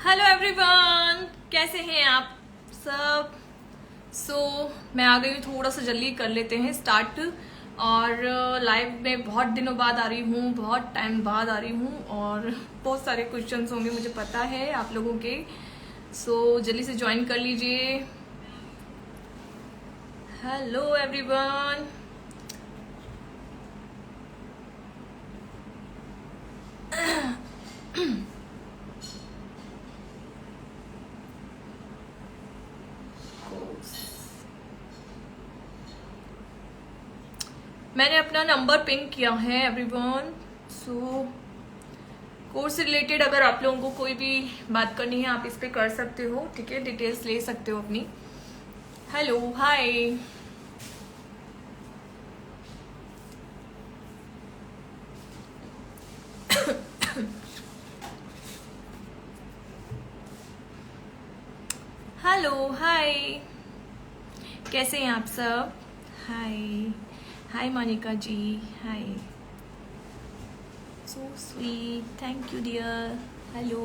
Hello everyone, कैसे हैं आप सब। मैं आ गई हूँ, थोड़ा सा जल्दी कर लेते हैं स्टार्ट। और लाइव में बहुत दिनों बाद आ रही हूँ, बहुत टाइम बाद आ रही हूँ और बहुत सारे क्वेश्चंस होंगे, मुझे पता है आप लोगों के। जल्दी से ज्वाइन कर लीजिए। Hello everyone. मैंने अपना नंबर पिंक किया है एवरीवन। कोर्स से रिलेटेड अगर आप लोगों को कोई भी बात करनी है आप इस पे कर सकते हो, ठीक है। डिटेल्स ले सकते हो अपनी। Hello, hi. Hello, hi. कैसे हैं आप सब। Hi hi Monica ji, hi. So sweet, thank you dear. Hello,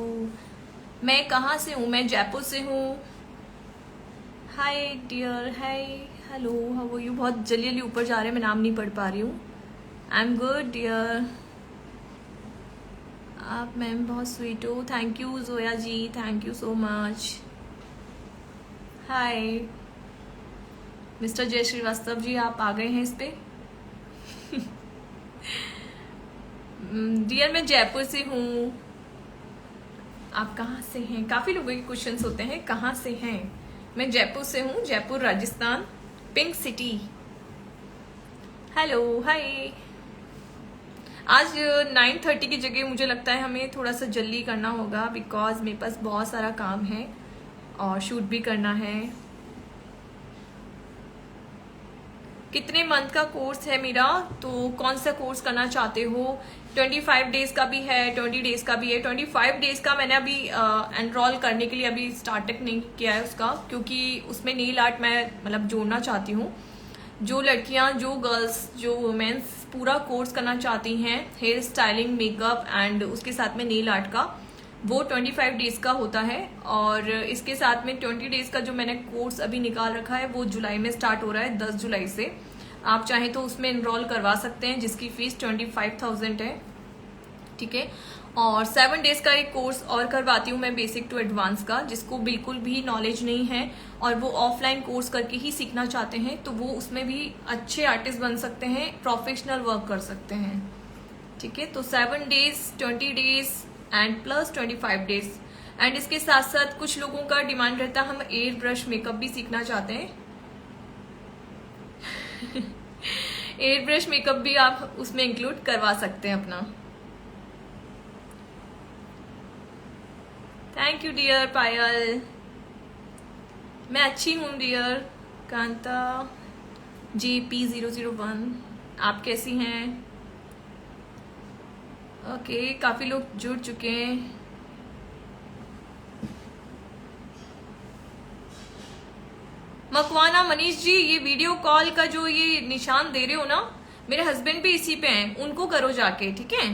मैं कहाँ से हूँ? मैं जयपुर से हूँ। Hi dear, hi. Hello, how are you? बहुत जल्दी जल्दी ऊपर जा रहे हैं, मैं नाम नहीं पढ़ पा रही हूँ। I am good dear. आप मैम बहुत स्वीट हो, thank you Zoya ji, thank you so much. Hi mister Jay Shrivastava जी, आप आ गए हैं इस पे। डियर मैं जयपुर से हूँ। आप कहाँ से हैं? काफी लोगों के क्वेश्चंस होते हैं कहाँ से हैं। मैं जयपुर से हूँ, Jaipur Rajasthan, pink city. Hello, hi. आज 9:30 की जगह मुझे लगता है हमें थोड़ा सा जल्दी करना होगा, बिकॉज मेरे पास बहुत सारा काम है और शूट भी करना है। कितने मंथ का कोर्स है मेरा? तो कौन सा कोर्स करना चाहते हो? 25 डेज का भी है, 20 डेज का भी है। 25 डेज का मैंने अभी एनरोल करने के लिए अभी स्टार्ट नहीं किया है उसका, क्योंकि उसमें नील आर्ट मैं मतलब जोड़ना चाहती हूँ। जो लड़कियां, जो गर्ल्स, जो वुमेन्स पूरा कोर्स करना चाहती हैं, हेयर स्टाइलिंग, मेकअप एंड उसके साथ में नील आर्ट का, वो 25 डेज का होता है। और इसके साथ में 20 डेज का जो मैंने कोर्स अभी निकाल रखा है वो जुलाई में स्टार्ट हो रहा है, 10 जुलाई से। आप चाहें तो उसमें एनरोल करवा सकते हैं, जिसकी फीस 25,000 है, ठीक है। और 7 डेज का एक कोर्स और करवाती हूँ मैं, बेसिक टू एडवांस का। जिसको बिल्कुल भी नॉलेज नहीं है और वो ऑफलाइन कोर्स करके ही सीखना चाहते हैं, तो वो उसमें भी अच्छे आर्टिस्ट बन सकते हैं, प्रोफेशनल वर्क कर सकते हैं, ठीक है। तो 7 days, 20 days and plus 25 days. And इसके साथ साथ कुछ लोगों का डिमांड रहता है हम एयर ब्रश मेकअप भी सीखना चाहते हैं। एयर ब्रश मेकअप भी आप उसमें इंक्लूड करवा सकते हैं अपना। थैंक यू डियर पायल। मैं अच्छी हूँ डियर। कांता JP001, आप कैसी हैं? ओके, काफी लोग जुड़ चुके हैं। मकवाना मनीष जी, ये वीडियो कॉल का जो ये निशान दे रहे हो ना, मेरे हस्बैंड भी इसी पे हैं, उनको करो जाके, ठीक है।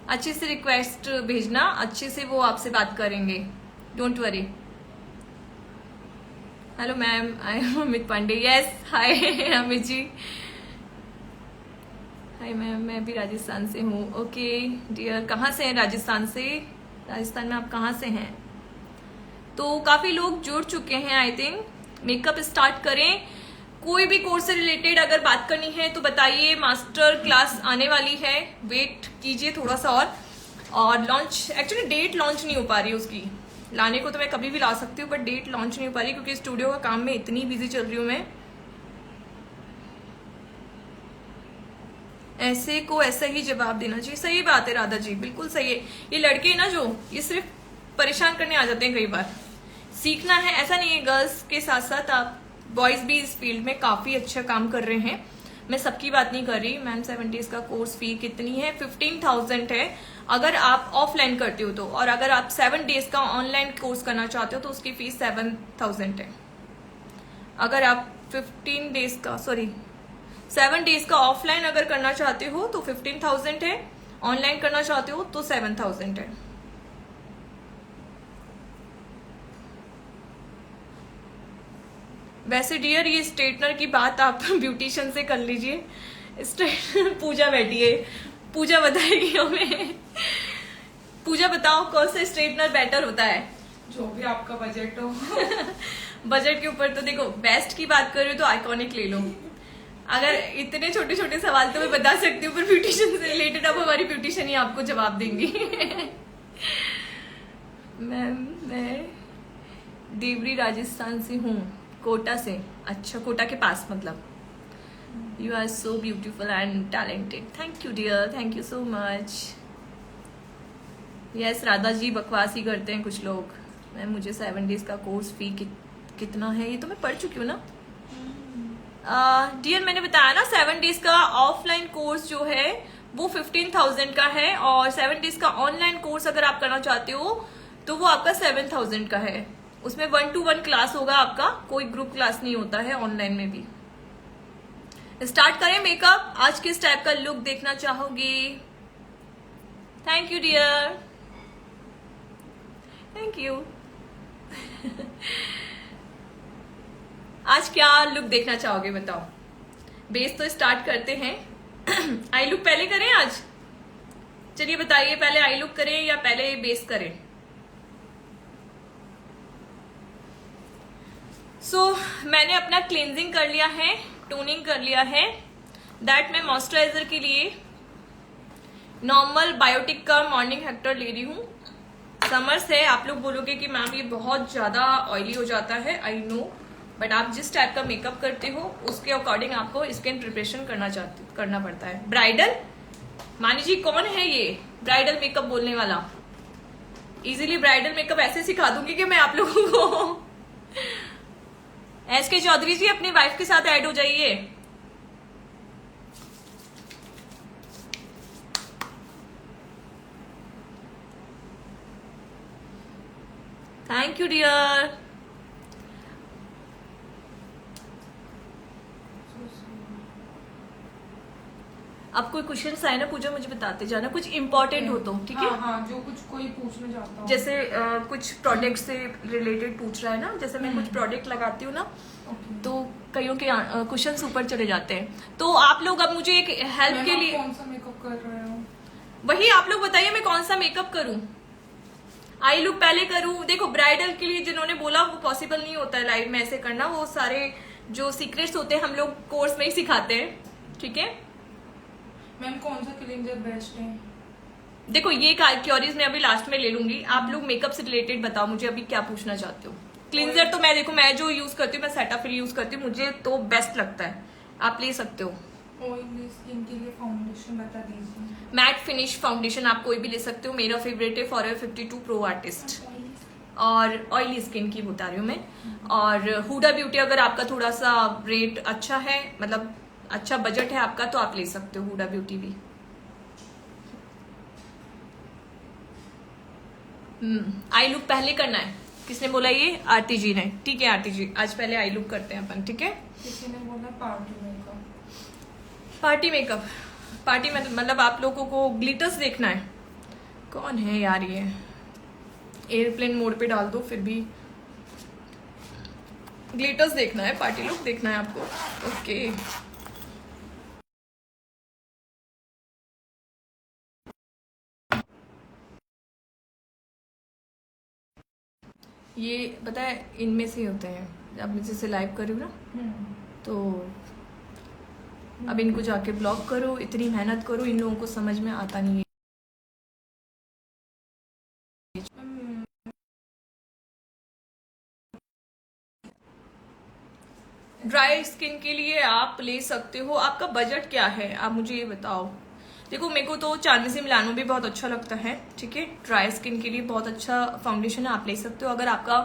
अच्छे से रिक्वेस्ट भेजना, अच्छे से वो आपसे बात करेंगे, don't worry. Hello ma'am, I am Amit Pandey. Yes, hi Amit ji. Hi ma'am, मैं भी राजस्थान से हूँ। ओके डियर, कहाँ से हैं? राजस्थान से। राजस्थान में आप कहाँ से हैं? तो काफी लोग जुड़ चुके हैं आई थिंक। मेकअप स्टार्ट करें। कोई भी कोर्स से रिलेटेड अगर बात करनी है तो बताइए। मास्टर क्लास आने वाली है, वेट कीजिए थोड़ा सा और लॉन्च, एक्चुअली डेट लॉन्च नहीं हो पा रही उसकी। लाने को तो मैं कभी भी ला सकती हूँ, बट डेट लॉन्च नहीं हो पा रही क्योंकि स्टूडियो का काम में इतनी बिजी चल रही हूँ मैं। ऐसे को ऐसा ही जवाब देना चाहिए। सही बात है राधा जी, बिल्कुल सही है। ये लड़के ना जो ये सिर्फ परेशान करने आ जाते हैं कई बार। सीखना है ऐसा नहीं है, गर्ल्स के साथ साथ आप बॉयज भी इस फील्ड में काफी अच्छा काम कर रहे हैं। मैं सबकी बात नहीं कर रही। मैम 7 डेज का कोर्स फी कितनी है? 15,000 है अगर आप ऑफलाइन करते हो तो, और अगर आप 7 डेज का ऑनलाइन कोर्स करना चाहते हो तो उसकी फीस 7,000 है। अगर आप 15 डेज का, सॉरी 7 डेज का ऑफलाइन अगर करना चाहते हो तो 15,000 है, ऑनलाइन करना चाहते हो तो 7,000 है। वैसे डियर ये स्ट्रेटनर की बात आप ब्यूटिशियन से कर लीजिए। स्ट्रेटनर पूजा बैठी है, पूजा बताएगी हमें। पूजा बताओ कौन सा स्ट्रेटनर बेटर होता है? जो भी आपका बजट हो। बजट के ऊपर तो देखो, बेस्ट की बात कर रही हो तो आइकॉनिक ले लो। अगर इतने छोटे छोटे सवाल तो मैं बता सकती हूँ, पर ब्यूटिशियन से रिलेटेड अब हमारी ब्यूटिशियन ही आपको जवाब देंगी। मैम मैं देवरी राजस्थान से हूँ, कोटा से। अच्छा, कोटा के पास मतलब। You are so beautiful and talented. Thank you dear, thank you so much. Yes Radha ji, बकवास ही करते हैं कुछ लोग। मैम मुझे 7 डेज का कोर्स फी कितना है? ये तो मैं पढ़ चुकी हूँ ना डियर। मैंने बताया ना 7 डेज का ऑफलाइन कोर्स जो है वो 15,000 का है, और 7 डेज का ऑनलाइन कोर्स अगर आप करना चाहते हो तो वो आपका 7,000 का है। उसमें 1-to-1 क्लास होगा आपका, कोई ग्रुप क्लास नहीं होता है ऑनलाइन में भी। स्टार्ट करें मेकअप। आज किस टाइप का लुक देखना चाहोगी? Thank you dear, thank you. आज क्या लुक देखना चाहोगे बताओ? बेस तो स्टार्ट करते हैं। आई लुक पहले करें आज? चलिए बताइए, पहले आई लुक करें या पहले बेस करें? मैंने अपना क्लींजिंग कर लिया है, टोनिंग कर लिया है। दैट मैं मॉइस्चराइजर के लिए नॉर्मल बायोटिक का मॉर्निंग हेक्टर ले रही हूँ। समर्स है, आप लोग बोलोगे कि मैम ये बहुत ज्यादा ऑयली हो जाता है, आई नो, बट आप जिस टाइप का मेकअप करते हो उसके अकॉर्डिंग आपको स्किन प्रिपरेशन करना पड़ता है। ब्राइडल मानी जी, कौन है ये ब्राइडल मेकअप बोलने वाला? इजीली ब्राइडल मेकअप ऐसे सिखा दूंगी कि मैं आप लोगों को। एस के चौधरी जी, अपनी वाइफ के साथ ऐड हो जाइए। Thank you dear. अब कोई क्वेश्चन आए ना पूजा, मुझे बताते जाना, कुछ इंपॉर्टेंट हो तो, ठीक है? हाँ, जो कुछ कोई पूछना चाहता हो। जैसे कुछ प्रोडक्ट से रिलेटेड पूछ रहा है ना, जैसे मैं कुछ प्रोडक्ट लगाती हूँ ना, तो कईयों के क्वेश्चंस ऊपर चले जाते हैं। तो आप लोग अब मुझे एक हेल्प के लिए, कौन सा मेकअप कर रहे हो? वही आप लोग बताइए मैं कौन सा मेकअप करूं, आई लुक पहले करूं? देखो ब्राइडल के लिए जिन्होंने बोला वो पॉसिबल नहीं होता है लाइव में ऐसे करना, वो सारे जो सीक्रेट्स होते हैं हम लोग कोर्स में ही सिखाते हैं, ठीक है? मैम कौन सा क्लींजर बेस्ट है? देखो ये क्योरीज मैं अभी लास्ट में ले लूंगी। आप लोग मेकअप से रिलेटेड बताओ मुझे अभी क्या पूछना चाहते हो। क्लींजर तो मैं देखो, मैं जो यूज करती हूँ, मैं सेटाफिल यूज करती हूँ, मुझे तो बेस्ट लगता है, आप ले सकते हो। ऑयली स्किन के लिए फाउंडेशन बता दीजिए। मैट फिनिश फाउंडेशन आप कोई भी ले सकते हो, मेरा फेवरेट है फॉरएवर 52 प्रो आर्टिस्ट। और ऑयली स्किन की बता रही हूँ मैं। और हुडा ब्यूटी, अगर आपका थोड़ा सा रेट अच्छा है, मतलब अच्छा बजट है आपका, तो आप ले सकते हो हुडा ब्यूटी भी। आई लुक पहले करना है, किसने बोला ये? आरती जी ने। ठीक है आरती जी, आज पहले आई लुक करते हैं अपन, ठीक है? किसी ने बोला party makeup. Party makeup, party में मतलब आप लोगों को ग्लिटर्स देखना है। कौन है यार ये? एयरप्लेन मोड पे डाल दो, फिर भी ग्लिटर्स देखना है, पार्टी लुक देखना है आपको। ओके ये पता है इनमें से होते हैं। अब मैं जैसे लाइव कर रही हूँ ना, तो अब इनको जाके ब्लॉक करो, इतनी मेहनत करो, इन लोगों को समझ में आता नहीं है। ड्राई स्किन के लिए आप ले सकते हो। आपका बजट क्या है आप मुझे ये बताओ। देखो मेरे को तो चांदनी से मिलानो भी बहुत अच्छा लगता है, ठीक है? ड्राई स्किन के लिए बहुत अच्छा फाउंडेशन है, आप ले सकते हो। अगर आपका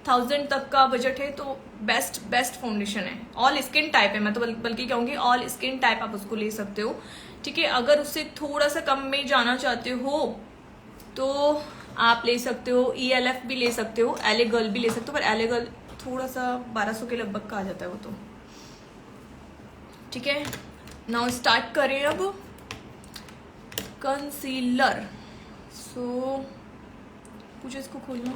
1000 तक का बजट है तो बेस्ट फाउंडेशन है। ऑल स्किन टाइप है, मैं तो बल्कि कहूँगी ऑल स्किन टाइप आप उसको ले सकते हो, ठीक है? अगर उससे थोड़ा सा कम में जाना चाहते हो तो आप ले सकते हो, ELF भी ले सकते हो, एले गर्ल भी ले सकते हो, पर एले गर्ल थोड़ा सा 1200 के लगभग का आ जाता है वो तो, ठीक है? नाउ स्टार्ट करें अब कंसीलर। कुछ इसको खोलना।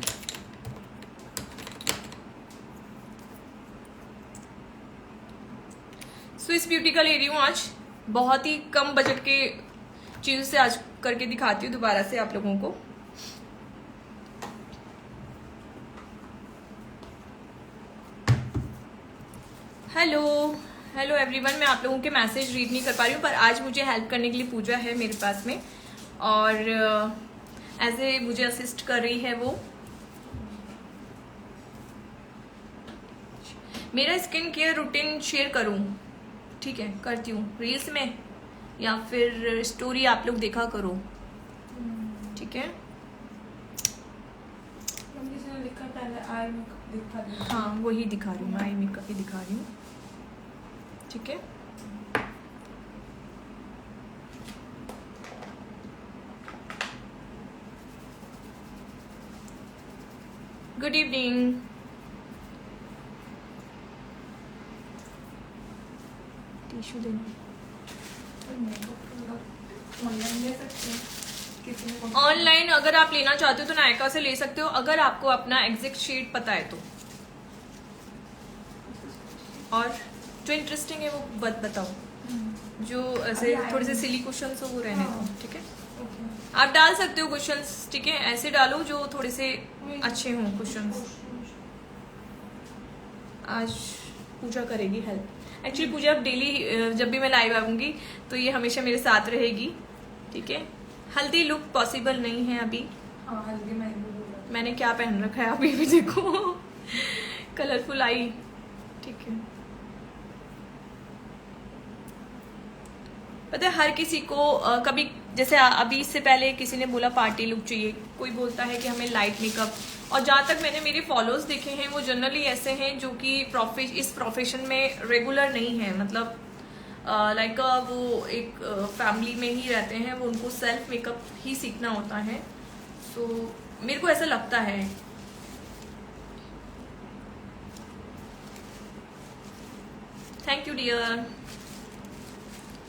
स्विस ब्यूटी का ले रही हूँ आज, बहुत ही कम बजट के चीजों से आज करके दिखाती हूँ दोबारा से आप लोगों को। हेलो हेलो एवरीवन, मैं आप लोगों के मैसेज रीड नहीं कर पा रही हूँ, पर आज मुझे हेल्प करने के लिए पूजा है मेरे पास में, और ऐसे मुझे असिस्ट कर रही है वो। मेरा स्किन केयर रूटीन शेयर करूँ, ठीक है, करती हूँ रील्स में या फिर स्टोरी आप लोग देखा करो, ठीक है। किसी ने लिखा पहले आई मेकअप दिखा दिया। हाँ वही दिखा रही हूँ, मैं आई मेकअप ही दिखा रही हूँ, ठीक है। Good evening. टिश्यू देना। ऑनलाइन ले सकते हैं किसी ने ऑनलाइन अगर आप लेना चाहते हो तो नायका से ले सकते हो, अगर आपको अपना एग्जैक्ट शेड पता है तो, और जो इंटरेस्टिंग है वो बताओ, जो ऐसे थोड़े से सिली क्वेश्चंस हो वो रहने दो, ठीक है। आप डाल सकते हो क्वेश्चंस, ठीक है, ऐसे डालो जो थोड़े से अच्छे हों क्वेश्चंस। आज पूजा करेगी हेल्प। एक्चुअली पूजा अब डेली जब भी मैं लाइव आऊंगी तो ये हमेशा मेरे साथ रहेगी, ठीक है। हल्दी लुक पॉसिबल नहीं है अभी। हाँ हल्दी मैं मैंने क्या पहन रखा है अभी भी देखो, कलरफुल आई, ठीक है। पता है हर किसी को कभी, जैसे अभी इससे पहले किसी ने बोला पार्टी लुक चाहिए, कोई बोलता है कि हमें लाइट मेकअप, और जहाँ तक मैंने मेरे फॉलोअर्स देखे हैं वो जनरली ऐसे हैं जो कि इस प्रोफेशन में रेगुलर नहीं है, मतलब लाइक वो एक फैमिली में ही रहते हैं, वो उनको सेल्फ मेकअप ही सीखना होता है। सो मेरे को ऐसा लगता है। थैंक यू डियर,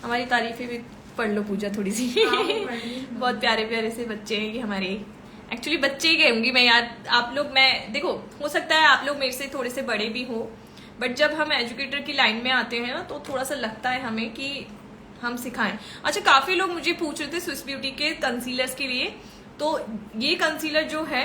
हमारी तारीफें भी पढ़ लो पूजा थोड़ी सी। बहुत प्यारे प्यारे से बच्चे हैं ये हमारे, एक्चुअली बच्चे ही कहूंगी मैं यार। आप लोग, मैं देखो, हो सकता है आप लोग मेरे से थोड़े से बड़े भी हो, बट जब हम एजुकेटर की लाइन में आते हैं ना तो थोड़ा सा लगता है हमें कि हम सिखाएं। अच्छा, काफी लोग मुझे पूछ रहे थे स्विस ब्यूटी के कंसीलर्स के लिए, तो ये कंसीलर जो है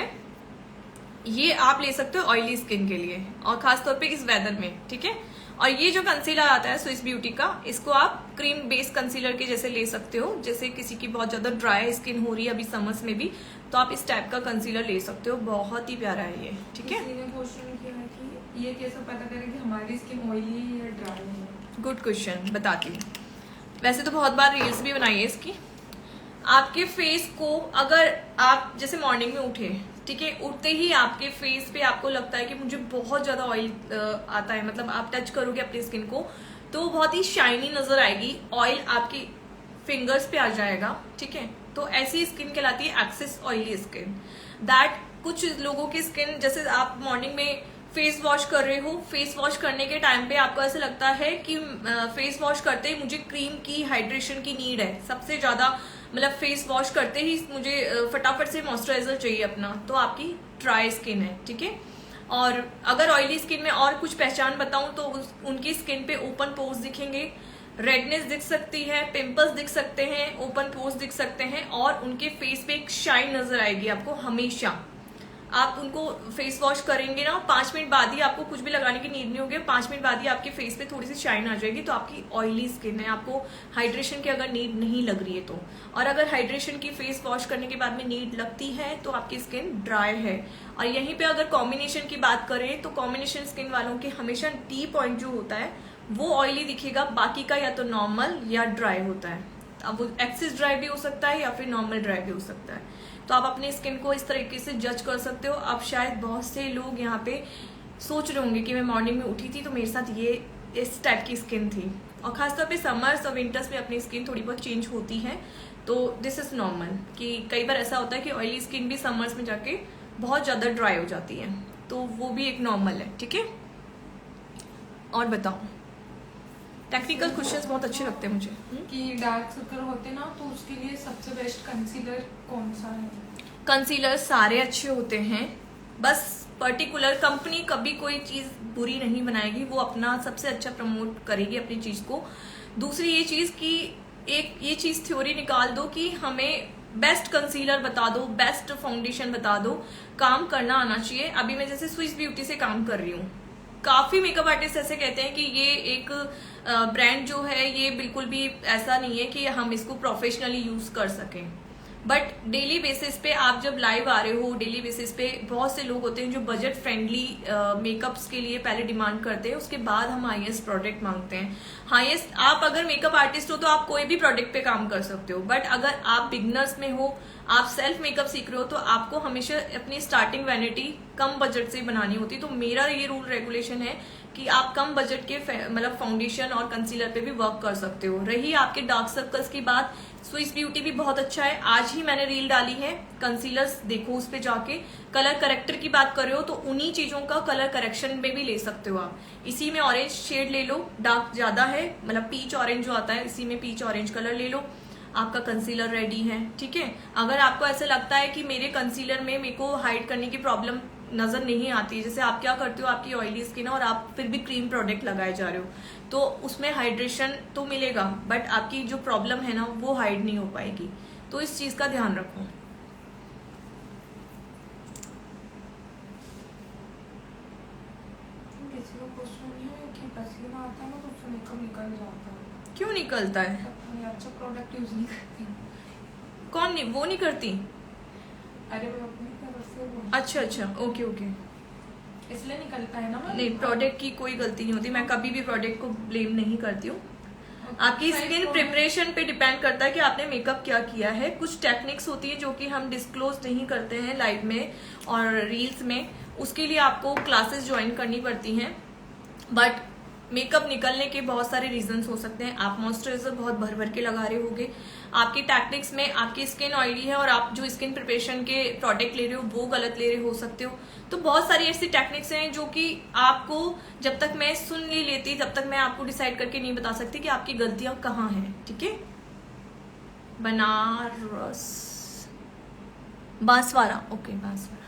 ये आप ले सकते हो ऑयली स्किन के लिए, और खासतौर पे इस वेदर में, ठीक है। और ये जो कंसीलर आता है स्विस ब्यूटी का, इसको आप क्रीम बेस्ड कंसीलर के जैसे ले सकते हो। जैसे किसी की बहुत ज्यादा ड्राई स्किन हो रही है अभी समर्स में भी, तो आप इस टाइप का कंसीलर ले सकते हो, बहुत ही प्यारा है ये, ठीक है। किसी ने क्वेश्चन किया है कि ये कैसे पता करें कि हमारी स्किन ऑयली है या ड्राई है। गुड क्वेश्चन, बताती हूँ। वैसे तो बहुत बार रील्स भी बनाई है इसकी। आपके फेस को, अगर आप जैसे मॉर्निंग में उठे, ठीक है, उठते ही आपके फेस पे आपको लगता है कि मुझे बहुत ज्यादा ऑयल आता है, मतलब आप टच करोगे अपनी स्किन को तो बहुत ही शाइनी नजर आएगी, ऑयल आपकी फिंगर्स पे आ जाएगा, ठीक है। तो ऐसी स्किन कहलाती है एक्सेस ऑयली स्किन। दैट कुछ लोगों की स्किन, जैसे आप मॉर्निंग में फेस वॉश कर रहे हो, फेस वॉश करने के टाइम पे आपको ऐसा लगता है कि फेस वॉश करते ही मुझे क्रीम की, हाइड्रेशन की नीड है सबसे ज्यादा, मतलब फेस वॉश करते ही मुझे फटाफट से मॉइस्चराइजर चाहिए अपना, तो आपकी ड्राई स्किन है, ठीक है। और अगर ऑयली स्किन में और कुछ पहचान बताऊं तो उनकी स्किन पे ओपन पोर्स दिखेंगे, रेडनेस दिख सकती है, पिंपल्स दिख सकते हैं, ओपन पोर्स दिख सकते हैं, और उनके फेस पे एक शाइन नजर आएगी आपको हमेशा। आप उनको फेस वॉश करेंगे ना, 5 मिनट बाद ही, आपको कुछ भी लगाने की नीड नहीं होगी, 5 मिनट बाद ही आपके फेस पे थोड़ी सी शाइन आ जाएगी, तो आपकी ऑयली स्किन है, आपको हाइड्रेशन की अगर नीड नहीं लग रही है तो। और अगर हाइड्रेशन की फेस वॉश करने के बाद में नीड लगती है तो आपकी स्किन ड्राई है। और यहीं पे अगर कॉम्बिनेशन की बात करें तो कॉम्बिनेशन स्किन वालों के हमेशा टी पॉइंट जो होता है वो ऑयली दिखेगा, बाकी का या तो नॉर्मल या ड्राई होता है। अब वो एक्सेस ड्राई भी हो सकता है या फिर नॉर्मल ड्राई भी हो सकता है। तो आप अपनी स्किन को इस तरीके से जज कर सकते हो। अब शायद बहुत से लोग यहाँ पे सोच रहे होंगे कि मैं मॉर्निंग में उठी थी तो मेरे साथ ये इस टाइप की स्किन थी, और खासतौर पे समर्स और विंटर्स में अपनी स्किन थोड़ी बहुत चेंज होती है, तो दिस इज नॉर्मल। कि कई बार ऐसा होता है कि ऑयली स्किन भी समर्स में जाके बहुत ज्यादा ड्राई हो जाती है, तो वो भी एक नॉर्मल है, ठीक है। और बताओ, टेक्निकल क्वेश्चंस बहुत अच्छे लगते हैं मुझे। कि डार्क सर्कल होते ना, तो उसके लिए सबसे बेस्ट कंसीलर कौन सा है? कंसीलर सारे अच्छे होते हैं, बस पर्टिकुलर कंपनी कभी कोई चीज बुरी नहीं बनाएगी, वो अपना सबसे अच्छा प्रमोट करेगी अपनी चीज को। दूसरी ये चीज कि एक ये चीज थ्योरी निकाल दो कि हमें बेस्ट कंसीलर बता दो, बेस्ट फाउंडेशन बता दो, काम करना आना चाहिए। अभी मैं जैसे स्विस ब्यूटी से काम कर रही हूँ, काफी मेकअप आर्टिस्ट ऐसे कहते हैं कि ये एक ब्रांड जो है ये बिल्कुल भी ऐसा नहीं है कि हम इसको प्रोफेशनली यूज कर सकें। बट डेली बेसिस पे आप जब लाइव आ रहे हो, डेली बेसिस पे बहुत से लोग होते हैं जो बजट फ्रेंडली मेकअप्स के लिए पहले डिमांड करते हैं, उसके बाद हम हाईएस्ट प्रोडक्ट मांगते हैं। हाईएस्ट, आप अगर मेकअप आर्टिस्ट हो तो आप कोई भी प्रोडक्ट पे काम कर सकते हो, बट अगर आप बिगनर्स में हो, आप सेल्फ मेकअप सीख रहे हो, तो आपको हमेशा अपनी स्टार्टिंग वैनिटी कम बजट से बनानी होती है। तो मेरा ये रूल रेगुलेशन है कि आप कम बजट के मतलब फाउंडेशन और कंसीलर पे भी वर्क कर सकते हो। रही आपके डार्क सर्कल्स की बात, स्विस ब्यूटी भी बहुत अच्छा है, आज ही मैंने रील डाली है, कंसीलर्स देखो उस पे जाके। कलर करेक्टर की बात कर रहे हो तो उन्हीं चीजों का कलर करेक्शन में भी ले सकते हो आप। इसी में ऑरेंज शेड ले लो, डार्क ज्यादा है, मतलब पीच ऑरेंज जो आता है, इसी में पीच ऑरेंज कलर ले लो, आपका कंसीलर रेडी है। ठीक है, अगर आपको ऐसा लगता है कि मेरे कंसीलर में मेरे को हाइड करने की प्रॉब्लम नजर नहीं आती है, जैसे आप क्या करते हो, आपकी ऑयली स्किन है और आप फिर भी क्रीम प्रोडक्ट लगाए जा रहे हो, तो उसमें हाइड्रेशन तो मिलेगा बट आपकी जो प्रॉब्लम है ना वो हाइड नहीं हो पाएगी। तो इस चीज का ध्यान रखो। किसी को क्वेश्चन ये है कि पसीना आता है ना तो उससे मेकअप निकल जाता है। क्यों निकलता है? मैं अच्छा प्रोडक्ट यूज नहीं करती। कौन नहीं, वो नहीं करती? अरे मैं अपनी तरफ से अच्छा अच्छा, ओके ओके। इसलिए निकलता है ना। नहीं, प्रोडक्ट की कोई गलती नहीं होती, मैं कभी भी प्रोडक्ट को ब्लेम नहीं करती हूँ। आपकी स्किन प्रिपरेशन पे डिपेंड करता है कि आपने मेकअप क्या किया है। कुछ टेक्निक्स होती है जो कि हम डिस्क्लोज नहीं करते हैं लाइव में और रील्स में, उसके लिए आपको क्लासेस ज्वाइन करनी पड़ती हैं। बट मेकअप निकलने के बहुत सारे रीजंस हो सकते हैं। आप मॉइस्चराइजर बहुत भर भर के लगा रहे होगे, आपकी टैक्टिक्स में आपकी स्किन ऑयली है और आप जो स्किन प्रिपरेशन के प्रोडक्ट ले रहे हो वो गलत ले रहे हो सकते हो। तो बहुत सारी ऐसी टेक्निक्स हैं जो कि आपको जब तक मैं सुन नहीं लेती तब तक मैं आपको डिसाइड करके नहीं बता सकती कि आपकी गलतियां कहाँ हैं। ठीक है, बनारस, बांसवाड़ा, ओके बांसवाड़ा।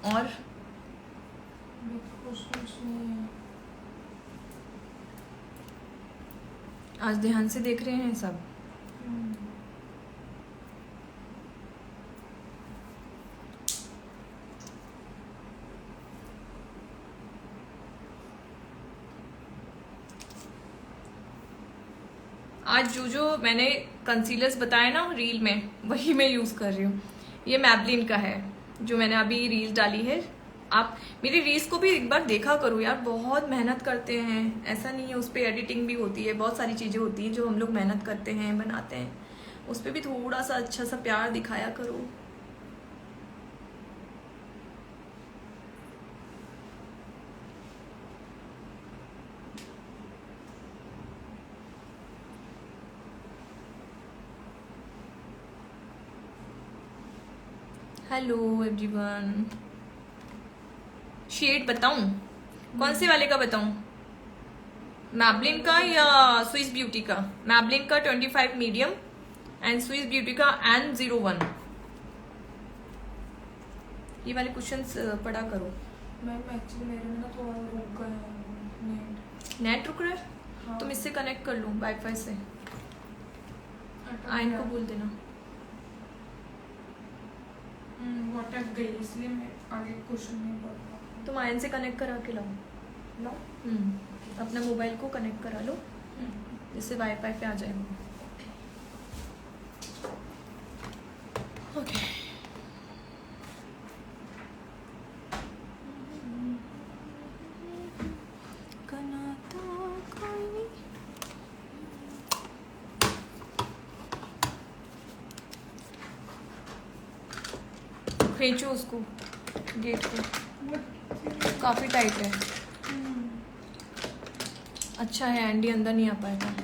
और आज ध्यान से देख रहे हैं सब। आज जो मैंने कंसीलर्स बताए ना रील में, वही मैं यूज कर रही हूँ। ये मैबलिन का है जो मैंने अभी रील डाली है। आप मेरी रील्स को भी एक बार देखा करो यार, बहुत मेहनत करते हैं। ऐसा नहीं है, उस पर एडिटिंग भी होती है, बहुत सारी चीजें होती हैं जो हम लोग मेहनत करते हैं, बनाते हैं। उस पर भी थोड़ा सा अच्छा सा प्यार दिखाया करो। हेलो एवरीवन, शेड बताऊं? कौन से वाले का बताऊं? मैबलिन का या स्विस ब्यूटी का? मैबलिन का 25 मीडियम एंड स्विस ब्यूटी का N01। ये वाले क्वेश्चंस पढ़ा करो। मैम एक्चुअली मेरे में ना थोड़ा रुक गया है नेट रुक रहा है? हाँ। तुम इससे कनेक्ट कर लो वाईफाई से। आइन को बोल देना। अटक गई, इसलिए मैं आगे क्वेश्चन नहीं पढ़ रहा। तुम आयन से कनेक्ट करा के लाओ। अपना मोबाइल को कनेक्ट करा लो जिससे वाईफाई पे आ जाएगा। ओके, खींचो उसको, गेट को, काफी टाइट है। अच्छा है, एंडी अंदर नहीं आ पाएगा।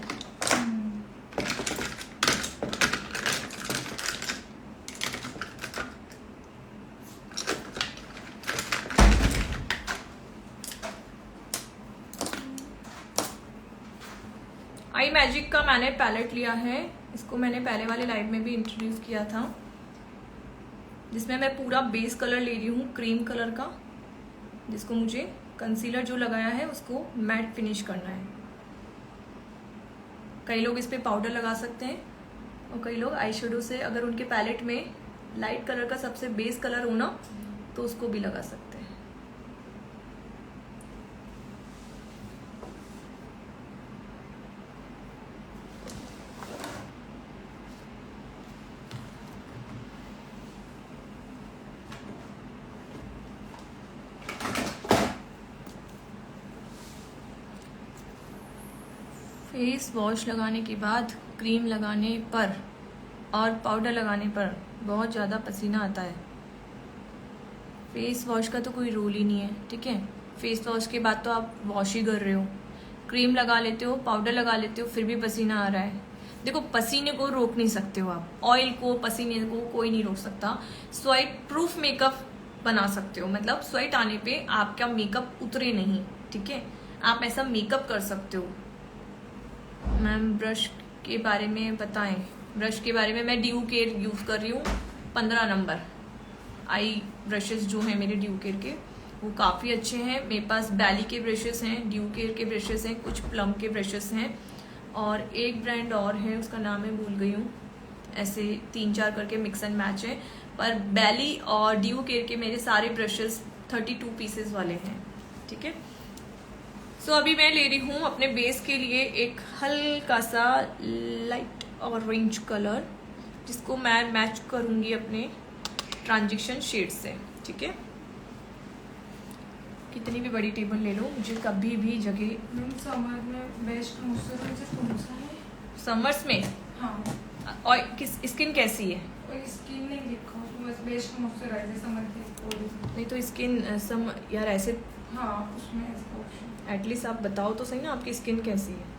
आई मैजिक का मैंने पैलेट लिया है, इसको मैंने पहले वाले लाइव में भी इंट्रोड्यूस किया था, जिसमें मैं पूरा बेस कलर ले रही हूँ क्रीम कलर का, जिसको मुझे कंसीलर जो लगाया है उसको मैट फिनिश करना है। कई लोग इस पे पाउडर लगा सकते हैं और कई लोग आई शेडो से, अगर उनके पैलेट में लाइट कलर का सबसे बेस कलर हो ना तो उसको भी लगा सकते हैं। फेस वॉश लगाने के बाद क्रीम लगाने पर और पाउडर लगाने पर बहुत ज़्यादा पसीना आता है। फेस वॉश का तो कोई रूल ही नहीं है, ठीक है। फेस वॉश के बाद तो आप वॉश ही कर रहे हो, क्रीम लगा लेते हो, पाउडर लगा लेते हो, फिर भी पसीना आ रहा है। देखो, पसीने को रोक नहीं सकते हो आप, ऑयल को, पसीने को कोई नहीं रोक सकता। स्वेट प्रूफ मेकअप बना सकते हो, मतलब स्वेट आने पे आपका मेकअप उतरे नहीं, ठीक है। आप ऐसा मेकअप कर सकते हो। मैम ब्रश के बारे में बताएं। ब्रश के बारे में मैं ड्यू केयर यूज़ कर रही हूँ 15 नंबर। आई ब्रशेस जो हैं मेरे ड्यू केयर के वो काफ़ी अच्छे हैं। मेरे पास बैली के ब्रशेस हैं, ड्यू केयर के ब्रशेस हैं, कुछ प्लम के ब्रशेस हैं और एक ब्रांड और है, उसका नाम मैं भूल गई हूँ। ऐसे 3-4 करके मिक्स एंड मैच है, पर बैली और ड्यू केयर के मेरे सारे ब्रशेस 32 पीसेस वाले हैं, ठीक है। सो अभी मैं ले रही हूँ अपने बेस के लिए एक हल्का सा लाइट ऑरेंज कलर, जिसको मैं मैच करूँगी अपने ट्रांजिशन शेड से, ठीक है। कितनी भी बड़ी टेबल ले लो, मुझे कभी भी जगह। मैम समर में बेस्ट मॉइस्चराइजर कौन सा है? समर्स में हाँ, और किस स्किन कैसी है? और स्किन नहीं लिखा उसमें, बस बेस्ट मॉइस्चराइजर समर के। नहीं तो स्किन सम यार ऐसे, हाँ उसमें ऐसा ऑप्शन। एटलीस्ट आप बताओ तो सही ना आपकी स्किन कैसी है।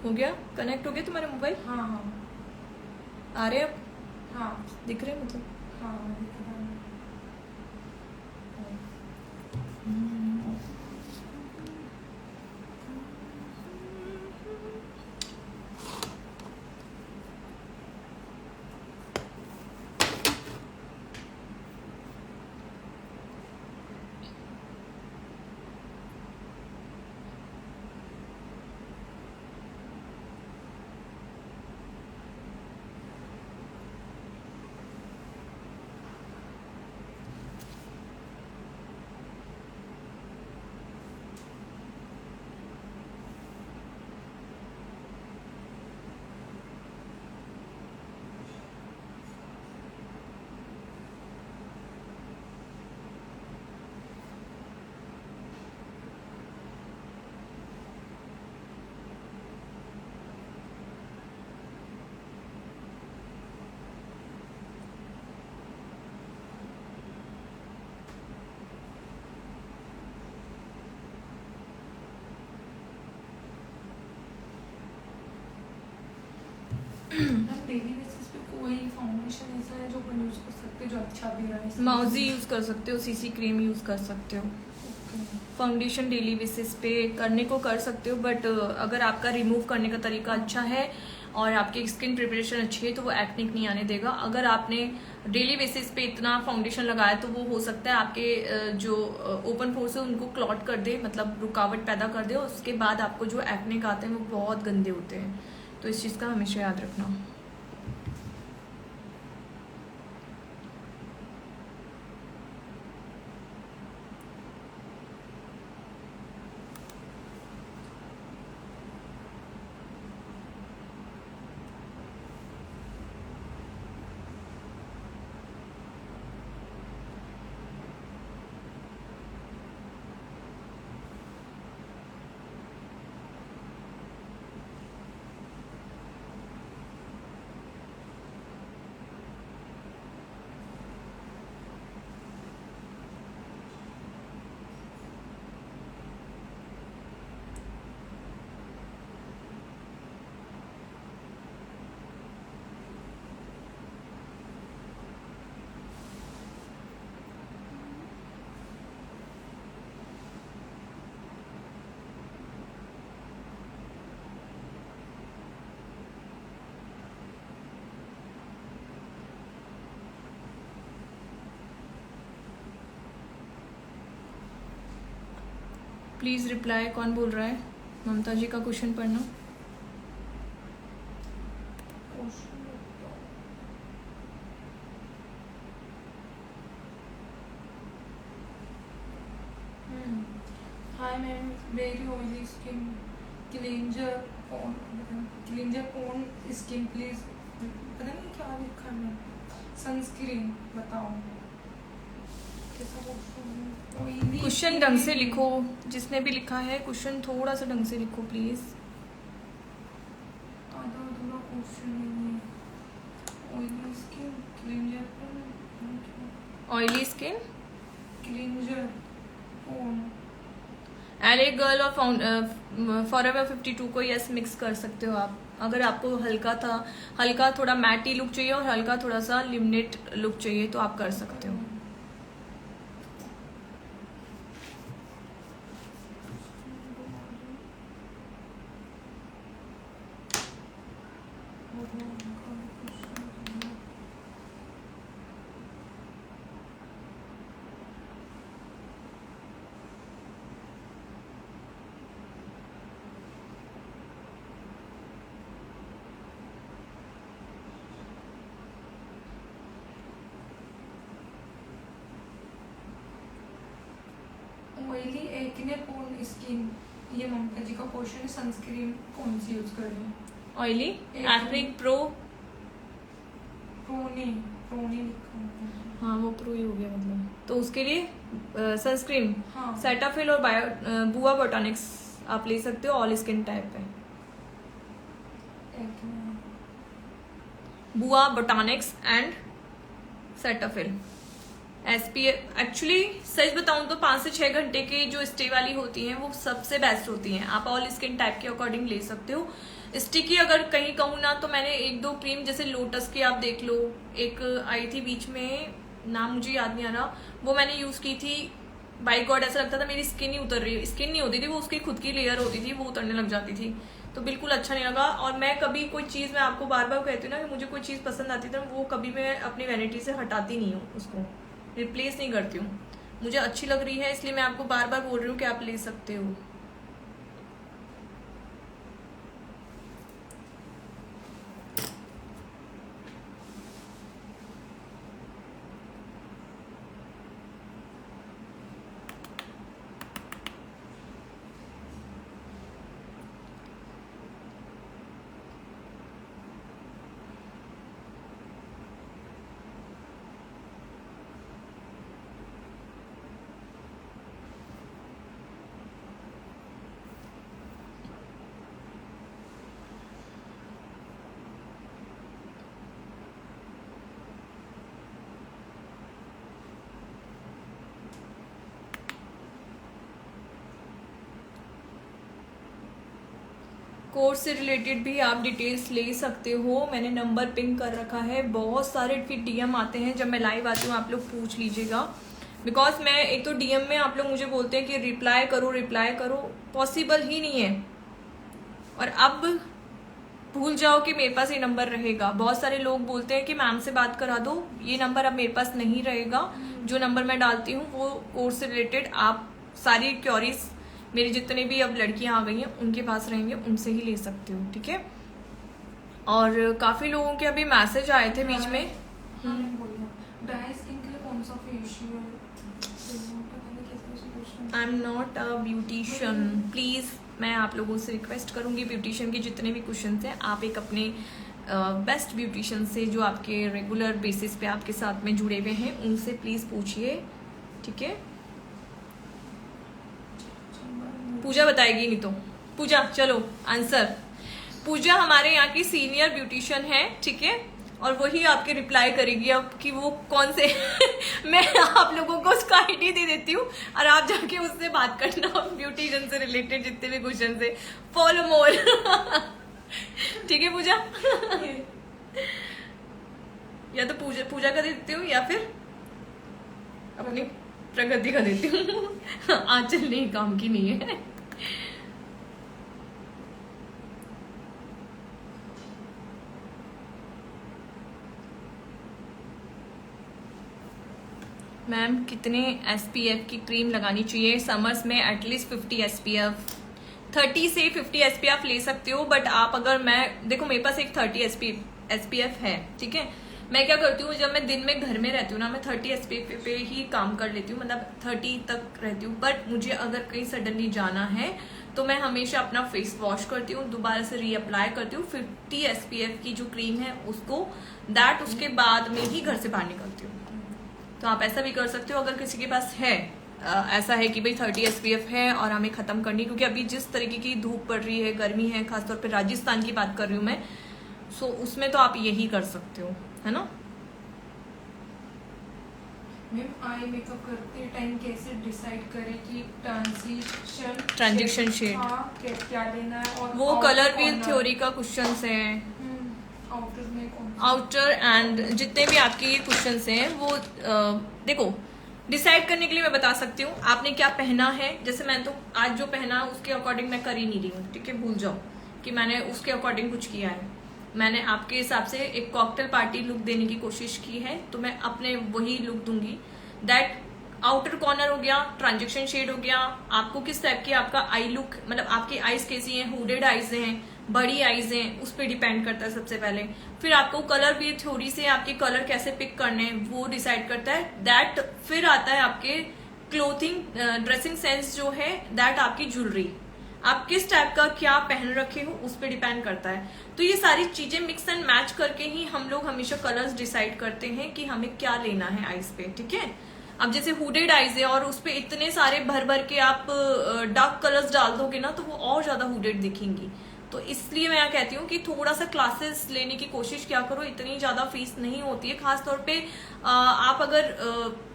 हो गया, कनेक्ट हो गया तुम्हारे मोबाइल? हाँ हाँ आ रहे अब? हाँ दिख रहे मतलब? हाँ डेली बेसिस पे कोई फाउंडेशन ऐसा है जो अपन यूज कर सकते हैं जो अच्छा भी रहा है? माउजी यूज कर सकते हो, सीसी क्रीम यूज कर सकते हो। फाउंडेशन डेली बेसिस पे करने को कर सकते हो, बट अगर आपका रिमूव करने का तरीका अच्छा है और आपकी स्किन प्रिपरेशन अच्छी है तो वो एक्निक नहीं आने देगा। अगर आपने डेली बेसिस पे इतना फाउंडेशन लगाया तो वो हो सकता है आपके जो ओपन पोर्स है उनको क्लॉट कर दे, मतलब रुकावट पैदा कर दे, और उसके बाद आपको जो एक्निक आते हैं वो बहुत गंदे होते हैं। तो इस चीज़ का हमेशा याद रखना। Please reply. कौन बोल रहा है? ममता जी का क्वेश्चन पढ़ना। Hi ma'am, very oily skin, cleanser on skin please. पता नहीं क्या लिखा है, सनस्क्रीन बताओ कैसा ऑयली। क्वेश्चन ढंग से लिखो, जिसने भी लिखा है क्वेश्चन थोड़ा सा ढंग से लिखो प्लीज। आधा अधूरा क्वेश्चन है। Oily skin cleanser oily skin cleanser on. एले गर्ल और फॉरएवर 52 को यस मिक्स कर सकते हो आप। अगर आपको हल्का थोड़ा मैटी लुक चाहिए और हल्का थोड़ा सा लिमिनेट लुक चाहिए तो आप कर सकते हो। ऑयली एक्ने प्रोन स्किन, ये ममता जी का क्वेश्चन है। सनस्क्रीन कौन सी यूज करें? ऑयली एक्ने प्रोने लिखा है। हाँ वो प्रो ही हो गया मतलब। तो उसके लिए सनस्क्रीन हाँ। सेटाफिल और बुआ बोटॉनिक्स आप ले सकते हो। ऑल स्किन टाइप है। एक्ने बुआ बोटॉनिक्स एंड सेटाफिल। SPF एक्चुअली सच बताऊं तो 5 से 6 घंटे की जो स्टे वाली होती हैं वो सबसे बेस्ट होती हैं। आप ऑल स्किन टाइप के अकॉर्डिंग ले सकते हो। स्टिकी अगर कहीं कहूँ ना तो मैंने 1-2 क्रीम जैसे लोटस की आप देख लो, एक आई थी बीच में, नाम मुझे याद नहीं आ रहा, वो मैंने यूज की थी। बाय गॉड ऐसा लगता था मेरी स्किन ही उतर रही है। स्किन नहीं होती थी वो, उसकी खुद की लेयर होती थी, वो उतरने लग जाती थी। तो बिल्कुल अच्छा नहीं लगा। और मैं कभी कोई चीज़, मैं आपको बार बार कहती हूँ ना कि मुझे कोई चीज़ पसंद आती है तो वो कभी मैं अपनी वैनिटी से हटाती नहीं हूँ, उसको रिप्लेस नहीं करती हूँ। मुझे अच्छी लग रही है इसलिए मैं आपको बार बार बोल रही हूँ कि आप ले सकते हो। कोर्स से रिलेटेड भी आप डिटेल्स ले सकते हो। मैंने नंबर पिंक कर रखा है। बहुत सारे फिर DM आते हैं जब मैं लाइव आती हूँ, आप लोग पूछ लीजिएगा। बिकॉज मैं एक तो DM में आप लोग मुझे बोलते हैं कि रिप्लाई करो, पॉसिबल ही नहीं है। और अब भूल जाओ कि मेरे पास ये नंबर रहेगा। बहुत सारे लोग बोलते हैं कि मैम से बात करा दो, ये नंबर अब मेरे पास नहीं रहेगा। जो नंबर मैं डालती हूँ वो कोर्स से रिलेटेड आप सारी क्वेरीज, मेरी जितने भी अब लड़कियां आ गई हैं उनके पास रहेंगे, उनसे ही ले सकते हो, ठीक है। और काफी लोगों के अभी मैसेज आए थे बीच में। ड्राई स्किन के लिए कौन सा facial? I am not a beautician, please मैं आप लोगों से रिक्वेस्ट करूंगी, ब्यूटिशियन के जितने भी क्वेश्चन हैं आप एक अपने बेस्ट ब्यूटिशियन से जो आपके रेगुलर बेसिस पे आपके साथ में जुड़े हुए हैं उनसे प्लीज पूछिए, ठीक है। पूजा बताएगी नहीं तो। पूजा चलो आंसर। पूजा हमारे यहाँ की सीनियर ब्यूटिशियन है, ठीक है, और वही आपके रिप्लाई करेगी अब कि वो कौन से मैं आप लोगों को उसका आईडी दे देती हूँ और आप जाके उससे बात करना ब्यूटिशियन से रिलेटेड जितने भी क्वेश्चन है। फॉलो मोर ठीक है पूजा या तो पूजा का देती हूँ या फिर अपनी प्रगति का देती हूँ आंचल नहीं काम की नहीं है। मैम कितने SPF की क्रीम लगानी चाहिए समर्स में? एटलीस्ट 50 SPF, 30 से 50 SPF ले सकते हो। बट आप अगर, मैं देखो मेरे पास एक 30 SPF है, ठीक है। मैं क्या करती हूँ, जब मैं दिन में घर में रहती हूँ ना, मैं 30 SPF पे ही काम कर लेती हूँ, मतलब 30 तक रहती हूँ। बट मुझे अगर कहीं सडनली जाना है तो मैं हमेशा अपना फेस वॉश करती हूँ, दोबारा से रीअप्लाई करती हूँ 50 SPF की जो क्रीम है उसको, दैट उसके बाद में ही घर से बाहर निकलती हूँ। तो आप ऐसा भी कर सकते हो अगर किसी के पास है, ऐसा है कि भाई 30 SPF है और हमें खत्म करनी, क्योंकि अभी जिस तरीके की धूप पड़ रही है, गर्मी है, खासतौर पे राजस्थान की बात कर रही हूँ मैं, सो उसमें तो आप यही कर सकते हो, है ना। मैम आई मेकअप करते टाइम कैसे डिसाइड करें कि ट्रांजिशन शेड क्या लेना है? और वो कलर व्हील थ्योरी का क्वेश्चंस है, आउटर में कौन आउटर एंड जितने भी आपके ये क्वेश्चंस हैं वो देखो डिसाइड करने के लिए मैं बता सकती हूँ आपने क्या पहना है। जैसे मैंने तो आज जो पहना उसके अकॉर्डिंग मैं कर ही नहीं रही हूँ, ठीक है, भूल जाओ कि मैंने उसके अकॉर्डिंग कुछ किया है। मैंने आपके हिसाब से एक कॉकटेल पार्टी लुक देने की कोशिश की है, तो मैं अपने वही लुक दूंगी। दैट आउटर कॉर्नर हो गया, ट्रांजेक्शन शेड हो गया, आपको किस टाइप की आपका आई लुक, मतलब आपकी आईज कैसी हैं, हुडेड आईज हैं, बड़ी आईज हैं, उस पर डिपेंड करता है सबसे पहले। फिर आपको कलर भी थ्योरी से आपके कलर कैसे पिक करने हैं वो डिसाइड करता है। दैट फिर आता है आपके क्लोथिंग ड्रेसिंग सेंस जो है, दैट आपकी ज्वेलरी, आप किस टाइप का क्या पहन रखे हो उस पर डिपेंड करता है। तो ये सारी चीजें मिक्स एंड मैच करके ही हम लोग हमेशा कलर्स डिसाइड करते हैं कि हमें क्या लेना है आईज पे, ठीक है। अब जैसे हुडेड आईज है और उस पे इतने सारे भर भर के आप डार्क कलर्स डाल दोगे ना तो वो और ज्यादा हुडेड दिखेंगी। तो इसलिए मैं कहती हूँ कि थोड़ा सा क्लासेस लेने की कोशिश क्या करो, इतनी ज्यादा फीस नहीं होती है। खासतौर पे आप अगर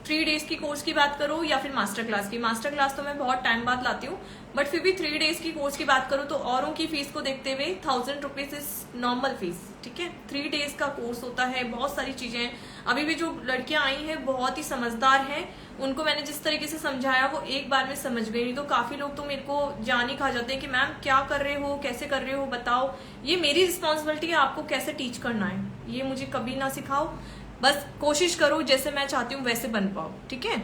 3 डेज की कोर्स की बात करो या फिर मास्टर क्लास की, मास्टर क्लास तो मैं बहुत टाइम बाद लाती हूँ, बट फिर भी 3 डेज की कोर्स की बात करो तो औरों की फीस को देखते हुए 1000 रुपीज इज नॉर्मल फीस, ठीक है। 3 डेज का कोर्स होता है, बहुत सारी चीजें हैं। अभी भी जो लड़कियां आई हैं बहुत ही समझदार हैं, उनको मैंने जिस तरीके से समझाया वो एक बार में समझ गई। नहीं तो काफी लोग तो मेरे को जान ही खा जाते हैं कि मैम क्या कर रहे हो, कैसे कर रहे हो, बताओ। ये मेरी रिस्पॉन्सिबिलिटी है आपको कैसे टीच करना है, ये मुझे कभी ना सिखाओ, बस कोशिश करो जैसे मैं चाहती हूँ वैसे बन पाओ, ठीक है।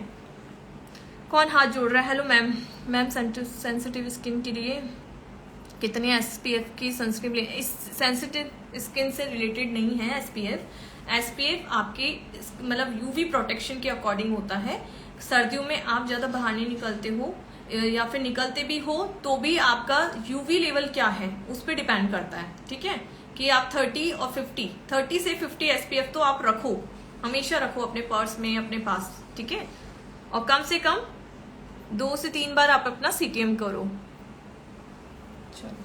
कौन हाथ जोड़ रहा है? Hello ma'am. Ma'am sensitive skin के लिए कितने SPF की सनस्क्रीन ले? इस सेंसिटिव स्किन से रिलेटेड नहीं है SPF आपके मतलब UV प्रोटेक्शन के अकॉर्डिंग होता है। सर्दियों में आप ज्यादा बाहर नहीं निकलते हो या फिर निकलते भी हो तो भी आपका UV लेवल क्या है उस पर डिपेंड करता है, ठीक है, कि आप 30 और 50 से 50 SPF तो आप रखो, हमेशा रखो अपने पर्स में, अपने पास, ठीक है। और कम से कम 2 से 3 बार आप अपना CTM करो। चलो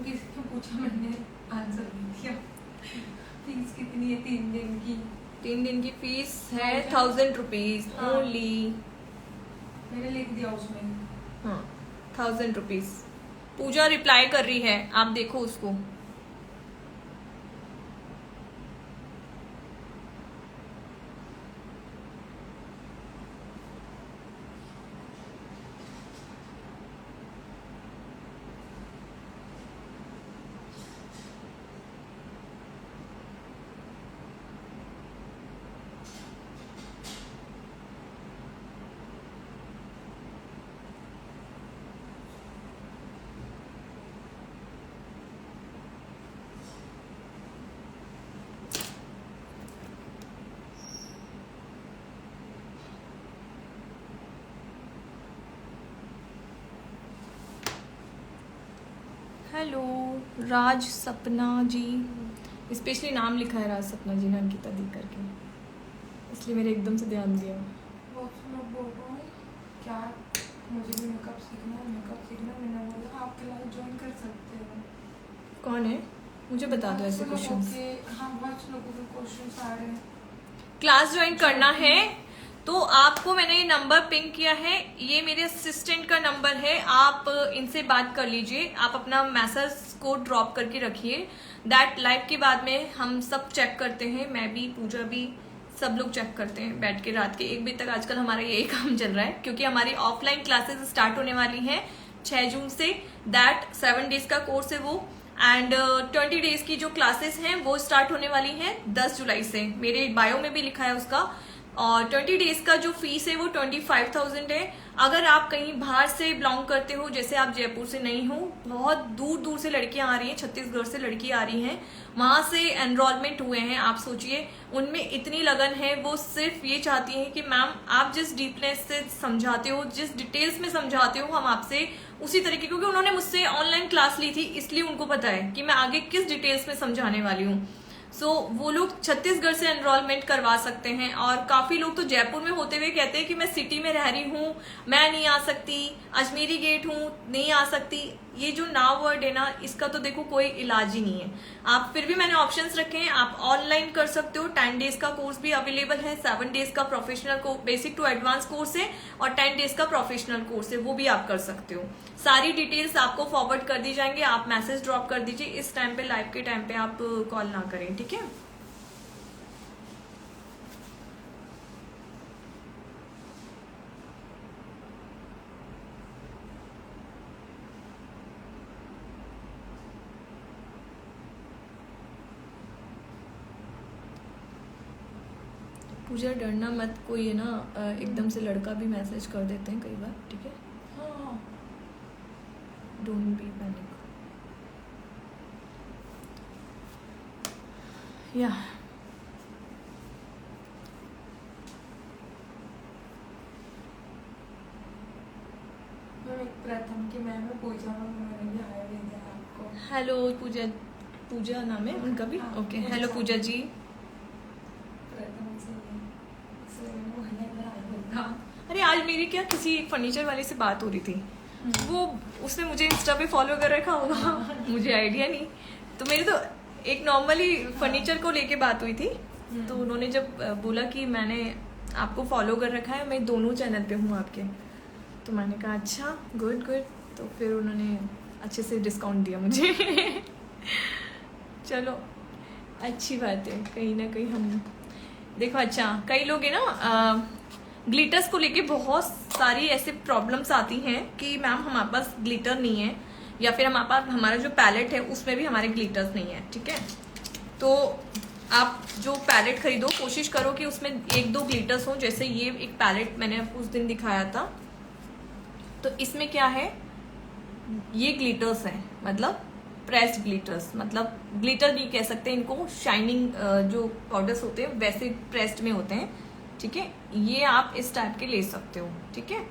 किसी को पूछा, मैंने आंसर नहीं दिया। फीस कितनी है 3 दिन की? 3 दिन की फीस है 1000 रुपीज ओनली। मैंने लिख दिया उसमें। हाँ 1000 रुपीज। पूजा रिप्लाई कर रही है, आप देखो उसको। हेलो राज सपना जी, स्पेशली नाम लिखा है राज सपना जी ने अंकिता दी करके, इसलिए मेरे एकदम से ध्यान दिया। बहुत लोग बोल रहे हैं क्या मुझे भी मेकअप सीखना है, मैंने बोला आप क्लास ज्वाइन कर सकते हो। कौन है मुझे बता दो ऐसे क्वेश्चंस। हाँ बहुत लोगों के क्वेश्चंस आ रहे हैं। क्लास ज्वाइन करना है तो आपको मैंने ये नंबर पिंक किया है, ये मेरे असिस्टेंट का नंबर है, आप इनसे बात कर लीजिए। आप अपना मैसेज को ड्रॉप करके रखिए। दैट लाइव के बाद में हम सब चेक करते हैं, मैं भी, पूजा भी, सब लोग चेक करते हैं बैठ के रात के 1 बजे तक। आजकल हमारा यही काम चल रहा है क्योंकि हमारी ऑफलाइन क्लासेस स्टार्ट होने वाली हैं 6 जून से, दैट 7 डेज का कोर्स है वो। एंड 20 डेज की जो क्लासेस हैं वो स्टार्ट होने वाली हैं 10 जुलाई से, मेरे बायो में भी लिखा है उसका। और 20 डेज का जो फीस है वो 25,000 है। अगर आप कहीं बाहर से बिलोंग करते हो, जैसे आप जयपुर से नहीं हो, बहुत दूर दूर से लड़कियां आ रही हैं, छत्तीसगढ़ से लड़की आ रही हैं, वहां से एनरोलमेंट हुए हैं, आप सोचिए उनमें इतनी लगन है, वो सिर्फ ये चाहती हैं कि मैम आप जिस डीपनेस से समझाते हो, जिस डिटेल्स में समझाते हो, हम आपसे उसी तरीके, क्योंकि उन्होंने मुझसे ऑनलाइन क्लास ली थी इसलिए उनको पता है कि मैं आगे किस डिटेल्स में समझाने वाली हूँ। सो वो लोग छत्तीसगढ़ से एनरोलमेंट करवा सकते हैं। और काफी लोग तो जयपुर में होते हुए कहते हैं कि मैं सिटी में रह रही हूँ, मैं नहीं आ सकती, अजमेरी गेट हूँ, नहीं आ सकती। ये जो नाव वर्ड है ना, इसका तो देखो कोई इलाज ही नहीं है। आप फिर भी मैंने ऑप्शंस रखे हैं, आप ऑनलाइन कर सकते हो। 10 डेज का कोर्स भी अवेलेबल है, 7 डेज का professional basic to advance course है, और 10 डेज का प्रोफेशनल कोर्स है, वो भी आप कर सकते हो। सारी डिटेल्स आपको फॉरवर्ड कर दी जाएंगे, आप मैसेज ड्रॉप कर दीजिए। इस टाइम पे, लाइव के टाइम पे आप कॉल ना करें, ठीक है। पूजा डरना मत, कोई है ना एकदम से लड़का भी मैसेज कर देते हैं कई बार, ठीक है। हाँ, डोंट बी पैनिक। या मैम एक प्रथम की मैम है पूजा, मैंने भी हाय भेजा है आपको। हेलो पूजा, पूजा नाम है उनका भी, हाँ, ओके। पूजा हेलो साहब। पूजा जी। प्रथम से इसलिए मैंने वही हाय भेजा। अरे आज मेरी क्या किसी फर्नीचर वाले से बात हो रही थी, वो उसने मुझे इंस्टा पे फॉलो कर रखा होगा, मुझे आइडिया नहीं। तो मेरी तो एक नॉर्मली फर्नीचर को लेके बात हुई थी, तो उन्होंने जब बोला कि मैंने आपको फॉलो कर रखा है, मैं दोनों चैनल पे हूँ आपके, तो मैंने कहा अच्छा गुड गुड। तो फिर उन्होंने अच्छे से डिस्काउंट दिया मुझे। चलो अच्छी बात है, कहीं ना कहीं हम देखो। अच्छा, कई लोग है ना ग्लिटर्स को लेके बहुत सारी ऐसे प्रॉब्लम्स आती हैं कि मैम हमारे पास ग्लिटर नहीं है, या फिर हमारे पास हमारा जो पैलेट है उसमें भी हमारे ग्लिटर्स नहीं है, ठीक है। तो आप जो पैलेट खरीदो, कोशिश करो कि उसमें 1-2 ग्लिटर्स हो। जैसे ये एक पैलेट मैंने आपको उस दिन दिखाया था, तो इसमें क्या है, ये ग्लिटर्स हैं, मतलब प्रेस्ड ग्लिटर्स, मतलब ग्लिटर नहीं कह सकते इनको, शाइनिंग जो पाउडर्स होते हैं वैसे प्रेस्ड में होते हैं, ठीक है। ये आप इस टाइप के ले सकते हो, ठीक है।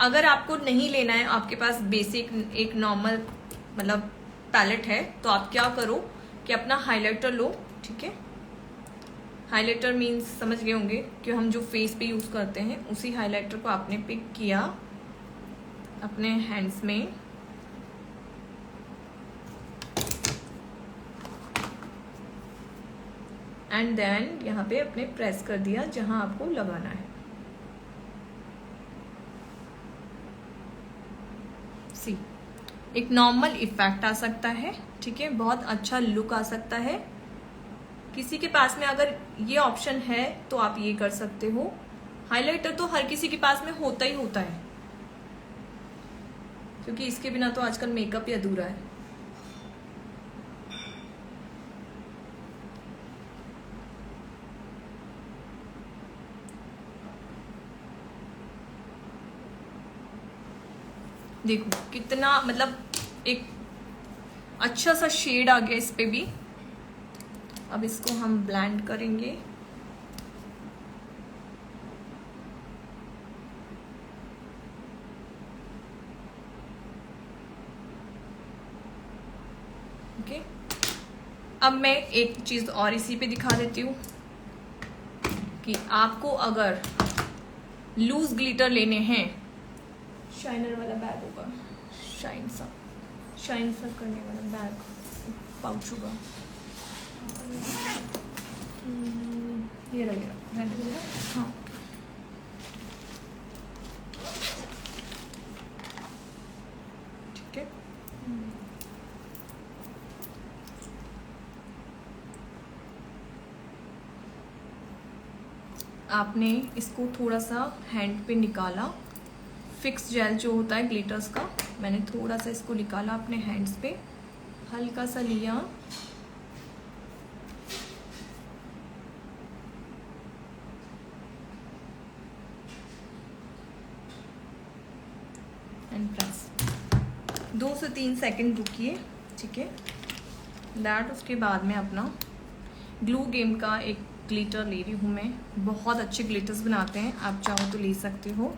अगर आपको नहीं लेना है, आपके पास बेसिक एक नॉर्मल मतलब पैलेट है, तो आप क्या करो कि अपना हाइलाइटर लो, ठीक है। हाइलाइटर मीन्स समझ गए होंगे कि हम जो फेस पे यूज करते हैं, उसी हाइलाइटर को आपने पिक किया अपने हैंड्स में, एंड देन यहाँ पे अपने प्रेस कर दिया जहां आपको लगाना है। सी, एक नॉर्मल इफेक्ट आ सकता है, ठीक है, बहुत अच्छा लुक आ सकता है। किसी के पास में अगर ये ऑप्शन है तो आप ये कर सकते हो। हाइलाइटर तो हर किसी के पास में होता ही होता है, क्योंकि इसके बिना तो आजकल मेकअप ही अधूरा है। देखो कितना मतलब एक अच्छा सा शेड आ गया इस पे भी। अब इसको हम ब्लेंड करेंगे। ओके, अब मैं एक चीज और इसी पे दिखा देती हूँ कि आपको अगर लूज ग्लिटर लेने हैं, शाइनर वाला बैग होगा, शाइन सा करने वाला बैग, पाउच होगा, ये रहेगा, हाँ। ठीक है, आपने इसको थोड़ा सा हैंड पे निकाला, फिक्स जेल जो होता है ग्लिटर्स का, मैंने थोड़ा सा इसको निकाला अपने हैंड्स पे, हल्का सा लिया, एंड प्रेस। 2 से 3 सेकंड रुकिए, ठीक है। दैट उसके बाद में अपना ग्लू गेम का एक ग्लिटर ले रही हूँ मैं। बहुत अच्छे ग्लिटर्स बनाते हैं, आप चाहो तो ले सकते हो।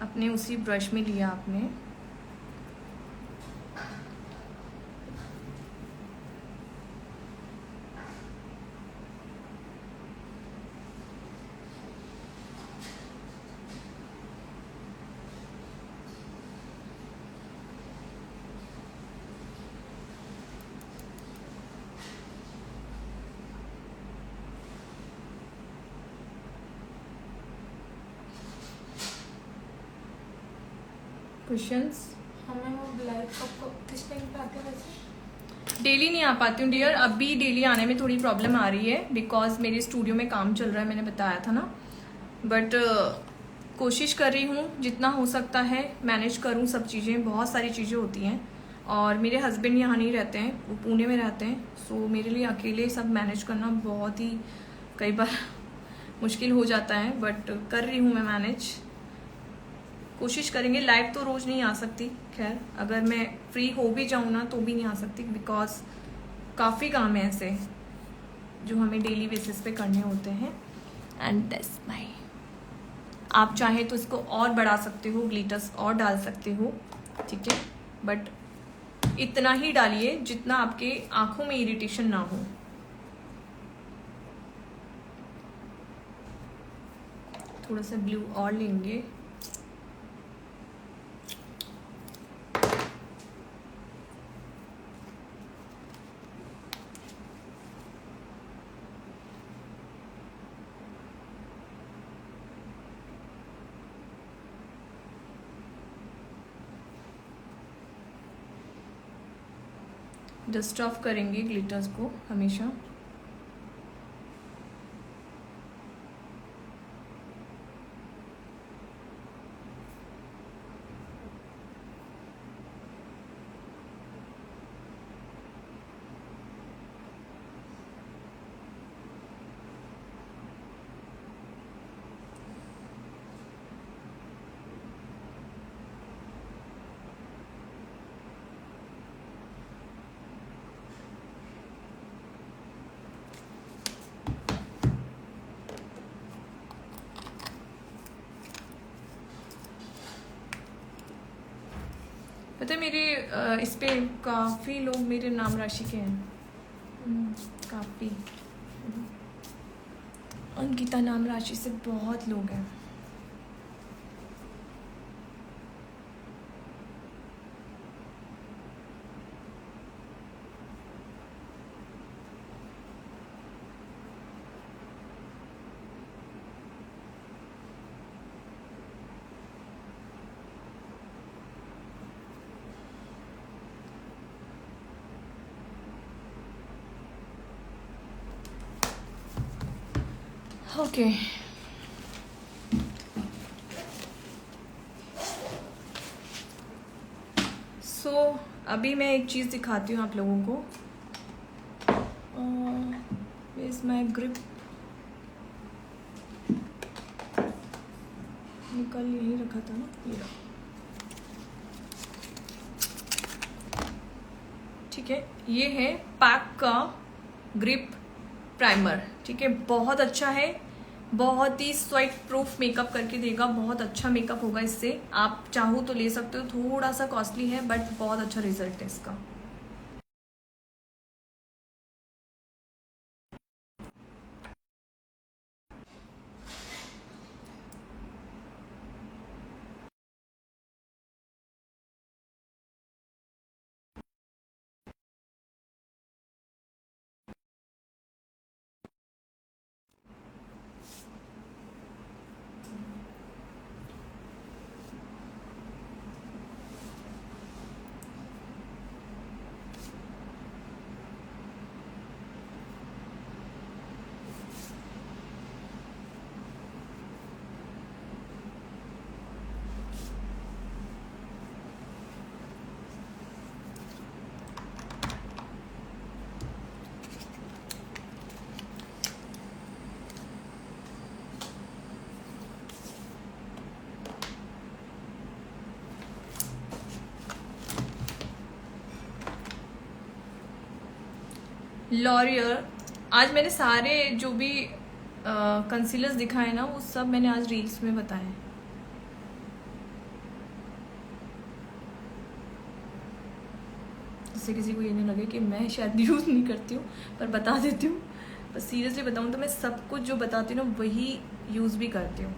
अपने उसी ब्रश में लिया आपने, कुशंस। हमें वो ब्लैक कप किस टाइम पे आते हैं वैसे? डेली नहीं आ पाती हूँ डियर, अभी डेली आने में थोड़ी प्रॉब्लम आ रही है बिकॉज मेरे स्टूडियो में काम चल रहा है, मैंने बताया था ना। बट कोशिश कर रही हूँ जितना हो सकता है मैनेज करूँ सब चीज़ें। बहुत सारी चीज़ें होती हैं और मेरे हस्बैंड यहाँ नहीं रहते हैं, वो पुणे में रहते हैं। सो मेरे लिए अकेले सब मैनेज करना बहुत ही कई बार मुश्किल हो जाता है, बट कर रही हूँ मैं मैनेज। कोशिश करेंगे। लाइव तो रोज़ नहीं आ सकती, खैर अगर मैं फ्री हो भी जाऊँ ना तो भी नहीं आ सकती बिकॉज काफ़ी काम है ऐसे जो हमें डेली बेसिस पे करने होते हैं। एंड दिस माई, आप चाहे तो इसको और बढ़ा सकते हो, ग्लिटर्स और डाल सकते हो, ठीक है। बट इतना ही डालिए जितना आपके आंखों में इरिटेशन ना हो। थोड़ा सा ब्लू और लेंगे। डस्ट ऑफ करेंगे ग्लिटर्स को हमेशा। पता है मेरे इस पे काफ़ी लोग मेरे नाम राशि के हैं, काफ़ी। अंकिता नाम राशि से बहुत लोग हैं। ओके सो अभी मैं एक चीज़ दिखाती हूँ आप लोगों को। इज माई ग्रिप, निकल यही रखा था ना, ये रहा। ठीक है, ये है पैक का ग्रिप प्राइमर, ठीक है। बहुत अच्छा है, बहुत ही स्वेट प्रूफ मेकअप करके देगा, बहुत अच्छा मेकअप होगा इससे। आप चाहो तो ले सकते हो, थोड़ा सा कॉस्टली है बट बहुत अच्छा रिजल्ट है इसका। लॉरियर। आज मैंने सारे जो भी कंसीलर्स दिखाए ना वो सब मैंने आज रील्स में बताए। जिससे किसी को ये नहीं लगे कि मैं शायद यूज़ नहीं करती हूँ, पर बता देती हूँ। बस सीरियसली बताऊँ तो मैं सब कुछ जो बताती हूँ ना वही यूज़ भी करती हूँ।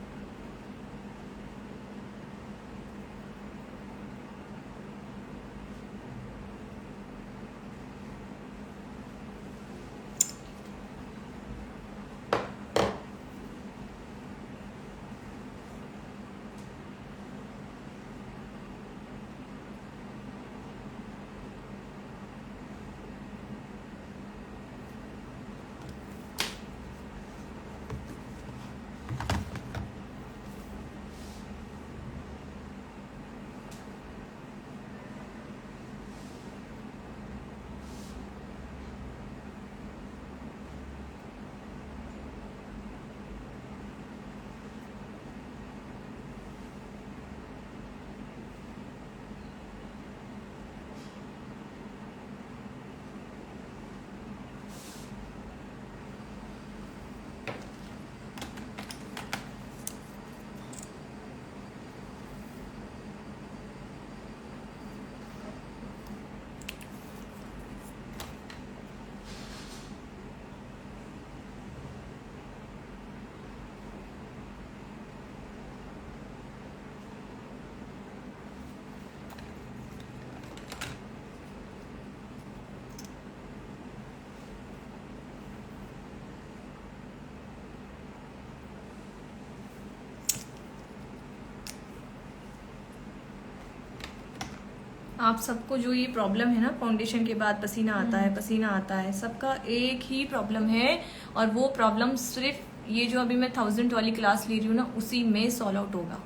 आप सबको जो ये प्रॉब्लम है ना, फाउंडेशन के बाद पसीना आता है, पसीना आता है, सबका एक ही प्रॉब्लम है। और वो प्रॉब्लम सिर्फ ये जो अभी मैं 1000 वाली क्लास ले रही हूँ ना उसी में सॉल्व आउट होगा।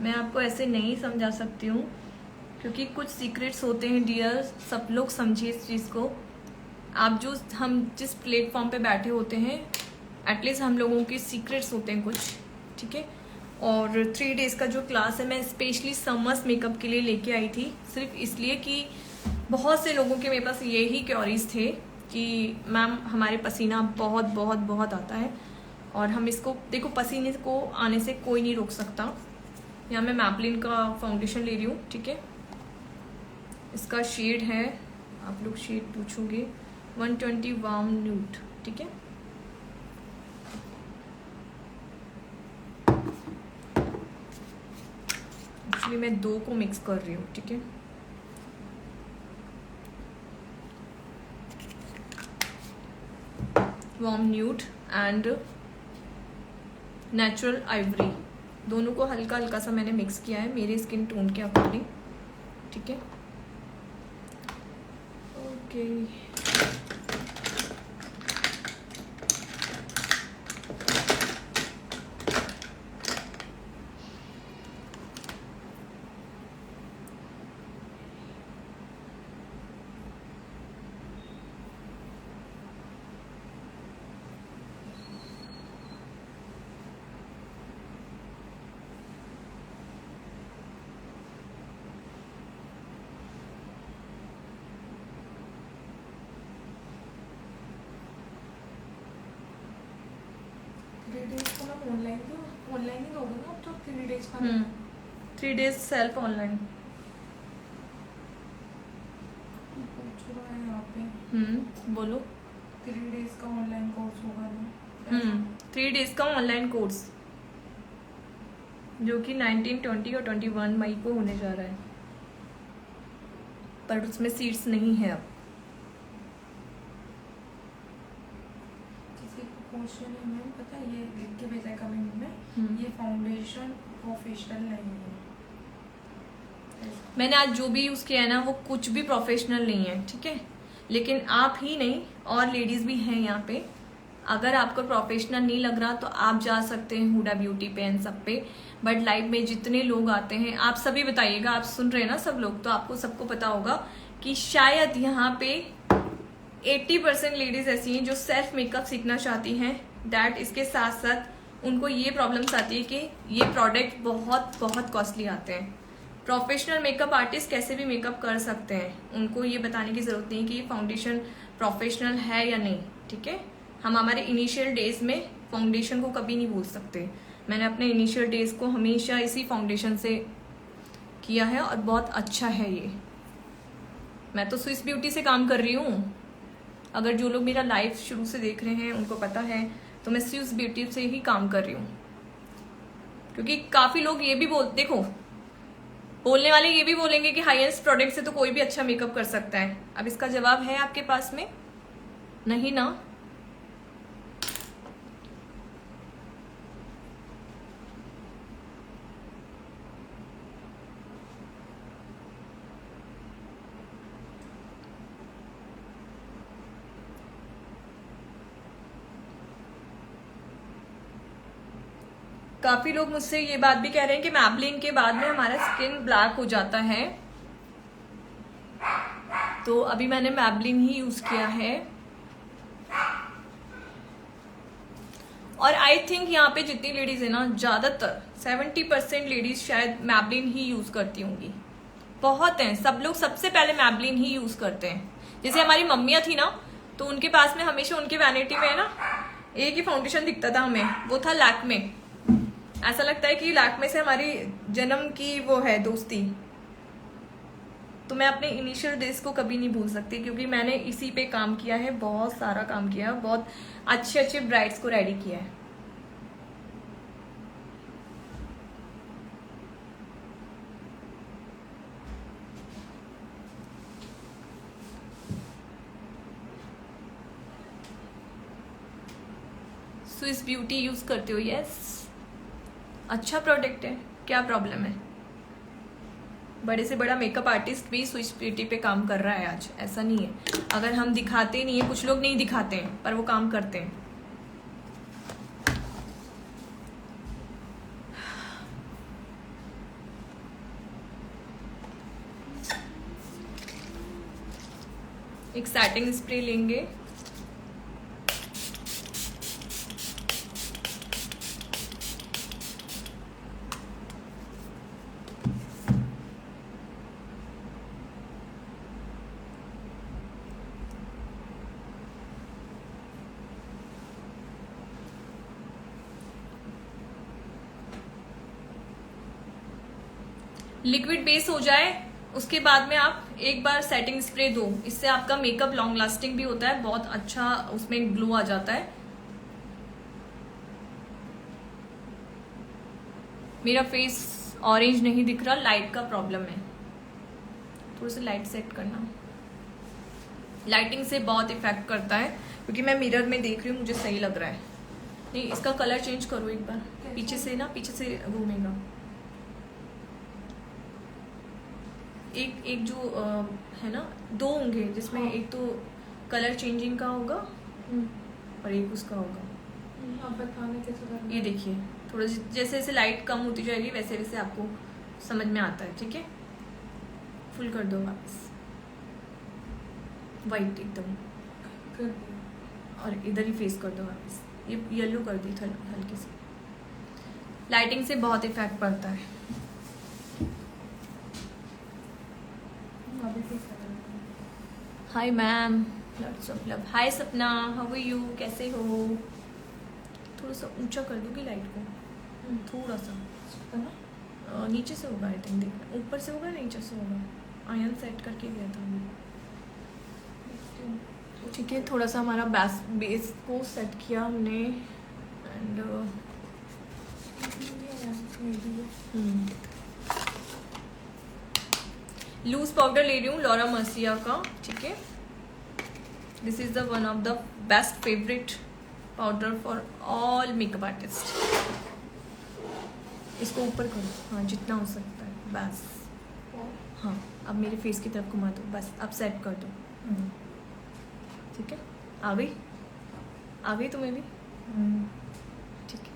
मैं आपको ऐसे नहीं समझा सकती हूँ क्योंकि कुछ सीक्रेट्स होते हैं डियर, सब लोग समझिए इस चीज़ को। आप जो हम जिस प्लेटफॉर्म पे बैठे होते हैं एटलीस्ट हम लोगों के सीक्रेट्स होते हैं कुछ, ठीक है। और 3 डेज का जो क्लास है मैं स्पेशली समर्स मेकअप के लिए लेके आई थी, सिर्फ इसलिए कि बहुत से लोगों के मेरे पास यही क्वेरीज थे कि मैम हमारे पसीना बहुत बहुत बहुत आता है और हम इसको देखो, पसीने को आने से कोई नहीं रोक सकता। यहाँ मैं मैपलिन का फाउंडेशन ले रही हूँ, ठीक है। इसका शेड है, आप लोग शेड पूछोगे, 120 वार्म न्यूड, ठीक है। एक्चुअली मैं 2 को मिक्स कर रही हूँ, ठीक है। Warm nude and natural Ivory, दोनों को हल्का हल्का सा मैंने मिक्स किया है मेरे स्किन टोन के अकॉर्डिंग, ठीक है। ओके ऑनलाइन ही दोगे ना आप तो 3 डेज का? 3 डेज सेल्फ ऑनलाइन पूछ रहा है यहाँ पे। बोलो। 3 डेज का ऑनलाइन कोर्स होगा ना? 3 डेज का ऑनलाइन कोर्स जो कि 19, 20 और 21 मई को होने जा रहा है, पर उसमें सीट्स नहीं है अब। किसी को क्वेश्चन है मैम, पता है ये लिख के भेजा है कमेंट में, ये फाउंडेशन प्रोफेशनल नहीं है। मैंने आज जो भी यूज किया है ना वो कुछ भी प्रोफेशनल नहीं है, ठीक है। लेकिन आप ही नहीं और लेडीज भी हैं यहाँ पे, अगर आपको प्रोफेशनल नहीं लग रहा तो आप जा सकते हैं हुडा ब्यूटी पे एंड सब पे। बट लाइव में जितने लोग आते हैं आप सभी बताइएगा, आप सुन रहे हैं ना सब लोग, तो आपको सबको पता होगा कि शायद यहाँ पे 80% लेडीज ऐसी हैं जो सेल्फ मेकअप सीखना चाहती हैं। दैट इसके साथ साथ उनको ये प्रॉब्लम्स आती है कि ये प्रोडक्ट बहुत बहुत कॉस्टली आते हैं। प्रोफेशनल मेकअप आर्टिस्ट कैसे भी मेकअप कर सकते हैं, उनको ये बताने की जरूरत नहीं कि ये फाउंडेशन प्रोफेशनल है या नहीं, ठीक है। हम हमारे इनिशियल डेज में फाउंडेशन को कभी नहीं भूल सकते। मैंने अपने इनिशियल डेज को हमेशा इसी फाउंडेशन से किया है और बहुत अच्छा है ये। मैं तो स्विस ब्यूटी से काम कर रही हूँ। अगर जो लोग मेरा लाइव शुरू से देख रहे हैं उनको पता है, तो मैं स्विस ब्यूटी से ही काम कर रही हूँ। क्योंकि काफी लोग ये भी देखो, बोलने वाले ये भी बोलेंगे कि हाई एंड प्रोडक्ट से तो कोई भी अच्छा मेकअप कर सकता है। अब इसका जवाब है आपके पास में? नहीं ना। काफी लोग मुझसे ये बात भी कह रहे हैं कि मैबलिन के बाद में हमारा स्किन ब्लैक हो जाता है, तो अभी मैंने मैबलिन ही यूज किया है। और आई थिंक यहाँ पे जितनी लेडीज है ना, ज्यादातर 70% लेडीज शायद मैबलिन ही यूज करती होंगी। बहुत हैं, सब लोग सबसे पहले मैबलिन ही यूज करते हैं। जैसे हमारी मम्मियाँ थी ना, तो उनके पास में हमेशा उनके वैनिटी में ना एक ही फाउंडेशन दिखता था हमें, वो था लैक्मे। ऐसा लगता है कि लैक्मे से हमारी जन्म की वो है दोस्ती। तो मैं अपने इनिशियल डेज को कभी नहीं भूल सकती, क्योंकि मैंने इसी पे काम किया है, बहुत सारा काम किया है, बहुत अच्छे अच्छे ब्राइड्स को रेडी किया है। स्विस ब्यूटी यूज करते हो? यस, अच्छा प्रोडक्ट है, क्या प्रॉब्लम है? बड़े से बड़ा मेकअप आर्टिस्ट भी स्विस ब्यूटी पे काम कर रहा है आज, ऐसा नहीं है। अगर हम दिखाते नहीं है, कुछ लोग नहीं दिखाते हैं पर वो काम करते हैं। एक सेटिंग स्प्रे लेंगे, लिक्विड बेस हो जाए उसके बाद में आप एक बार सेटिंग स्प्रे दो। इससे आपका मेकअप लॉन्ग लास्टिंग भी होता है, बहुत अच्छा उसमें ग्लो आ जाता है। मेरा फेस ऑरेंज नहीं दिख रहा, लाइट का प्रॉब्लम है। थोड़ा सा लाइट सेट करना, लाइटिंग से बहुत इफेक्ट करता है। क्योंकि मैं मिरर में देख रही हूँ, मुझे सही लग रहा है। नहीं, इसका कलर चेंज करो एक बार, पीछे से ना, पीछे से घूमेगा। एक जो है ना, दो होंगे जिसमें एक तो कलर चेंजिंग का होगा और एक उसका होगा। आप बताने कैसे करना? ये देखिए, थोड़ा जैसे जैसे लाइट कम होती जाएगी वैसे वैसे आपको समझ में आता है, ठीक है। फुल कर दो वापस, वाइट एकदम, कर दिया। और इधर ही फेस कर दो वापस। ये येलो कर दी हल्की सी। लाइटिंग से बहुत इफेक्ट पड़ता है। अभी ठीक है। Hi ma'am, lots of love. Hi Sapna, how are you, कैसे हो? थोड़ा सा ऊंचा कर दूंगी लाइट को, थोड़ा सा है ना? नीचे से होगा आई थिंक, देखना ऊपर से होगा नीचे से होगा। आयन सेट करके गया था हमने, ठीक है। थोड़ा सा हमारा बेस को सेट किया हमने, एंड लूज पाउडर ले रही हूँ लॉरा मर्सिया का, ठीक है। This is the one of the best favourite powder for all makeup artist. इसको ऊपर करो, हाँ जितना हो सकता है, बस। हाँ, अब मेरे फेस की तरफ घुमा दो, बस अब सेट कर दो, ठीक है। आ गई तुम्हें भी, ठीक है।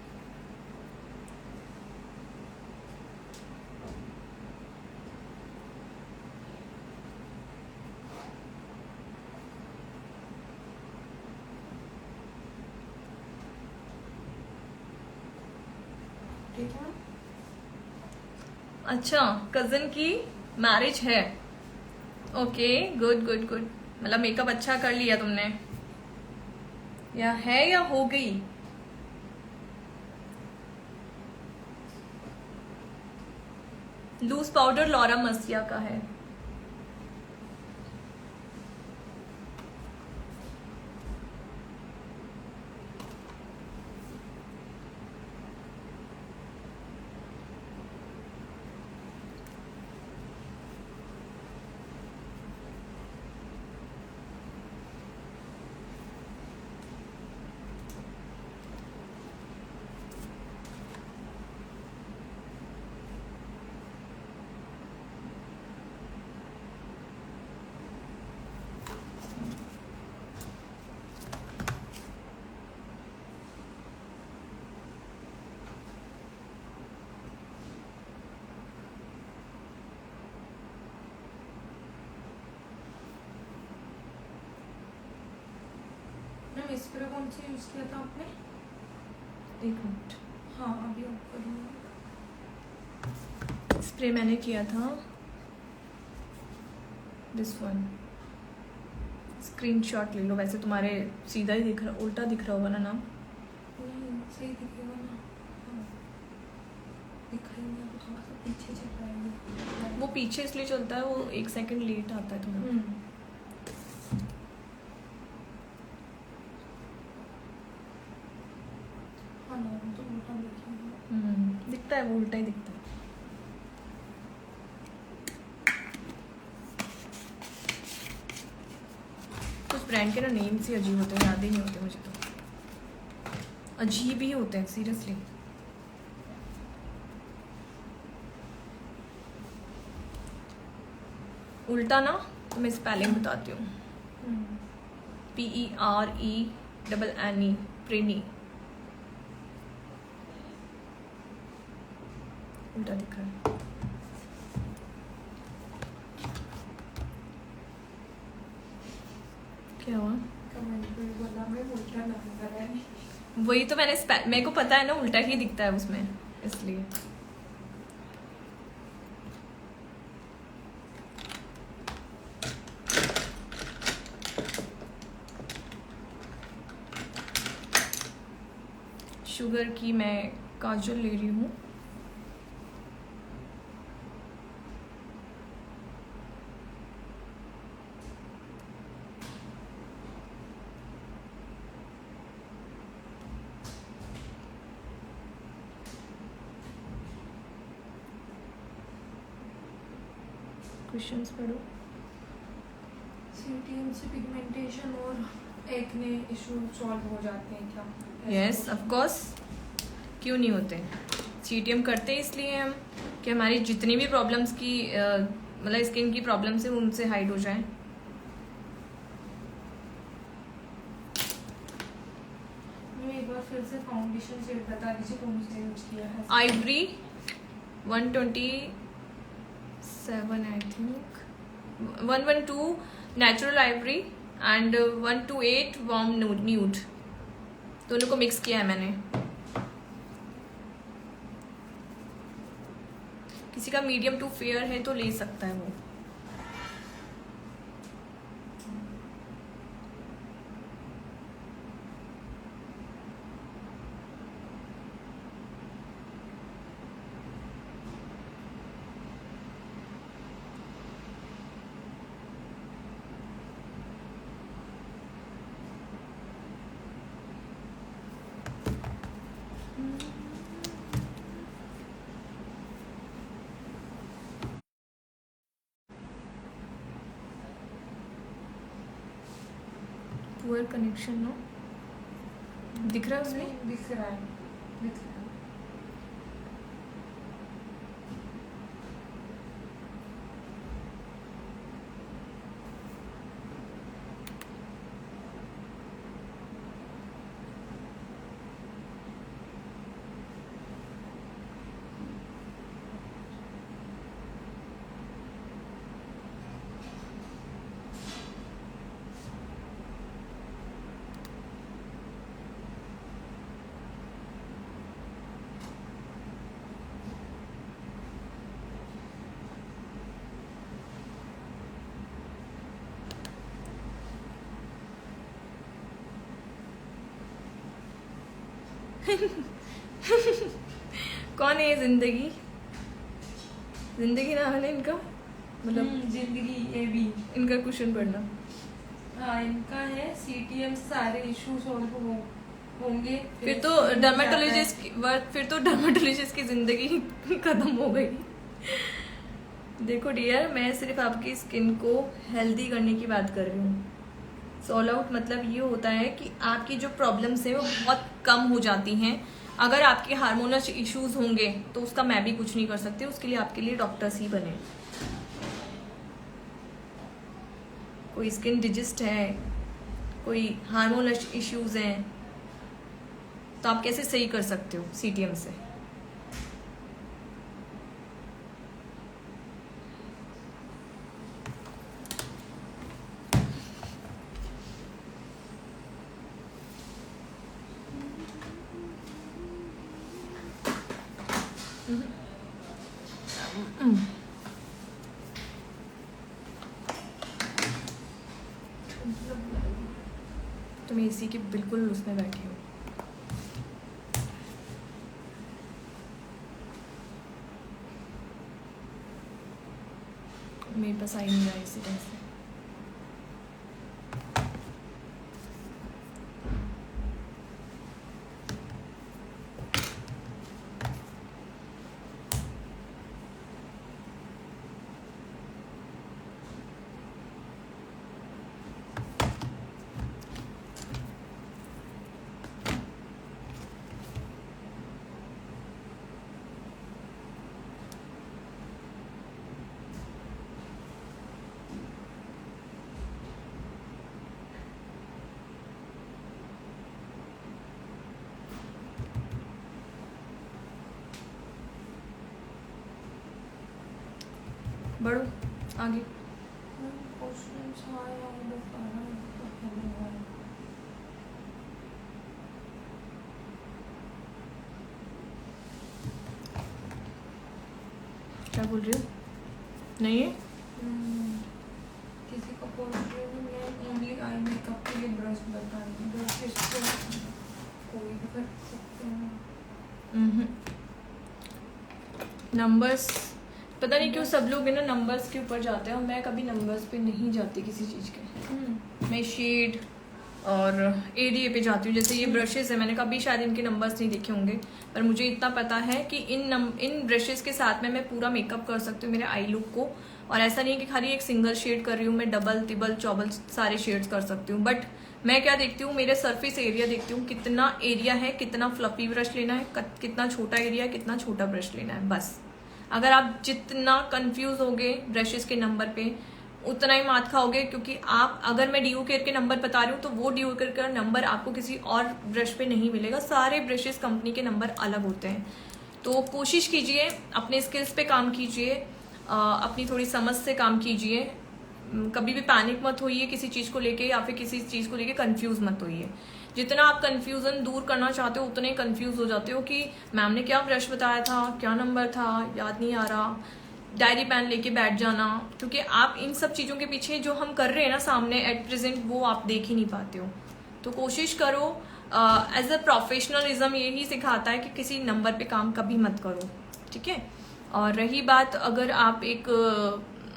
ठीक है। अच्छा, कजन की मैरिज है, ओके, गुड गुड गुड। मतलब मेकअप अच्छा कर लिया तुमने, या है या हो गई? लूज पाउडर लॉरा मसिया का है। मैम स्प्रे कौन सी यूज किया था आपने? एक मिनट, हाँ अभी ऑफ करूँगा। स्प्रे मैंने किया था दिस वन। स्क्रीनशॉट ले लो, वैसे तुम्हारे सीधा ही दिख रहा, उल्टा दिख रहा होगा ना नाम। नहीं सही दिखेगा ना। हाँ दिखाई नहीं, अभी थोड़ा सा पीछे चल रहा है वो पीछे इसलिए चलता है, वो 1 सेकंड लेट आता है थोड़ा। हाँ ना तो उल्टा देखिए। दिखता है, वो उल्टा ही दिखता है। कुछ ब्रांड के ना नेम्स ही अजीब होते हैं, याद ही नहीं होते मुझे तो, अजीब ही होते हैं सीरियसली। उल्टा ना तो मैं स्पेलिंग बताती हूँ, PERENNE, प्रेनी। उल्टा दिख रहा है। क्या हुआ? कमेंट में बोला मैं उल्टा नंबर है। वही तो मैंने मेरे को पता है ना, उल्टा ही दिखता है उसमें, इसलिए। शुगर की मैं काजल ले रही हूँ। क्वेश्चंस पढ़ो। सीटीएम से पिगमेंटेशन और एक्ने इशू सॉल्व हो जाते हैं क्या? यस ऑफ कोर्स, क्यों नहीं होते। सीटीएम करते हैं इसलिए हम कि हमारी जितनी भी प्रॉब्लम्स की मतलब स्किन की प्रॉब्लम्स है, उनसे हाइड हो जाएं। एक बार फिर से फाउंडेशन शेड बता दीजिए कौन सा यूज किया है? Ivory 127 I think, 112 natural Ivory and 128 warm nude, दोनों को मिक्स किया है मैंने। किसी का मीडियम टू फेयर है तो ले सकता है वो। पुअर कनेक्शन नो, दिख रहा है उसमें? दिख रहा है, दिख रहा है। कौन है ये जिंदगी? जिंदगी नाम है ना इनका, मतलब जिंदगी ये भी इनका क्वेश्चन पढ़ना। हाँ, इनका है CTM सारे इशू सॉल्व होंगे। फिर तो डर्मेटोलॉजिस्ट की जिंदगी खत्म हो गई। देखो डियर, मैं सिर्फ आपकी स्किन को हेल्दी करने की बात कर रही हूँ। सॉल्व आउट मतलब ये होता है कि आपकी जो प्रॉब्लम्स है वो बहुत कम हो जाती हैं। अगर आपके हार्मोनल इश्यूज होंगे तो उसका मैं भी कुछ नहीं कर सकती, उसके लिए आपके लिए डॉक्टर्स ही बने। कोई स्किन डिजिस्ट है, कोई हार्मोनल इश्यूज हैं, तो आप कैसे सही कर सकते हो CTM से? तुम AC के बिल्कुल उसमें बैठी हो। मेरे पास आई नहीं रहा इसी तरह से। बढ़ो आगे। क्या बोल रही हो? नहीं है? किसी को पूछ रही हूँ मैं, ओनली आई मेकअप के लिए ब्रश बताएंगे, ब्रश कोई भी कर सकते हैं। नंबर्स, पता नहीं क्यों सब लोग है ना नंबर्स के ऊपर जाते हैं, और मैं कभी नंबर्स पे नहीं जाती किसी चीज़ के। मैं शेड और एरिया पे जाती हूँ। जैसे ये ब्रशेस है, मैंने कभी शायद इनके नंबर्स नहीं देखे होंगे, पर मुझे इतना पता है कि इन ब्रशेस के साथ में मैं पूरा मेकअप कर सकती हूँ मेरे आई लुक को। और ऐसा नहीं है कि खाली एक सिंगल शेड कर रही हूँ, मैं डबल तिबल चौबल सारे शेड्स कर सकती हूँ। बट मैं क्या देखती हूँ, मेरे सरफेस एरिया देखती हूँ, कितना एरिया है, कितना फ्लफी ब्रश लेना है, कितना छोटा एरिया है, कितना छोटा ब्रश लेना है, बस। अगर आप जितना कंफ्यूज होगे ब्रशेस के नंबर पे, उतना ही मात खाओगे। क्योंकि आप, अगर मैं डीओ केयर के नंबर बता रही हूँ तो वो डीओ केयर का नंबर आपको किसी और ब्रश पे नहीं मिलेगा। सारे ब्रशेस कंपनी के नंबर अलग होते हैं। तो कोशिश कीजिए, अपने स्किल्स पे काम कीजिए, अपनी थोड़ी समझ से काम कीजिए। कभी भी पैनिक मत होइए किसी चीज़ को लेके, या फिर किसी चीज़ को लेके कंफ्यूज मत होइए। जितना आप कंफ्यूजन दूर करना चाहते हो उतने ही कंफ्यूज हो जाते हो कि मैम ने क्या ब्रश बताया था, क्या नंबर था, याद नहीं आ रहा। डायरी पेन लेके बैठ जाना, क्योंकि आप इन सब चीज़ों के पीछे जो हम कर रहे हैं ना सामने एट प्रेजेंट, वो आप देख ही नहीं पाते हो। तो कोशिश करो, एज अ प्रोफेशनलिज्म यही सिखाता है कि किसी नंबर पे काम कभी मत करो, ठीक है। और रही बात, अगर आप एक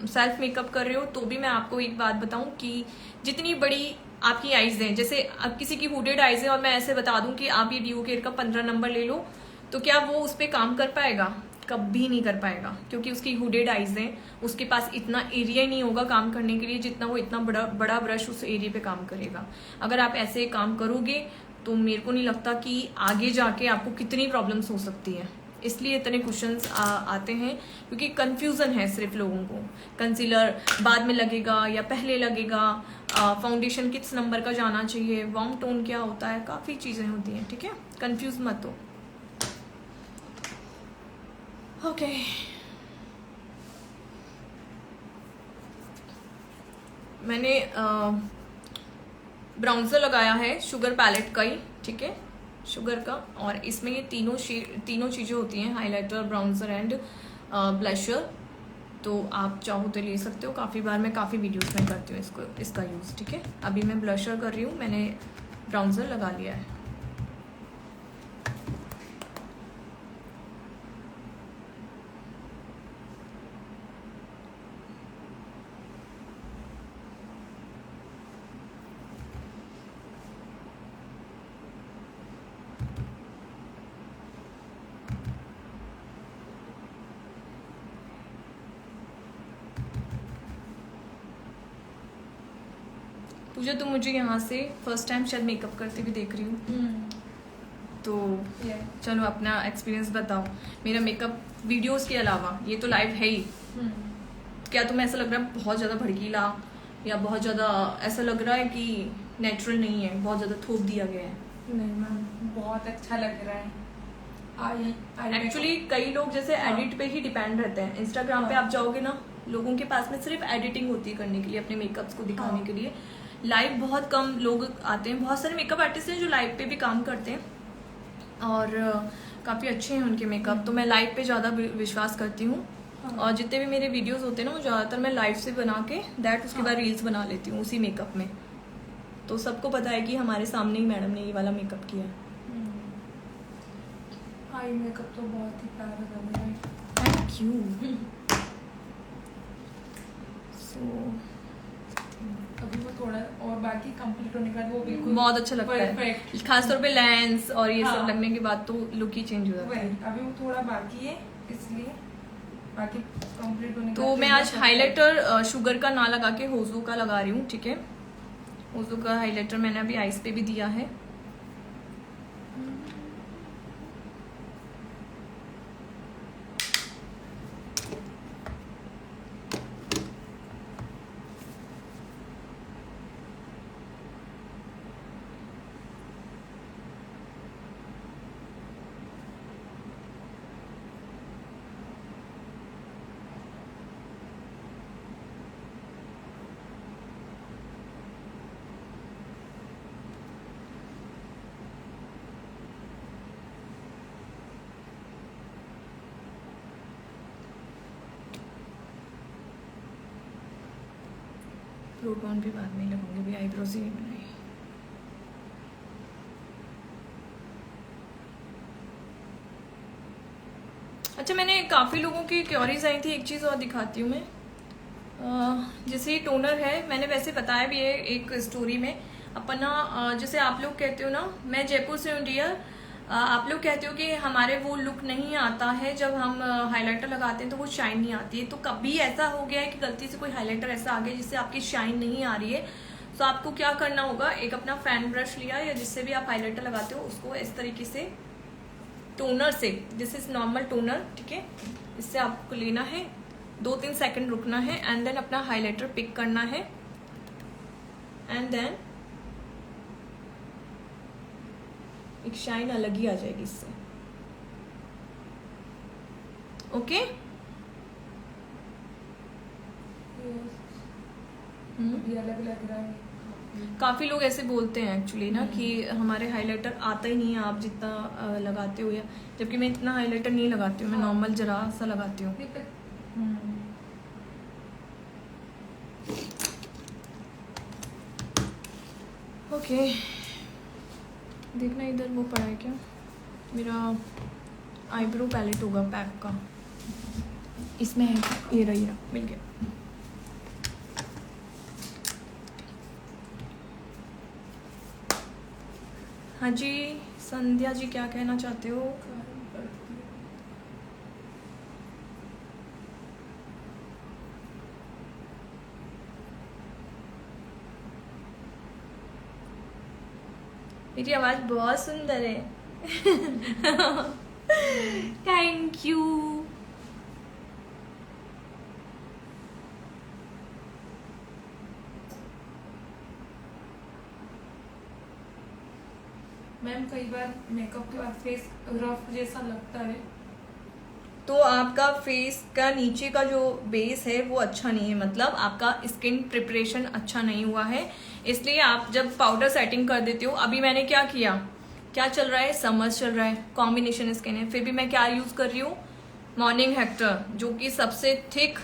सेल्फ मेकअप कर रहे हो तो भी मैं आपको एक बात बताऊं कि जितनी बड़ी आपकी आइज हैं, जैसे अब किसी की हुडेड आइज है और मैं ऐसे बता दूं कि आप ये डीओ केयर का 15 नंबर ले लो, तो क्या वो उस पर काम कर पाएगा? कभी नहीं कर पाएगा, क्योंकि उसकी हुडेड आइज हैं, उसके पास इतना एरिया ही नहीं होगा काम करने के लिए जितना वो इतना बड़ा ब्रश उस एरिया पे काम करेगा। अगर आप ऐसे काम करोगे तो मेरे को नहीं लगता कि आगे जाके आपको कितनी प्रॉब्लम्स हो सकती है। इसलिए इतने क्वेश्चंस आते हैं, क्योंकि कंफ्यूजन है सिर्फ लोगों को। कंसीलर बाद में लगेगा या पहले लगेगा, फाउंडेशन किस नंबर का जाना चाहिए, वार्म टोन क्या होता है, काफ़ी चीज़ें होती हैं, ठीक है। कंफ्यूज मत हो। ओके, मैंने ब्राउन्सर लगाया है शुगर पैलेट का ही, ठीक है, शुगर का। और इसमें ये तीनों चीज़ें होती हैं, हाइलाइटर, ब्राउन्सर एंड ब्लशर। तो आप चाहो तो ले सकते हो। काफ़ी बार मैं काफ़ी वीडियोस में करती हूँ इसका यूज़, ठीक है। अभी मैं ब्लशर कर रही हूँ, मैंने ब्राउन्सर लगा लिया है। पूजा तुम मुझे यहाँ से फर्स्ट टाइम शायद मेकअप करते हुए देख रही हूँ, तो चलो अपना एक्सपीरियंस बताओ। मेरा मेकअप वीडियोस के अलावा ये तो लाइव है ही, क्या तुम्हें ऐसा लग रहा है बहुत ज़्यादा भड़कीला, या बहुत ज़्यादा ऐसा लग रहा है कि नेचुरल नहीं है, बहुत ज़्यादा थोप दिया गया है? नहीं मैम, बहुत अच्छा लग रहा है। एक्चुअली कई लोग जैसे एडिट पे ही डिपेंड रहते हैं। इंस्टाग्राम पे आप जाओगे ना, लोगों के पास में सिर्फ एडिटिंग होती है करने के लिए, अपने मेकअप्स को दिखाने के लिए। लाइव बहुत कम लोग आते हैं। बहुत सारे मेकअप आर्टिस्ट हैं जो लाइव पे भी काम करते हैं और काफ़ी अच्छे हैं उनके मेकअप, तो मैं लाइव पे ज़्यादा विश्वास करती हूँ। और जितने भी मेरे वीडियोस होते हैं ना, वो ज़्यादातर मैं लाइव से बना के उसके बाद रील्स बना लेती हूँ उसी मेकअप में। तो सबको पता है कि हमारे सामने ही मैडम ने ये वाला मेकअप किया है। आई मेकअप तो बहुत ही प्यारा लग रहा है। Thank you. सो अभी वो थोड़ा और बाकी कंप्लीट होने के बाद वो बिल्कुल बहुत अच्छा लगता है, खासतौर पे लेंस और ये सब लगने के बाद तो लुक ही चेंज हो जाता है। अभी वो थोड़ा बाकी है, इसलिए बाकी कंप्लीट होने के तो बाद मैं आज हाइलाइटर शुगर का ना लगा के होजू का लगा रही हूँ, ठीक है। होजू का हाइलाइटर मैंने अभी आईज पे भी दिया है। प्रोटोन भी बाद में लगाऊंगी, भी आईब्रोज ही नहीं बनाई। अच्छा, मैंने काफ़ी लोगों की क्वेरीज आई थी, एक चीज़ और दिखाती हूँ मैं। जैसे ये टोनर है, मैंने वैसे बताया भी है एक स्टोरी में अपना। जैसे आप लोग कहते हो ना, मैं जयपुर से हूँ डियर, आप लोग कहते हो कि हमारे वो लुक नहीं आता है जब हम हाइलाइटर लगाते हैं तो वो शाइन नहीं आती है। तो कभी ऐसा हो गया है कि गलती से कोई हाइलाइटर ऐसा आ गया जिससे आपकी शाइन नहीं आ रही है, तो आपको क्या करना होगा, एक अपना फैन ब्रश लिया या जिससे भी आप हाइलाइटर लगाते हो उसको इस तरीके से टोनर से, दिस इज नॉर्मल टोनर, ठीक है, इससे आपको लेना है, 2-3 सेकंड रुकना है एंड देन अपना हाइलाइटर पिक करना है एंड देन एक शाइन अलग ही आ जाएगी इससे। ओके, भी अलग लग रहा है। काफी लोग ऐसे बोलते हैं एक्चुअली ना कि हमारे हाइलाइटर आता ही नहीं है आप जितना लगाते हो, या जबकि मैं इतना हाइलाइटर नहीं लगाती हूँ, मैं नॉर्मल जरा सा लगाती हूँ। ओके, देखना इधर वो पड़ा है क्या, मेरा आईब्रो पैलेट होगा पैक का, इसमें है, ये रहा मिल गया। हाँ जी संध्या जी, क्या कहना चाहते हो? मेरी आवाज बहुत सुंदर है। Thank you. मैम कई बार मेकअप के बाद फेस रफ जैसा लगता है, तो आपका फेस का नीचे का जो बेस है वो अच्छा नहीं है, मतलब आपका स्किन प्रिपरेशन अच्छा नहीं हुआ है, इसलिए आप जब पाउडर सेटिंग कर देते हो। अभी मैंने क्या किया, क्या चल रहा है, समर्स चल रहा है, कॉम्बिनेशन स्किन है, फिर भी मैं क्या यूज कर रही हूँ, मॉर्निंग हेक्टर, जो कि सबसे थिक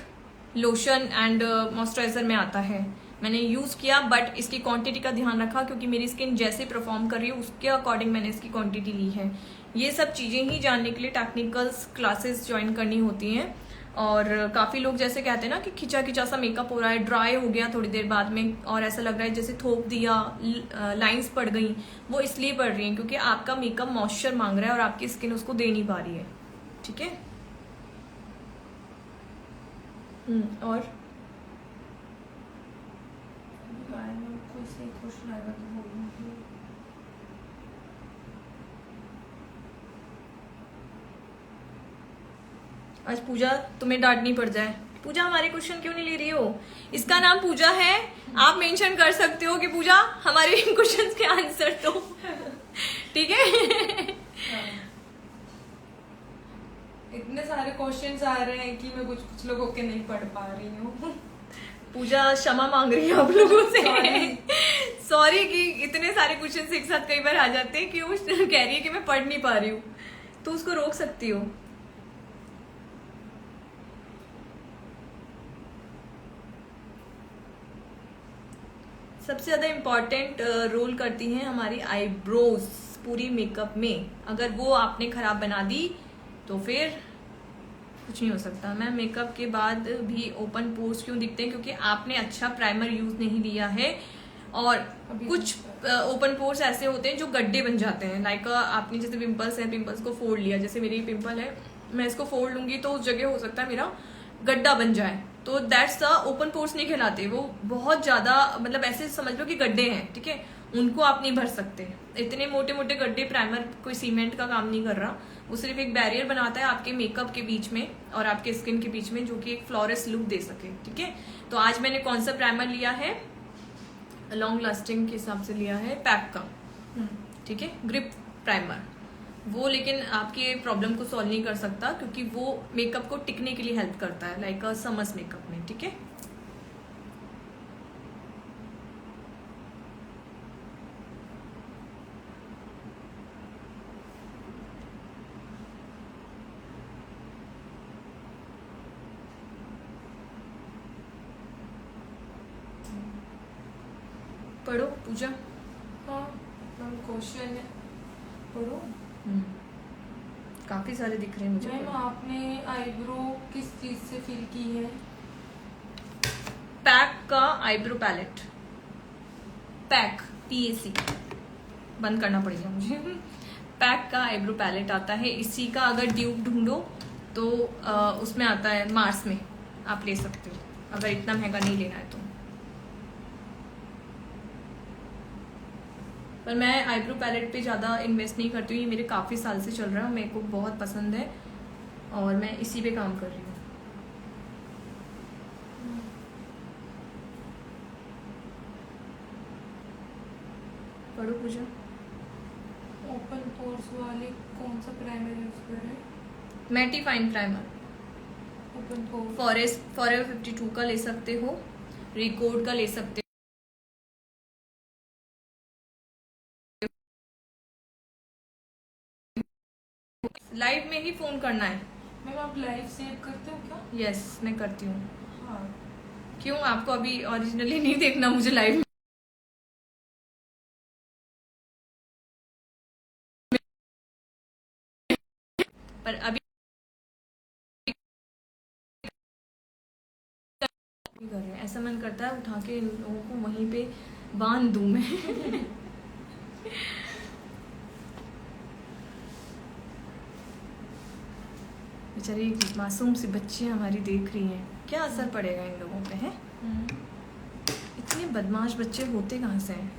लोशन एंड मॉइस्चराइजर में आता है, मैंने यूज किया। बट इसकी क्वांटिटी का ध्यान रखा क्योंकि मेरी स्किन जैसे परफॉर्म कर रही है उसके अकॉर्डिंग मैंने इसकी क्वांटिटी ली है। ये सब चीजें ही जानने के लिए टेक्निकल्स क्लासेस ज्वाइन करनी होती हैं। और काफी लोग जैसे कहते हैं ना कि खिंचा खिंचा सा मेकअप हो रहा है, ड्राई हो गया थोड़ी देर बाद में और ऐसा लग रहा है जैसे थोप दिया, लाइंस पड़ गई, वो इसलिए पड़ रही हैं क्योंकि आपका मेकअप मॉइस्चर मांग रहा है और आपकी स्किन उसको दे नहीं पा रही है, ठीक है। और कोई सही क्वेश्चन आएगा तो बोलूँगी। आज पूजा तुम्हें डांटनी पड़ जाए, पूजा हमारे क्वेश्चन क्यों नहीं ले रही हो? इसका नाम पूजा है, आप मेंशन कर सकते हो कि पूजा हमारे क्वेश्चंस के आंसर दो। ठीक है। इतने सारे क्वेश्चंस आ रहे हैं कि मैं कुछ लोगों के नहीं पढ़ पा रही हूँ। पूजा क्षमा मांग रही है आप लोगों से। Sorry. सॉरी कि इतने सारे क्वेश्चन एक साथ कई बार आ जाते हैं कि वो कह रही है कि मैं पढ़ नहीं पा रही हूँ, तो उसको रोक सकती हो। सबसे ज्यादा इम्पोर्टेंट रोल करती हैं हमारी आईब्रोज पूरी मेकअप में। अगर वो आपने खराब बना दी तो फिर कुछ नहीं हो सकता। मैम मेकअप के बाद भी ओपन पोर्स क्यों दिखते हैं? क्योंकि आपने अच्छा प्राइमर यूज नहीं लिया है, और कुछ ओपन पोर्स ऐसे होते हैं जो गड्ढे बन जाते हैं। लाइक आपने जैसे पिंपल्स है, पिंपल्स को फोड़ लिया, जैसे मेरी पिंपल है, मैं इसको फोड़ लूंगी तो उस जगह हो सकता है मेरा गड्ढा बन जाए, तो दैट्स द ओपन पोर्स नहीं कहलाते। वो बहुत ज्यादा मतलब ऐसे समझ लो कि गड्ढे हैं, ठीक है, उनको आप नहीं भर सकते। इतने मोटे मोटे गड्ढे प्राइमर कोई सीमेंट का काम नहीं कर रहा, वो सिर्फ एक बैरियर बनाता है आपके मेकअप के बीच में और आपके स्किन के बीच में, जो कि एक फ्लॉरेस लुक दे सके। ठीक है, तो आज मैंने कौन सा प्राइमर लिया है? लॉन्ग लास्टिंग के हिसाब से लिया है पैक का, ठीक है, ग्रिप प्राइमर। वो लेकिन आपके प्रॉब्लम को सॉल्व नहीं कर सकता, क्योंकि वो मेकअप को टिकने के लिए हेल्प करता है, लाइक समर्स मेकअप में। ठीक है, पढ़ो पूजा। हाँ मैम क्वेश्चन है, पढ़ो। काफी सारे दिख रहे हैं मुझे। मैम आपने आईब्रो किस चीज से फिल की है? पैक का आईब्रो पैलेट, पैक PAC बंद करना पड़ेगा मुझे। पैक का आईब्रो पैलेट आता है, इसी का अगर ड्यूब ढूंढो तो उसमें आता है, मार्स में आप ले सकते हो, अगर इतना महंगा नहीं लेना है तो। पर मैं आईब्रो पैलेट पे ज़्यादा इन्वेस्ट नहीं करती हूँ, ये मेरे काफ़ी साल से चल रहा है, मेरे को बहुत पसंद है और मैं इसी पे काम कर रही हूँ। पढ़ो पूजा। ओपन पोर्स वाले कौन सा प्राइमर यूज करें? मैटिफाइन प्राइमर ओपन पोर्स फॉरेवर 52 का ले सकते हो, रिकॉर्ड का ले सकते हो। लाइव में ही फोन करना है। मैम आप लाइव सेव करते हो क्या? यस मैं करती हूँ। हाँ। क्यों, आपको अभी ओरिजिनली नहीं देखना मुझे लाइव? पर अभी कर रहे हैं, ऐसा मन करता है उठा के इन लोगों को वहीं पे बांध दूं मैं। बेचारी मासूम सी बच्चियां हमारी देख रही हैं, क्या असर पड़ेगा इन लोगों पे है? इतने बदमाश बच्चे होते कहाँ से हैं?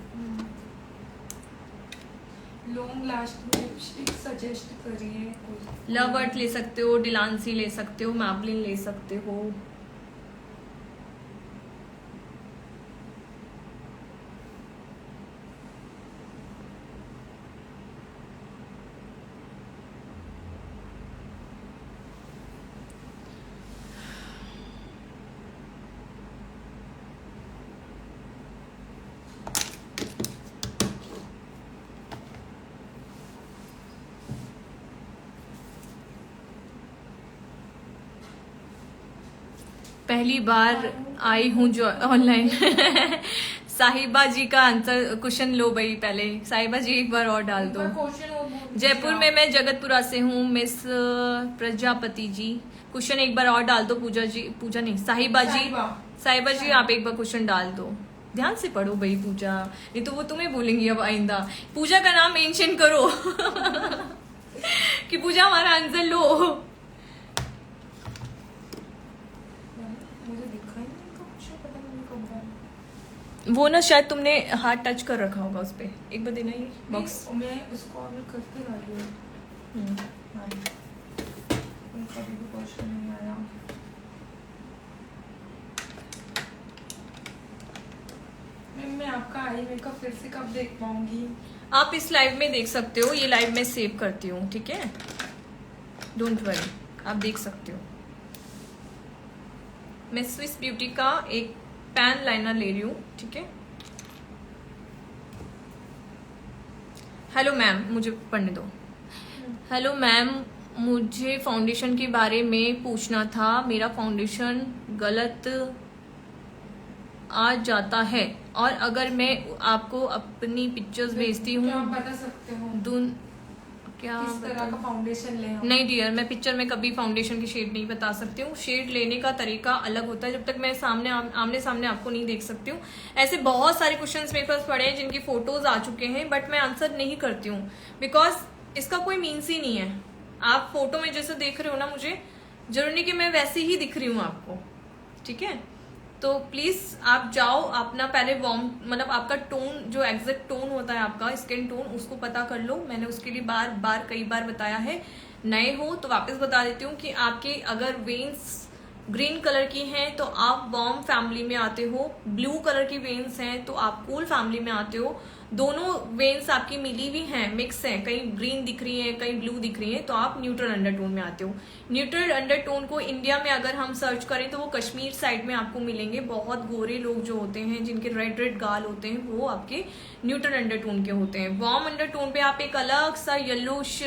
लॉन्ग लास्टिंग लिपस्टिक सजेस्ट करिए कोई। लव अर्थ ले सकते हो, डिलांसी ले सकते हो, मैबलिन ले सकते हो। पहली बार आई हूँ जो ऑनलाइन। साहिबा जी का आंसर क्वेश्चन लो भाई, पहले साहिबा जी एक बार और डाल दो। जयपुर में मैं जगतपुरा से हूँ, मिस प्रजापति जी। क्वेश्चन एक बार और डाल दो पूजा जी, पूजा नहीं साहिबा जी, साहिबा जी आप एक बार क्वेश्चन डाल दो। ध्यान से पढ़ो भाई पूजा, नहीं तो वो तुम्हें बोलेंगी अब आइंदा। पूजा का नाम मेंशन करो कि पूजा हमारा आंसर लो। मुझे दिखा ही नहीं तो कुछ, पता नहीं कब है। वो ना शायद तुमने हाथ टच कर रखा होगा उस पे, एक बार देना ये बॉक्स। मैं उसको ऑर्डर करके ला रही हूँ। हाँ, कभी भी क्वेश्चन नहीं आया। मैं आपका आई मेकअप फिर से कब देख पाऊंगी? आप इस लाइव में देख सकते हो, ये लाइव मैं सेव करती हूँ, ठीक है, डोंट वरी, आप देख सकते हो। मैं स्विस ब्यूटी का एक पैन लाइनर ले रही हूँ, ठीक है। हेलो मैम, मुझे पढ़ने दो। हेलो मैम, मुझे फाउंडेशन के बारे में पूछना था। मेरा फाउंडेशन गलत आ जाता है और अगर मैं आपको अपनी पिक्चर्स भेजती हूँ, क्या आप बता सकते हो क्या किस तरह का फाउंडेशन लें हम? नहीं डियर, मैं पिक्चर में कभी फाउंडेशन की शेड नहीं बता सकती हूँ। शेड लेने का तरीका अलग होता है, जब तक मैं आमने सामने आपको नहीं देख सकती हूँ। ऐसे बहुत सारे क्वेश्चंस मेरे पास पड़े हैं जिनकी फोटोज आ चुके हैं, बट मैं आंसर नहीं करती हूँ बिकॉज इसका कोई मीन्स ही नहीं है। आप फोटो में जैसे देख रहे हो ना, मुझे जरूरी नहीं कि मैं वैसे ही दिख रही हूँ आपको, ठीक है। तो प्लीज आप जाओ अपना पहले वार्म, मतलब आपका टोन, जो एग्जैक्ट टोन होता है आपका स्किन टोन, उसको पता कर लो। मैंने उसके लिए कई बार बताया है। नए हो तो वापस बता देती हूँ कि आपके अगर वेन्स ग्रीन कलर की हैं तो आप वार्म फैमिली में आते हो, ब्लू कलर की वेन्स हैं तो आप कूल फैमिली में आते हो। दोनों वेन्स आपकी मिली हुई हैं, मिक्स हैं, कहीं ग्रीन दिख रही है, कहीं ब्लू दिख रही है, तो आप न्यूट्रल अंडरटोन में आते हो। न्यूट्रल अंडरटोन को इंडिया में अगर हम सर्च करें तो वो कश्मीर साइड में आपको मिलेंगे। बहुत गोरे लोग जो होते हैं, जिनके रेड रेड गाल होते हैं, वो आपके न्यूट्रल अंडरटोन के होते हैं। वार्म अंडरटोन पे आप एक अलग सा येलोश,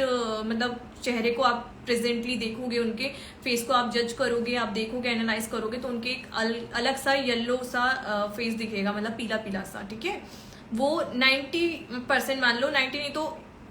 मतलब चेहरे को आप प्रेजेंटली देखोगे, उनके फेस को आप जज करोगे, आप देखोगे, एनालाइज करोगे, तो उनके एक अलग सा येलो सा फेस दिखेगा, मतलब पीला पीला सा, ठीक है। वो 90% मान लो, 90 नहीं तो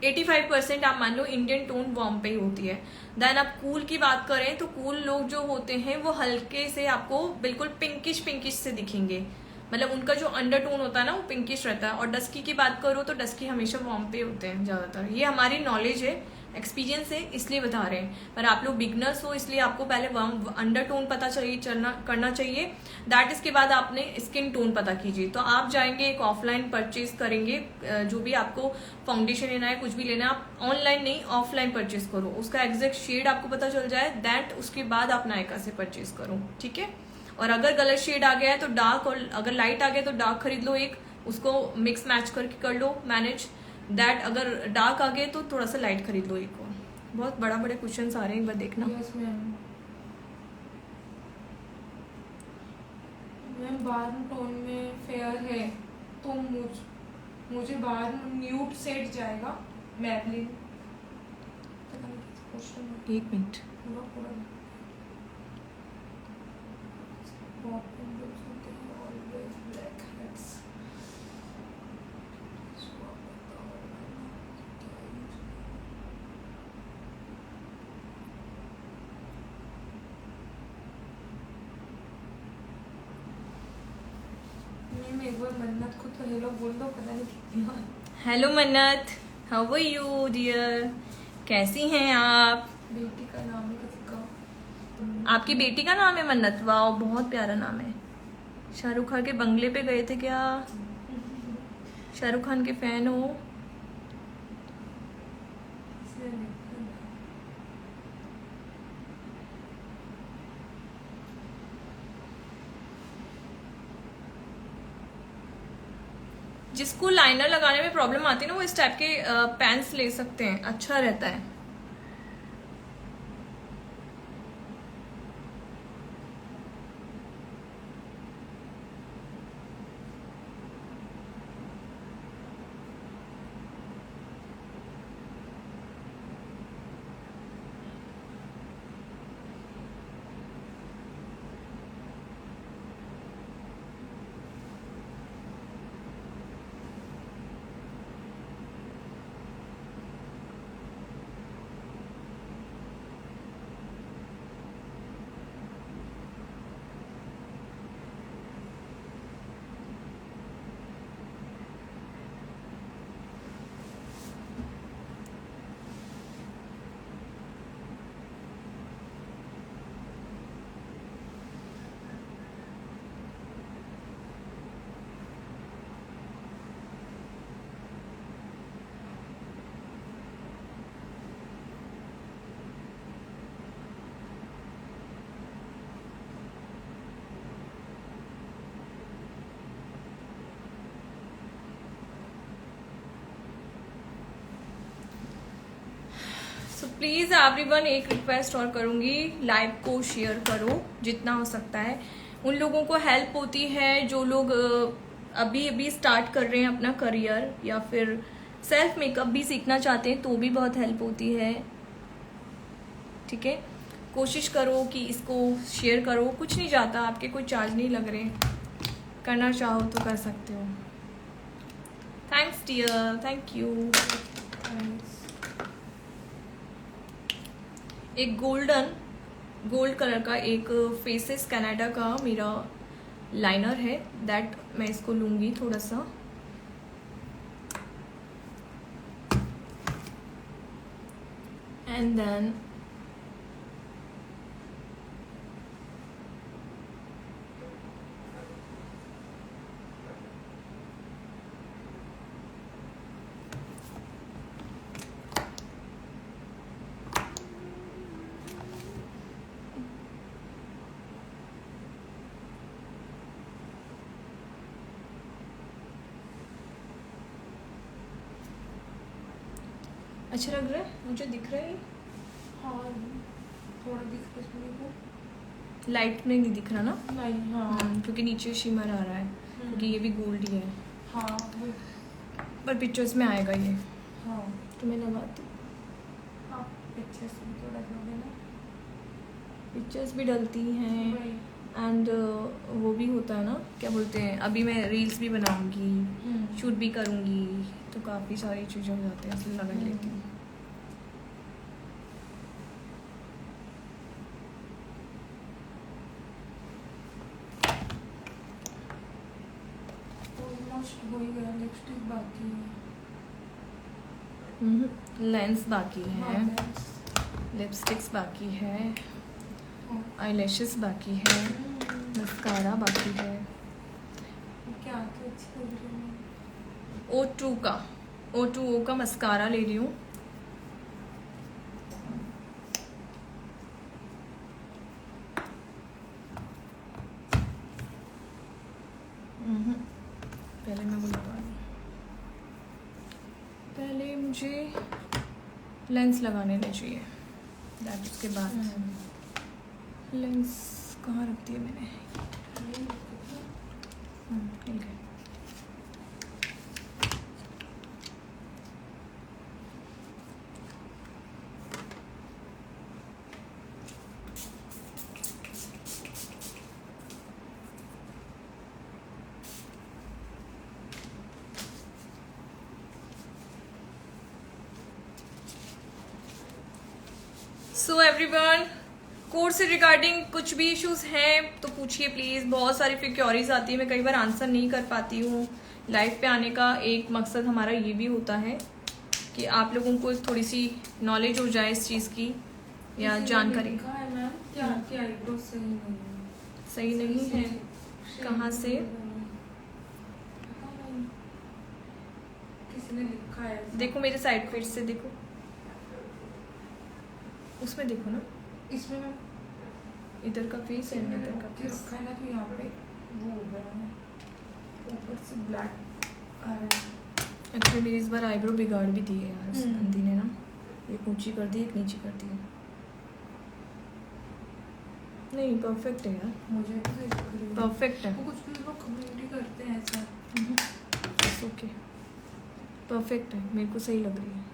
85% आप मान लो इंडियन टोन वार्म पे ही होती है। देन आप कूल की बात करें तो कूल लोग जो होते हैं वो हल्के से आपको बिल्कुल पिंकिश पिंकिश से दिखेंगे, मतलब उनका जो अंडरटोन होता है ना वो पिंकिश रहता है। और डस्की की बात करो तो डस्की हमेशा वार्म पे होते हैं ज्यादातर। ये हमारी नॉलेज है, एक्सपीरियंस है, इसलिए बता रहे हैं। पर आप लोग बिगनर्स हो, इसलिए आपको पहले वार्म अंडरटोन पता चाहिए, करना चाहिए। दैट इसके बाद आपने स्किन टोन पता कीजिए। तो आप जाएंगे एक ऑफलाइन परचेज करेंगे, जो भी आपको फाउंडेशन लेना है, कुछ भी लेना है, आप ऑनलाइन नहीं ऑफलाइन परचेज करो, उसका एग्जैक्ट शेड आपको पता चल जाए, दैट उसके बाद आप नायका से परचेज करो, ठीक है। और अगर गलत शेड आ गया है तो डार्क, और अगर लाइट आ गया तो डार्क खरीद लो एक, उसको मिक्स मैच करके कर लो मैनेज। दैट अगर डार्क आ गए तो थोड़ा सा लाइट खरीद लो एक और। बहुत बड़े क्वेश्चंस आ रहे हैं, एक बार देखना। Yes ma'am. मैम बार्न टोन में फेयर है तो मुझे बार्न न्यूड सेट जाएगा? मैबलिन। एक मिनट, एक बार मन्नत को तो हेलो बोल दो, पता नहीं कितनी बार। हेलो मन्नत, हाउ आर यू डियर, कैसी हैं आप? बेटी का नाम है किसी का? आपकी बेटी का नाम है मन्नत? वाह, बहुत प्यारा नाम है। शाहरुख खान के बंगले पे गए थे क्या? शाहरुख खान के फैन हो? जिसको लाइनर लगाने में प्रॉब्लम आती है ना, वो इस टाइप के पेन्स ले सकते हैं, अच्छा रहता है। प्लीज एवरीवन एक रिक्वेस्ट और करूंगी, लाइव को शेयर करो जितना हो सकता है। उन लोगों को हेल्प होती है जो लोग अभी अभी स्टार्ट कर रहे हैं अपना करियर, या फिर सेल्फ मेकअप भी सीखना चाहते हैं तो भी बहुत हेल्प होती है। ठीक है, कोशिश करो कि इसको शेयर करो, कुछ नहीं जाता, आपके कोई चार्ज नहीं लग रहे, करना चाहो तो कर सकते हो। Thanks dear, thank you. एक गोल्ड कलर का एक फेसेस कनाडा का मेरा लाइनर है, दैट मैं इसको लूंगी थोड़ा सा। एंड देन अच्छा लग रहा है, मुझे दिख रहा है। हाँ थोड़ा दिख रहा है इसमें को। लाइट में नहीं दिख रहा ना? नहीं हाँ क्योंकि नीचे शिमर आ रहा है, क्योंकि ये भी गोल्ड ही है। हाँ वो पर पिक्चर्स में आएगा ये। हाँ तो मैं लगाती हूँ। हाँ पिक्चर्स भी थोड़ा दोगे ना, पिक्चर्स भी डलती हैं वही। एंड वो भी होता है ना, क्या बोलते हैं, अभी मैं रील्स भी बनाऊंगी, शूट भी करूंगी, तो काफ़ी सारी चीज़ें हो जाती हैं, इसलिए लगा ही लेती हूँ। ऑलमोस्ट हो ही गया, लिपस्टिक बाकी है। लेंस बाकी है, हाँ, लिपस्टिक्स बाकी है, हाँ। आईलैशेस बाकी है, मस्कारा बाकी है। क्या तो अच्छी लग रही है। O2 का मस्कारा ले रही हूँ। पहले मैं वो लगा लूँ, पहले मुझे लेंस लगाने नहीं चाहिए, दैट उसके बाद। लेंस कहाँ रख दिया मैंने? ठीक है। सो एवरीवन, कोर्स से रिगार्डिंग कुछ भी इश्यूज हैं तो पूछिए प्लीज़। बहुत सारी फिर क्वेरीज आती है, मैं कई बार आंसर नहीं कर पाती हूँ। लाइव पे आने का एक मकसद हमारा ये भी होता है कि आप लोगों को थोड़ी सी नॉलेज हो जाए इस चीज़ की, या जानकारी। क्या आपकी आईब्रो सही नहीं है? सही नहीं है? कहाँ से? किसी ने लिखा है ऐसा। देखो मेरे साइड फिर से देखो, उसमें देखो ना, इसमें मैं इधर का फेस है, इधर का फेस। रखा है ना, तो यहाँ पे वो हो गया है, ऊपर से ब्लैक आ रहा है। एक्चुअली मेरी इस बार आईब्रो बिगाड़ भी दी है यार उस बंदी ने ना, एक ऊंची कर दी एक नीची कर दी। नहीं परफेक्ट है यार, मुझे भी सही लग रही है। परफेक्ट है। वो कुछ भी लोग कमेंट करते हैं ऐसा। ओके, परफेक्ट है, मेरे को सही लग रही है।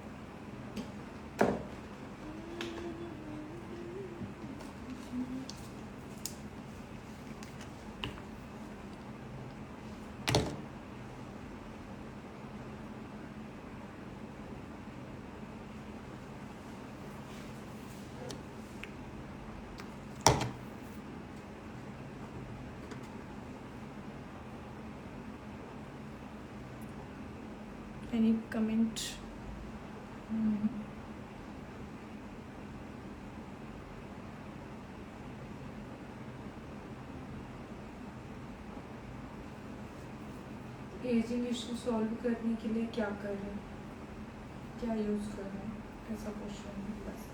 Any comment? Ageing issue solve करने के लिए क्या करें, क्या यूज करें, ऐसा क्वेश्चन है बस।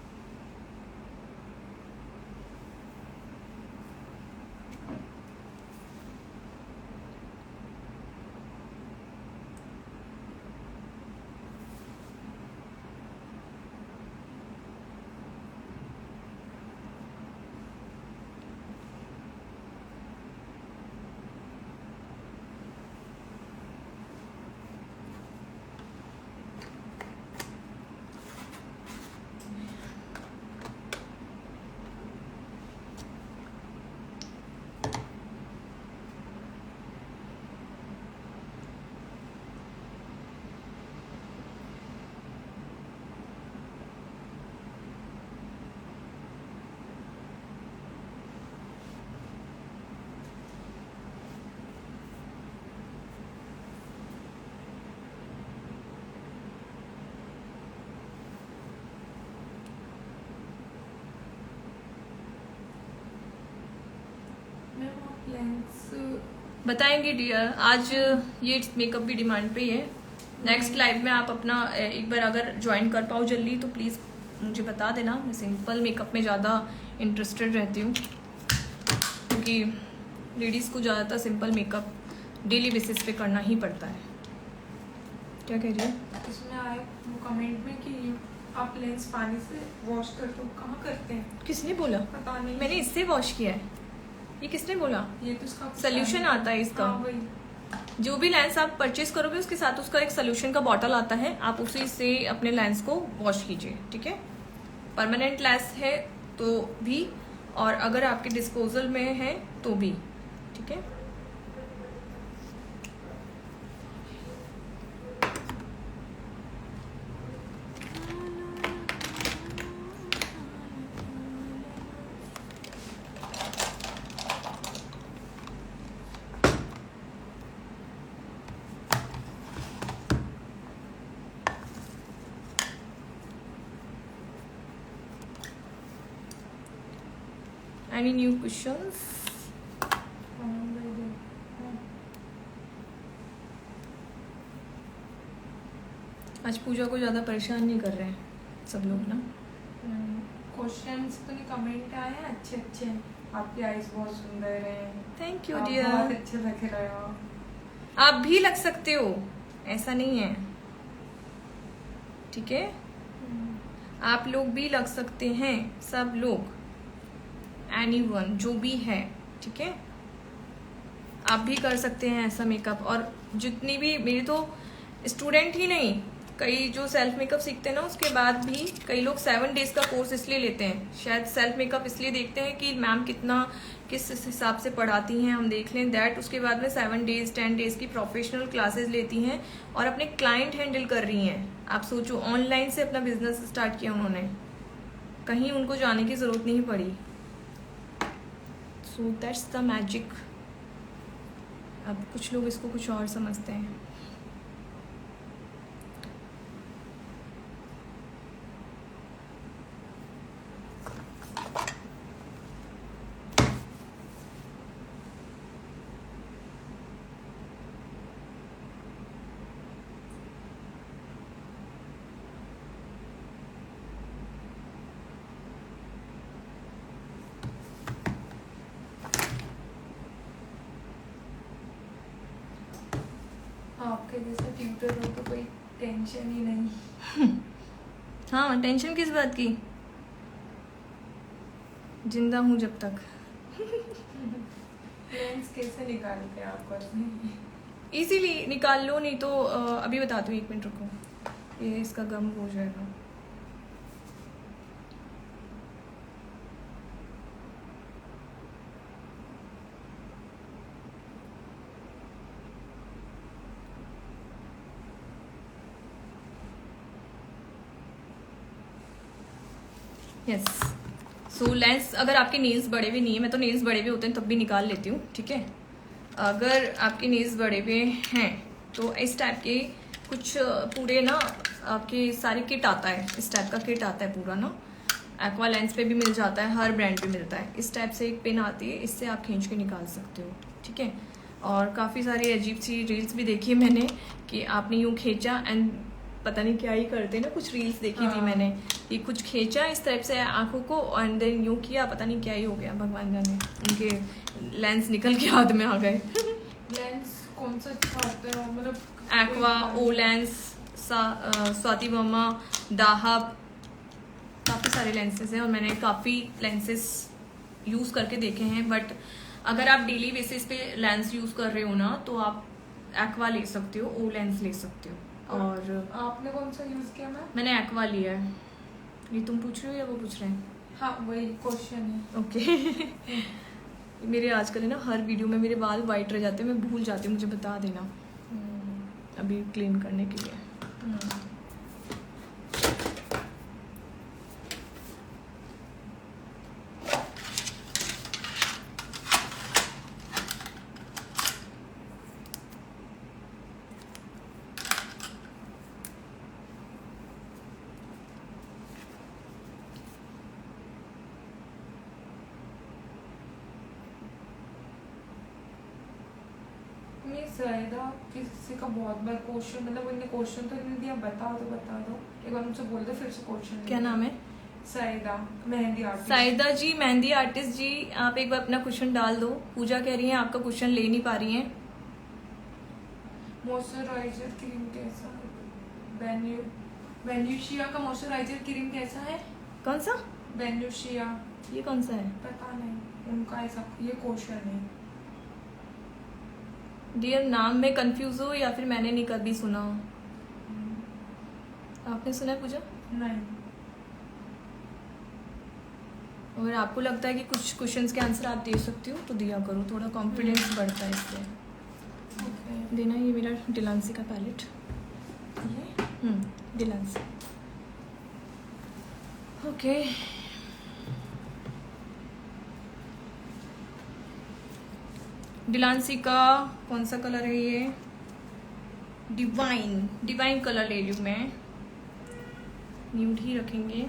लेंस बताएंगे डियर। आज ये मेकअप भी डिमांड पे ही है। नेक्स्ट लाइव में आप अपना एक बार अगर ज्वाइन कर पाओ जल्दी तो प्लीज़ मुझे बता देना। मैं सिंपल मेकअप में ज़्यादा इंटरेस्टेड रहती हूँ क्योंकि लेडीज़ को ज़्यादातर सिंपल मेकअप डेली बेसिस पे करना ही पड़ता है। क्या कह रही है? इसमें आए वो कमेंट में कि आप लेंस पानी से वॉश करते हो, कहाँ करते हैं? किसने बोला? पता नहीं। मैंने इससे वॉश किया है। ये किसने बोला? ये तो इसका सोल्यूशन आता है इसका। हाँ, वही। जो भी लेंस आप परचेज करोगे उसके साथ उसका एक सोल्यूशन का बॉटल आता है, आप उसी से अपने लेंस को वॉश कीजिए, ठीक है। परमानेंट लेंस है तो भी, और अगर आपके डिस्पोजल में है तो भी, ठीक है। Any new questions? आज पूजा को ज़्यादा परेशान नहीं कर रहे हैं सब लोग ना। क्वेश्चंस तो नहीं, कमेंट आए हैं अच्छे अच्छे। आपकी आईज बहुत सुंदर है। थैंक यू आप डियर। बहुत अच्छे लग रहे हो। आप भी लग सकते हो, ऐसा नहीं है, ठीक है। आप लोग भी लग सकते हैं, सब लोग, एनीवन जो भी है, ठीक है। आप भी कर सकते हैं ऐसा मेकअप। और जितनी भी मेरे तो स्टूडेंट ही नहीं, कई जो सेल्फ मेकअप सीखते हैं ना उसके बाद भी कई लोग 7 डेज का कोर्स इसलिए लेते हैं, शायद सेल्फ मेकअप इसलिए देखते हैं कि मैम कितना किस हिसाब से पढ़ाती हैं हम देख लें दैट। उसके बाद में 7 डेज 10 डेज की प्रोफेशनल क्लासेस लेती हैं और अपने क्लाइंट हैंडल कर रही हैं। आप सोचो, ऑनलाइन से अपना बिजनेस स्टार्ट किया उन्होंने, कहीं उनको जाने की जरूरत नहीं पड़ी। So that's the magic. अब कुछ लोग इसको कुछ और समझते हैं। आपके जैसे ट्यूटर हो तो कोई टेंशन ही नहीं। हाँ, टेंशन किस बात की, जिंदा हूँ जब तक। लेंस कैसे निकालते हैं आप अपने? इजीली निकाल लो, नहीं तो अभी बताती हूँ, 1 मिनट रुको, ये इसका गम हो जाएगा। यस। सो लेंस, अगर आपके नेल्स बड़े हुए नहीं है, मैं तो नेल्स बड़े हुए होते हैं तब भी निकाल लेती हूँ, ठीक है। अगर आपके नेल्स बड़े हुए हैं तो इस टाइप के कुछ पूरे ना आपके सारे किट आता है, इस टाइप का किट आता है पूरा ना। एक्वा लेंस पे भी मिल जाता है, हर ब्रांड पे मिलता है। इस टाइप से एक पिन आती है, इससे आप खींच के निकाल सकते हो, ठीक है। और काफ़ी सारी अजीब सी रील्स भी देखी है मैंने कि आपने यूँ खींचा एंड पता नहीं क्या ही करते ना, कुछ रील्स देखी थी मैंने कि कुछ खींचा इस टाइप से आंखों को एंड देन यूँ किया, पता नहीं क्या ही हो गया, भगवान जाने, उनके लेंस निकल के हाथ में आ गए। लेंस कौन सा अच्छा होता है मतलब? एक्वा, ओ लेंस, स्वाति वर्मा, दाहब, काफ़ी सारे लेंसेज हैं और मैंने काफ़ी लेंसेज यूज़ करके देखे हैं। बट अगर आप डेली बेसिस पे लेंस यूज़ कर रहे हो ना तो आप एक्वा ले सकते हो, ओ लेंस ले सकते हो। और आपने कौन सा यूज किया? मैंने एक्वा लिया है। ये तुम पूछ रहे हो या वो पूछ रहे हैं? हाँ, वही क्वेश्चन है। ओके। मेरे आजकल है ना हर वीडियो में मेरे बाल वाइट रह जाते हैं, मैं भूल जाती हूँ, मुझे बता देना अभी क्लीन करने के लिए। मैं सैदा किसी का बहुत बार क्वेश्चन, मतलब उन्होंने क्वेश्चन तो नहीं दिया, बता दो एक बार उनसे बोल दो, फिर से क्वेश्चन। क्या नाम है? सैदा, मेहंदी आर्टिस्ट। साइदा जी, मेहंदी आर्टिस्ट जी, आप एक बार अपना क्वेश्चन डाल दो। पूजा कह रही है आपका क्वेश्चन ले नहीं पा रही हैं। मॉइस्चराइजर क्रीम कैसा है? बेन्यूशिया का मॉइस्चराइजर क्रीम कैसा है? कौन सा? बेन्यूशिया। ये कौन सा है? पता नहीं, उनका ऐसा ये क्वेश्चन है। डियर, नाम में कंफ्यूज हो या फिर मैंने नहीं कभी सुना हो? आपने सुना है पूजा? नहीं। अगर आपको लगता है कि कुछ क्वेश्चंस के आंसर आप दे सकती हो तो दिया करो, थोड़ा कॉन्फिडेंस बढ़ता है इससे। ओके। देना, ये मेरा डिलांसी का पैलेट। ये डिलांसी। ओके। डिलांसी का कौन सा कलर है ये? डिवाइन कलर ले लूँ मैं। न्यूड ही रखेंगे।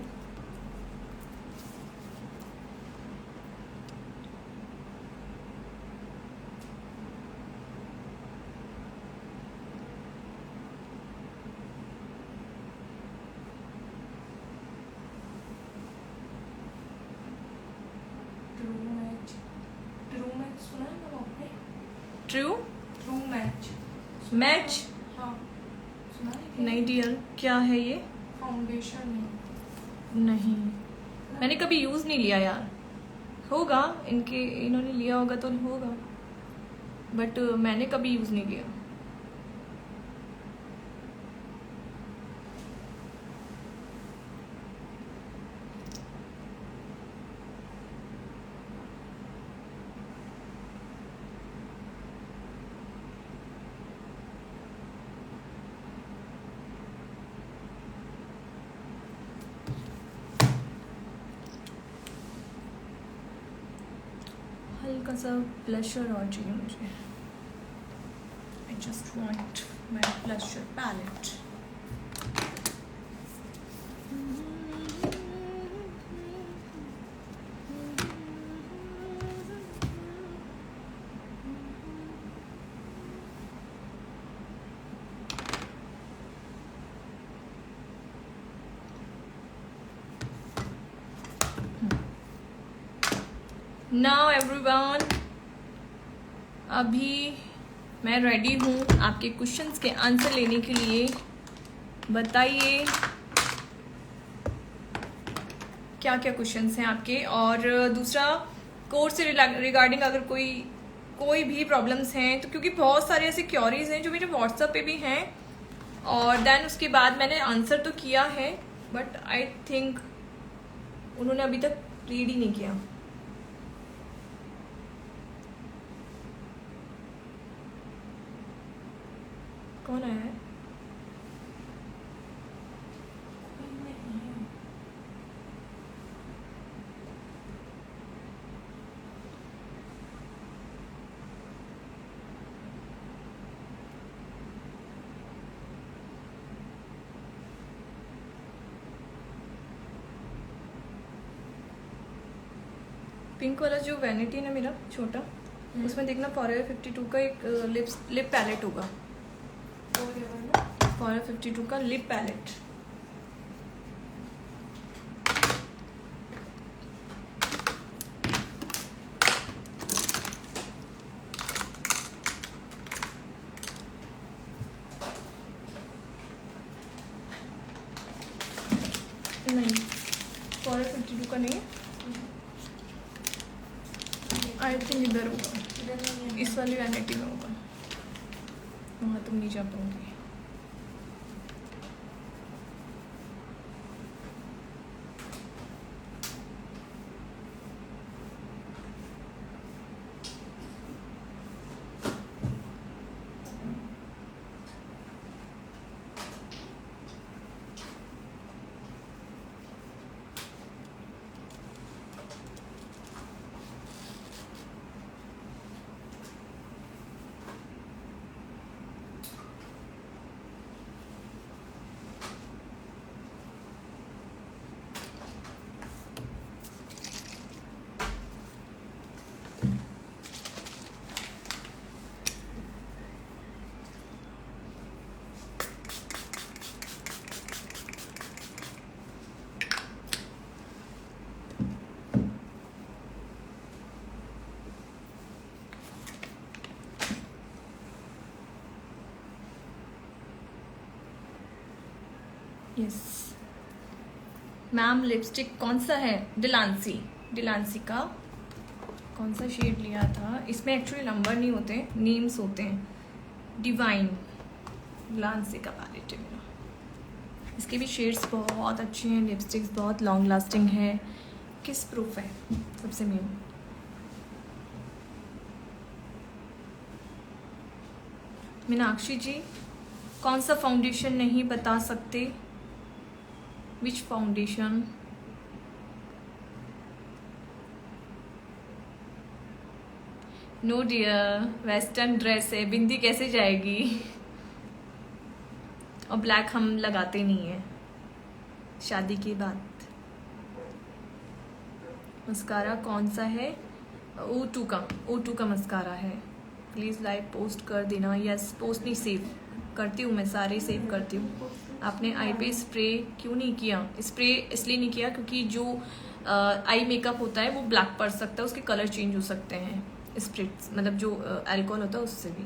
ट्रू मैच सुना है ना आपने? True match. मैच? हाँ, सुना है क्या? नहीं डियर, क्या है ये? फाउंडेशन है। नहीं, मैंने कभी यूज नहीं लिया यार। होगा, इन्होंने लिया होगा तो होगा, बट मैंने कभी यूज नहीं लिया। हल्का सा ब्लशर और चाहिए मुझे। I just want my blusher palette. Now everyone, अभी मैं रेडी हूँ आपके क्वेश्चंस के आंसर लेने के लिए। बताइए क्या क्या क्वेश्चंस हैं आपके। और दूसरा, कोर्स से रिगार्डिंग अगर कोई भी प्रॉब्लम्स हैं तो, क्योंकि बहुत सारे ऐसे क्वेरीज हैं जो मेरे व्हाट्सएप पे भी हैं, और देन उसके बाद मैंने आंसर तो किया है, बट आई थिंक उन्होंने अभी तक रीड ही नहीं किया। कौन आया है? पिंक वाला जो वैनिटी है ना मेरा छोटा, उसमें देखना फॉरएवर 52 का एक लिप पैलेट होगा। फॉरएवर 52 का लिप पैलेट। नहीं, फॉरएवर 52 का नहीं है। आई थिंक इधर होगा, इस वाली वैनिटी में होगा। वहाँ तुम नहीं जा पाओगे। यस मैम, लिपस्टिक कौन सा है? डिलांसी का कौन सा शेड लिया था? इसमें एक्चुअली नंबर नहीं होते, नेम्स होते हैं। डिवाइन डिलांसी का पैलेट है मेरा। इसके भी शेड्स बहुत अच्छे हैं, लिपस्टिक्स बहुत लॉन्ग लास्टिंग है, किस प्रूफ है सबसे मेन। मीनाक्षी जी, कौन सा फाउंडेशन नहीं बता सकते? Which foundation? No dear, western dress है, बिंदी कैसे जाएगी? और ब्लैक हम लगाते नहीं है शादी की बात। मस्कारा कौन सा है? O2 का मस्कारा है। प्लीज़ लाइव पोस्ट कर देना। यस, पोस्ट नहीं, सेव करती हूँ मैं, सारे सेव करती हूँ। आपने आई पे स्प्रे क्यों नहीं किया? स्प्रे इसलिए नहीं किया क्योंकि जो आई मेकअप होता है वो ब्लैक पड़ सकता है, उसके कलर चेंज हो सकते हैं स्प्रिट्स, मतलब जो अल्कोहल होता है उससे भी।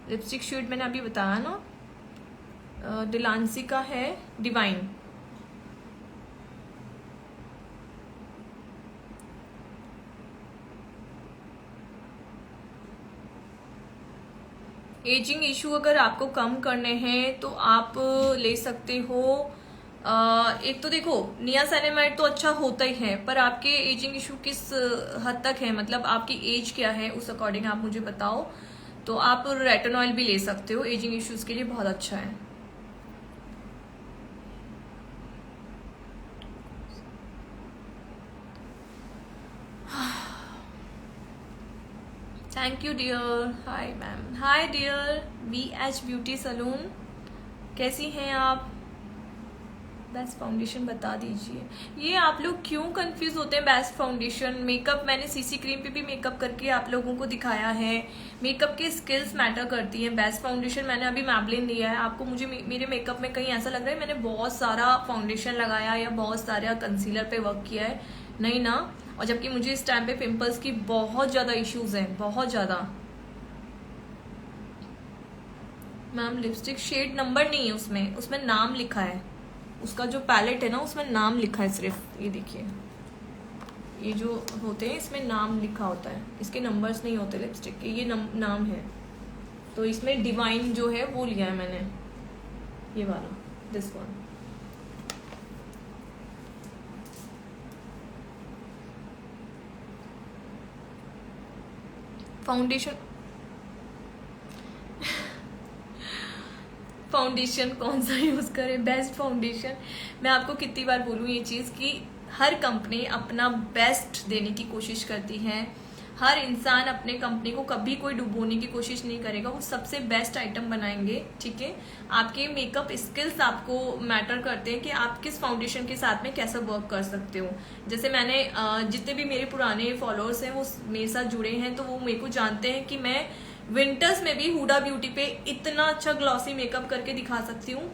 लिपस्टिक शेड मैंने अभी बताया ना, डिलांसी का है डिवाइन। एजिंग इशू अगर आपको कम करने हैं तो आप ले सकते हो। एक तो देखो, नियासिनामाइड तो अच्छा होता ही है, पर आपके एजिंग इशू किस हद तक है, मतलब आपकी एज क्या है, उस अकॉर्डिंग आप मुझे बताओ। तो आप रेटिनॉल भी ले सकते हो, एजिंग इश्यूज के लिए बहुत अच्छा है। Thank you dear. Hi ma'am, hi dear. BH beauty salon, कैसी हैं आप? बेस्ट फाउंडेशन बता दीजिए। ये आप लोग क्यों कंफ्यूज होते हैं? बेस्ट फाउंडेशन मेकअप, मैंने सीसी क्रीम पे भी मेकअप करके आप लोगों को दिखाया है। मेकअप की स्किल्स मैटर करती हैं। बेस्ट फाउंडेशन मैंने अभी मैबलिन लिया है। आपको मुझे मेरे मेकअप में कहीं ऐसा लग रहा है मैंने बहुत सारा फाउंडेशन लगाया या बहुत सारा कंसीलर पे वर्क किया है? नहीं ना। और जबकि मुझे इस टाइम पे पिंपल्स की बहुत ज्यादा इश्यूज हैं, बहुत ज्यादा। मैम लिपस्टिक शेड नंबर नहीं है उसमें नाम लिखा है। उसका जो पैलेट है ना, उसमें नाम लिखा है सिर्फ। ये देखिए, ये जो होते हैं इसमें नाम लिखा होता है, इसके नंबर्स नहीं होते लिपस्टिक के, ये नाम है। तो इसमें डिवाइन जो है वो लिया है मैंने, ये वाला, दिस वन। फाउंडेशन कौन सा यूज करें? Best foundation. मैं आपको कितनी बार बोलूँ ये चीज़ कि हर कंपनी अपना बेस्ट देने की कोशिश करती है। हर इंसान अपने कंपनी को कभी कोई डुबोने की कोशिश नहीं करेगा, वो सबसे बेस्ट आइटम बनाएंगे। ठीक है, आपके मेकअप स्किल्स आपको मैटर करते हैं कि आप किस फाउंडेशन के साथ में कैसा वर्क कर सकते हो। जैसे मैंने जितने भी मेरे पुराने फॉलोअर्स हैं वो मेरे साथ जुड़े हैं, तो वो मेरे को जानते हैं कि मैं विंटर्स में भी हुडा ब्यूटी पे इतना अच्छा ग्लॉसी मेकअप करके दिखा सकती हूँ,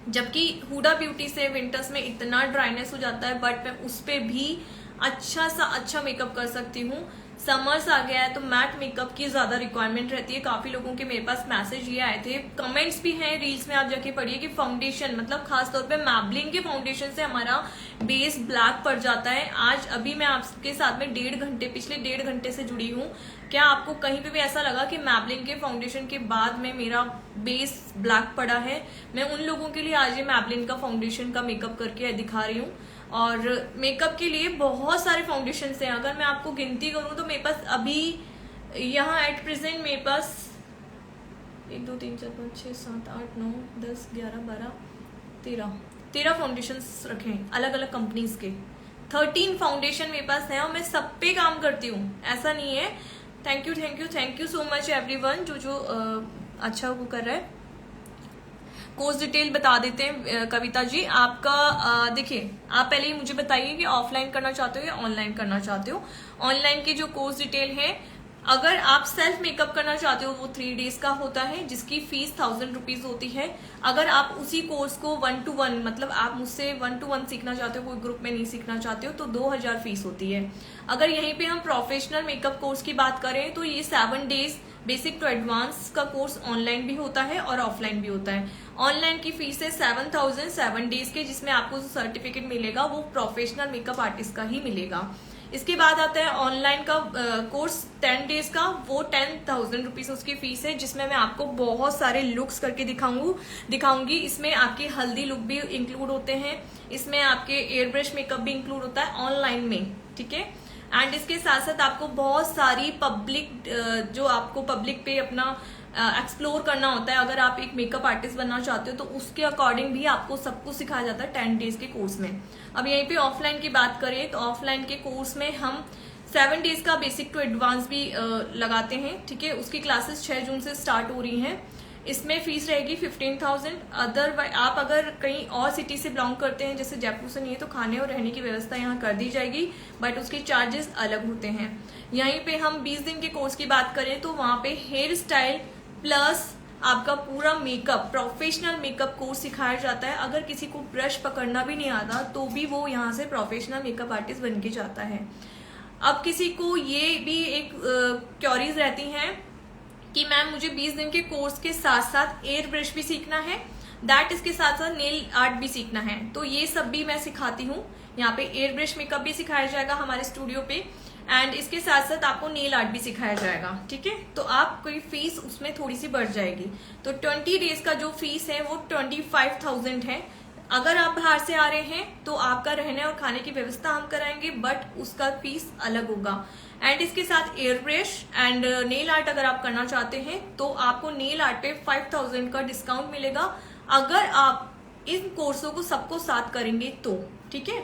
जबकि हुडा ब्यूटी से विंटर्स में इतना ड्राइनेस हो जाता है, बट मैं उस पर भी अच्छा सा अच्छा मेकअप कर सकती हूँ। समर्स आ गया है तो मैट मेकअप की ज्यादा रिक्वायरमेंट रहती है। काफी लोगों के मेरे पास मैसेज ये आए थे, कमेंट्स भी हैं, रील्स में आप जाके पढ़िए कि फाउंडेशन, मतलब खासतौर पे मैबलिन के फाउंडेशन से हमारा बेस ब्लैक पड़ जाता है। आज अभी मैं आपके साथ में पिछले 1.5 घंटे से जुड़ी हूँ। क्या आपको कहीं पे भी ऐसा लगा कि मैबलिन के फाउंडेशन के बाद में मेरा बेस ब्लैक पड़ा है? मैं उन लोगों के लिए आज ये मैबलिन का फाउंडेशन का मेकअप करके दिखा रही हूँ। और मेकअप के लिए बहुत सारे फाउंडेशन हैं, अगर मैं आपको गिनती करूँ तो मेरे पास अभी यहाँ एट प्रेजेंट मेरे पास 1 2 3 4 5 6 7 8 9 10 11 12 13 फाउंडेशन रखे हैं अलग अलग कंपनीज के। 13 फाउंडेशन मेरे पास हैं और मैं सब पे काम करती हूँ, ऐसा नहीं है। Thank you so much everyone जो अच्छा वो कर रहा है। कोर्स डिटेल बता देते हैं कविता जी। आपका देखिए, आप पहले ही मुझे बताइए कि ऑफलाइन करना चाहते हो या ऑनलाइन करना चाहते हो। ऑनलाइन की जो कोर्स डिटेल है, अगर आप सेल्फ मेकअप करना चाहते हो वो 3 डेज का होता है, जिसकी फीस 1000 रुपीज होती है। अगर आप उसी कोर्स को 1 to 1, मतलब आप मुझसे 1 to 1 सीखना चाहते हो, कोई ग्रुप में नहीं सीखना चाहते हो, तो 2000 फीस होती है। अगर यहीं पे हम प्रोफेशनल मेकअप कोर्स की बात करें तो ये 7 डेज बेसिक टू एडवांस का कोर्स ऑनलाइन भी होता है और ऑफलाइन भी होता है। ऑनलाइन की फीस है 7,000 7 डेज के, जिसमें आपको जो सर्टिफिकेट मिलेगा वो प्रोफेशनल मेकअप आर्टिस्ट का ही मिलेगा। इसके बाद आता है ऑनलाइन का कोर्स 10 डेज का, वो 10,000 रुपीज उसकी फीस है, जिसमें मैं आपको बहुत सारे लुक्स करके दिखाऊंगी। इसमें आपके हल्दी लुक भी इंक्लूड होते हैं, इसमें आपके एयर ब्रश मेकअप भी इंक्लूड होता है ऑनलाइन में, ठीक है। एंड इसके साथ साथ आपको बहुत सारी पब्लिक जो आपको पब्लिक पे अपना एक्सप्लोर करना होता है, अगर आप एक मेकअप आर्टिस्ट बनना चाहते हो तो उसके अकॉर्डिंग भी आपको सब कुछ सिखाया जाता है 10 डेज के कोर्स में। अब यहीं पे ऑफलाइन की बात करें तो ऑफलाइन के कोर्स में हम 7 डेज का बेसिक टू एडवांस भी लगाते हैं, ठीक है। उसकी क्लासेस 6 जून से स्टार्ट हो रही हैं। इसमें फीस रहेगी 15,000। अदरवाइज आप अगर कहीं और सिटी से बिलोंग करते हैं, जैसे जयपुर से नहीं है, तो खाने और रहने की व्यवस्था यहाँ कर दी जाएगी, बट उसके चार्जेस अलग होते हैं। यहीं पे हम 20 दिन के कोर्स की बात करें तो वहाँ पे हेयर स्टाइल प्लस आपका पूरा मेकअप, प्रोफेशनल मेकअप कोर्स सिखाया जाता है। अगर किसी को ब्रश पकड़ना भी नहीं आता तो भी वो यहाँ से प्रोफेशनल मेकअप आर्टिस्ट बन के जाता है। अब किसी को ये भी एक क्योरीज रहती हैं कि मैम मुझे 20 दिन के कोर्स के साथ साथ एयर ब्रश भी सीखना है, दैट इसके साथ साथ नेल आर्ट भी सीखना है, तो ये सब भी मैं सिखाती हूँ। यहाँ पे एयर ब्रश मेकअप भी सिखाया जाएगा हमारे स्टूडियो पे, एंड इसके साथ साथ आपको नेल आर्ट भी सिखाया जाएगा, ठीक है। तो आपकी फीस उसमें थोड़ी सी बढ़ जाएगी। तो 20 डेज का जो फीस है वो 25,000 है। अगर आप बाहर से आ रहे हैं तो आपका रहने और खाने की व्यवस्था हम कराएंगे, बट उसका फीस अलग होगा। एंड इसके साथ air brush and nail art अगर आप करना चाहते हैं तो आपको नेल आर्ट पे 5,000 का डिस्काउंट मिलेगा, अगर आप इन कोर्सों को सबको साथ करेंगे तो, ठीक है।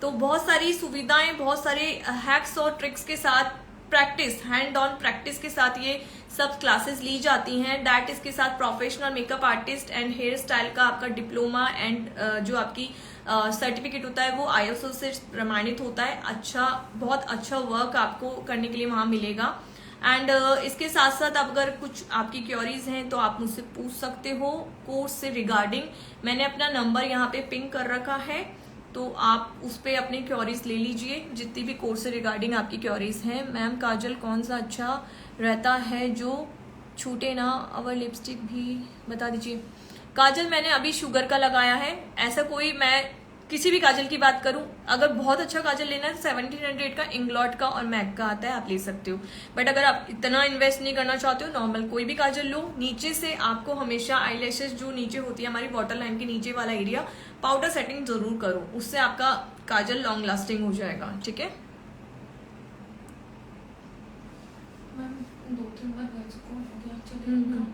तो बहुत सारी सुविधाएं, बहुत सारे हैक्स और ट्रिक्स के साथ प्रैक्टिस, हैंड ऑन प्रैक्टिस के साथ ये सब क्लासेस ली जाती हैं। दैट इसके साथ professional makeup artist and hair style का आपका डिप्लोमा एंड जो आपकी सर्टिफिकेट होता है वो ISO से प्रमाणित होता है। अच्छा, बहुत अच्छा वर्क आपको करने के लिए वहां मिलेगा। एंड इसके साथ साथ अगर कुछ आपकी क्वेरीज हैं तो आप मुझसे पूछ सकते हो कोर्स से रिगार्डिंग। मैंने अपना नंबर यहाँ पे पिंक कर रखा है, तो आप उस पर अपनी क्वेरीज ले लीजिए, जितनी भी कोर्स से रिगार्डिंग आपकी क्वेरीज हैं। मैम काजल कौन सा अच्छा रहता है जो छूटे ना, और लिपस्टिक भी बता दीजिए। काजल मैंने अभी शुगर का लगाया है, ऐसा कोई, मैं किसी भी काजल की बात करूं, अगर बहुत अच्छा काजल लेना है तो 1700 का इंग्लॉट का और मैक का आता है, आप ले सकते हो। बट अगर आप इतना इन्वेस्ट नहीं करना चाहते हो, नॉर्मल कोई भी काजल लो। नीचे से आपको हमेशा आईलैशेस जो नीचे होती है हमारी वाटर लाइन के नीचे वाला एरिया, पाउडर सेटिंग जरूर करो, उससे आपका काजल लॉन्ग लास्टिंग हो जाएगा, ठीक है। मैम 2-3 बार गए को हो गया, चलेगा।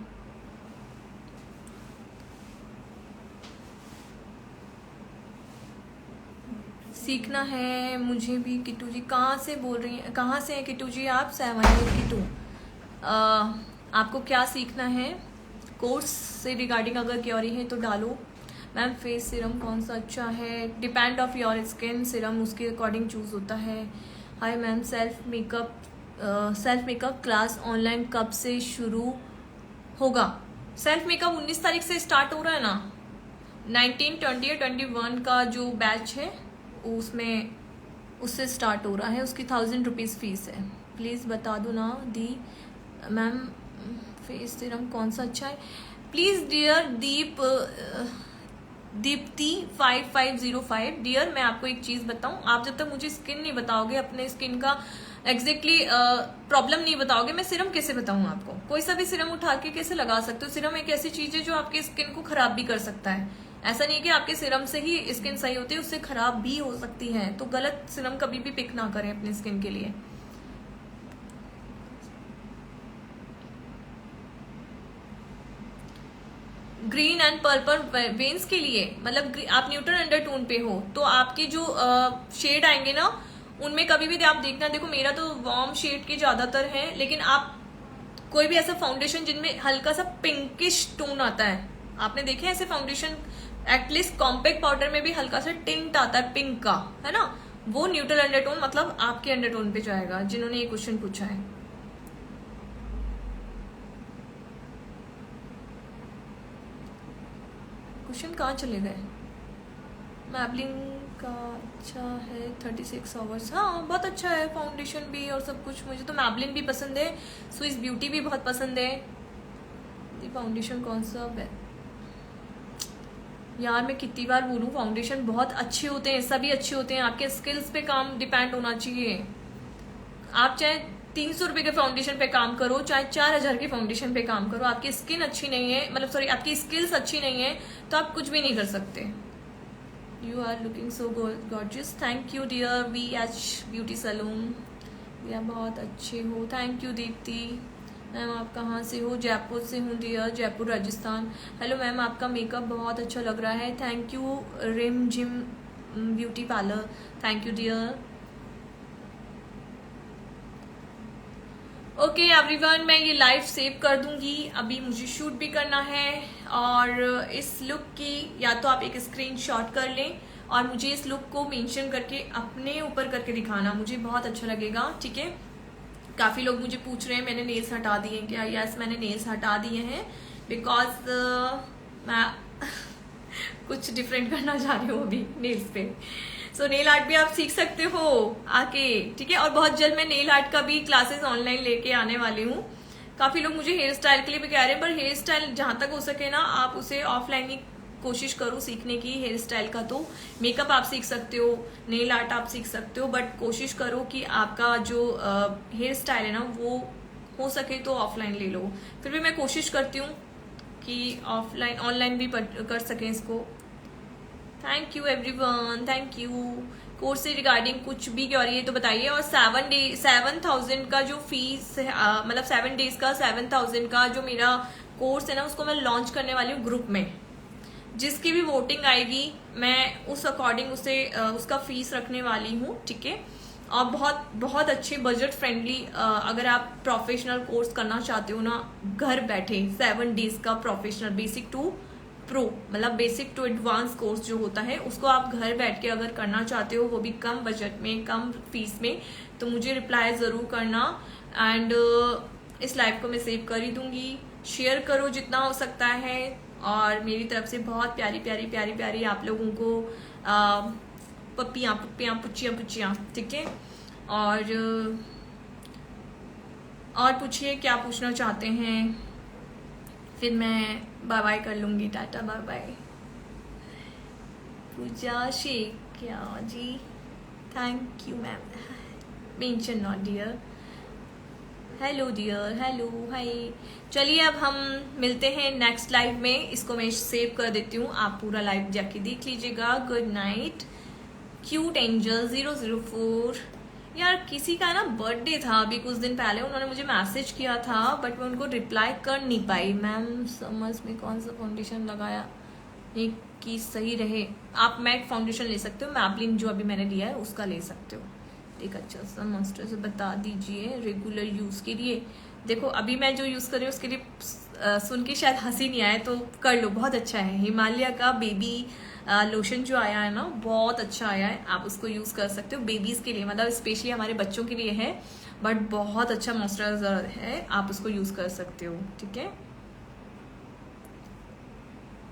सीखना है मुझे भी। किट्टू जी कहाँ से बोल रही हैं, कहाँ से हैं किट्टू जी आप? 7 किट्टू, आपको क्या सीखना है कोर्स से रिगार्डिंग? अगर क्वेरी है तो डालो। मैम फेस सीरम कौन सा अच्छा है? Depend of your skin, serum उसके अकॉर्डिंग चूज होता है। Hi ma'am, self makeup class online कब से शुरू होगा? सेल्फ मेकअप 19 तारीख से स्टार्ट हो रहा है ना। 19, 20 और 21 का जो बैच है उसमें उससे स्टार्ट हो रहा है, उसकी 1,000 रुपीज़ फीस है। प्लीज़ बता दो ना दी मैम, फेस सीरम कौन सा अच्छा है? प्लीज़ डियर दीप्ति 5505, डियर मैं आपको एक चीज़ बताऊं, आप जब तक मुझे स्किन नहीं बताओगे, अपने स्किन का एग्जैक्टली प्रॉब्लम नहीं बताओगे, मैं सिरम कैसे बताऊं आपको? कोई सा भी सिरम उठा के कैसे लगा सकते हो? सिरम एक ऐसी चीज़ है जो आपकी स्किन को खराब भी कर सकता है। ऐसा नहीं कि आपके सिरम से ही स्किन सही होती है, उससे खराब भी हो सकती है। तो गलत सिरम कभी भी पिक ना करें अपनी स्किन के लिए। ग्रीन एंड पर्पल वेन्स के लिए, मतलब आप न्यूट्रल अंडरटोन पे हो तो आपके जो शेड आएंगे ना, उनमें कभी भी आप देखना, देखो मेरा तो वार्म शेड के ज्यादातर है, लेकिन आप कोई भी ऐसा फाउंडेशन जिनमें हल्का सा पिंकिश टोन आता है, आपने देखे ऐसे फाउंडेशन? एटलीस्ट कॉम्पैक्ट पाउडर में भी हल्का सा टिंट आता है पिंक का, है ना, वो न्यूट्रल अंडरटोन मतलब आपके अंडरटोन पे जाएगा, जिन्होंने ये क्वेश्चन पूछा है। क्वेश्चन कहाँ चले गए? मैबलिन का अच्छा है 36 आवर्स। हाँ बहुत अच्छा है, फाउंडेशन भी और सब कुछ। मुझे तो मैबलिन भी पसंद है, स्विस ब्यूटी भी बहुत पसंद है। ये फाउंडेशन कौन सा है यार, मैं कितनी बार बोलूँ, फाउंडेशन बहुत अच्छे होते हैं, सभी अच्छे होते हैं, आपके स्किल्स पे काम डिपेंड होना चाहिए। आप चाहे 300 रुपये के फाउंडेशन पे काम करो, चाहे 4000 के फाउंडेशन पे काम करो, आपकी स्किन अच्छी नहीं है, मतलब सॉरी आपकी स्किल्स अच्छी नहीं है तो आप कुछ भी नहीं कर सकते। You are looking so gorgeous, thank you dear VH beauty salon, या बहुत अच्छे हो, थैंक यू दीप्ति। मैम आप कहाँ से हो? जयपुर से हूँ dear, Jaipur Rajasthan. Hello ma'am, आपका मेकअप बहुत अच्छा लग रहा है, thank you. Rimjhim beauty parlour, thank you dear. Okay everyone, मैं ये लाइव सेव कर दूंगी, अभी मुझे शूट भी करना है। और इस लुक की या तो आप एक स्क्रीनशॉट कर लें और मुझे इस लुक को मेंशन करके अपने ऊपर करके दिखाना, मुझे बहुत अच्छा लगेगा, ठीक है। काफ़ी लोग मुझे पूछ रहे हैं मैंने नेल्स हटा दिए हैं क्या? यस मैंने नेल्स हटा दिए हैं, बिकॉज मैं कुछ डिफरेंट करना चाह रही हूँ अभी नेल्स पे। सो नेल आर्ट भी आप सीख सकते हो आके, ठीक है। और बहुत जल्द मैं नेल आर्ट का भी क्लासेस ऑनलाइन लेके आने वाली हूँ। काफ़ी लोग मुझे हेयर स्टाइल के लिए भी कह रहे हैं, पर हेयर स्टाइल जहाँ तक हो सके ना आप उसे ऑफलाइन ही कोशिश करो सीखने की। हेयर स्टाइल का तो मेकअप आप सीख सकते हो, नेल आर्ट आप सीख सकते हो, बट कोशिश करो कि आपका जो हेयर स्टाइल है ना वो हो सके तो ऑफलाइन ले लो। फिर भी मैं कोशिश करती हूँ कि ऑफलाइन ऑनलाइन भी कर सकें इसको। Thank you everyone, thank you. Course से रिगार्डिंग कुछ भी क्वेरी है तो बताइए। और 7,000 का जो फीस है, मतलब 7 डेज का 7,000 का जो मेरा कोर्स है ना उसको मैं लॉन्च करने वाली हूँ ग्रुप में। जिसकी भी वोटिंग आएगी मैं उस अकॉर्डिंग उसे उसका फीस रखने वाली हूँ, ठीक है। और बहुत बहुत अच्छे बजट फ्रेंडली, अगर आप प्रोफेशनल कोर्स करना चाहते हो ना घर बैठे, 7 डेज का प्रोफेशनल बेसिक टू प्रो, मतलब बेसिक टू एडवांस कोर्स जो होता है उसको आप घर बैठ के अगर करना चाहते हो, वो भी कम बजट में कम फीस में, तो मुझे रिप्लाई ज़रूर करना। एंड इस लाइव को मैं सेव कर ही दूंगी, शेयर करो जितना हो सकता है। और मेरी तरफ से बहुत प्यारी प्यारी प्यारी प्यारी आप लोगों को पप्पियाँ पप्पियाँ पुच्चियाँ पुच्चियाँ, ठीक है। और पूछिए क्या पूछना चाहते हैं, फिर मैं बाय बाय कर लूँगी, ta ta bye bye. Pooja Shaikh क्या ji, thank you ma'am, mention not dear. Hello dear, hello hi. चलिए अब हम मिलते हैं नेक्स्ट लाइव में, इसको मैं सेव कर देती हूँ, आप पूरा लाइव जाके देख लीजिएगा। Good night. क्यूट एंजल 004, यार किसी का ना बर्थडे था अभी कुछ दिन पहले, उन्होंने मुझे मैसेज किया था बट मैं उनको रिप्लाई कर नहीं पाई। मैम समझ में कौन सा फाउंडेशन लगाया एक कि सही रहे? आप मैट फाउंडेशन ले सकते हो, मैबलिन जो अभी मैंने लिया है उसका ले सकते हो, एक अच्छा सा मॉइस्चराइजर से बता दीजिए रेगुलर यूज़ के लिए। देखो अभी मैं जो यूज़ कर रही हूँ उसके लिए सुन के शायद हंसी नहीं आए तो कर लो, बहुत अच्छा है। हिमालय का बेबी लोशन जो आया है ना बहुत अच्छा आया है, आप उसको यूज़ कर सकते हो बेबीज़ के लिए, मतलब स्पेशली हमारे बच्चों के लिए है, बट बहुत अच्छा मॉइस्चराइजर है, आप उसको यूज़ कर सकते हो, ठीक है।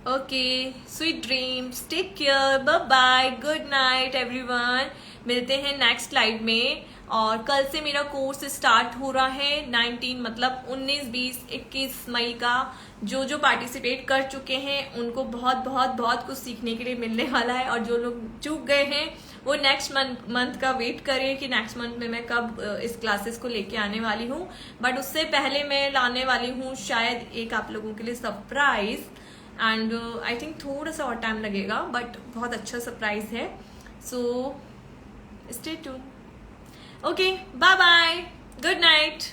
Okay, sweet dreams, take care, bye bye, good night everyone. मिलते हैं नेक्स्ट लाइव में। और कल से मेरा कोर्स स्टार्ट हो रहा है 19 मतलब 19, 20, 21 मई का। जो जो पार्टिसिपेट कर चुके हैं उनको बहुत बहुत बहुत कुछ सीखने के लिए मिलने वाला है, और जो लोग चूक गए हैं वो नेक्स्ट मंथ का वेट करें कि नेक्स्ट मंथ में मैं कब इस क्लासेस को लेके आने वाली हूँ। बट उससे पहले मैं लाने वाली हूँ शायद एक आप लोगों के लिए सरप्राइज, एंड आई थिंक थोड़ा सा और टाइम लगेगा बट बहुत अच्छा सरप्राइज है। So stay tune. Okay, bye bye, good night.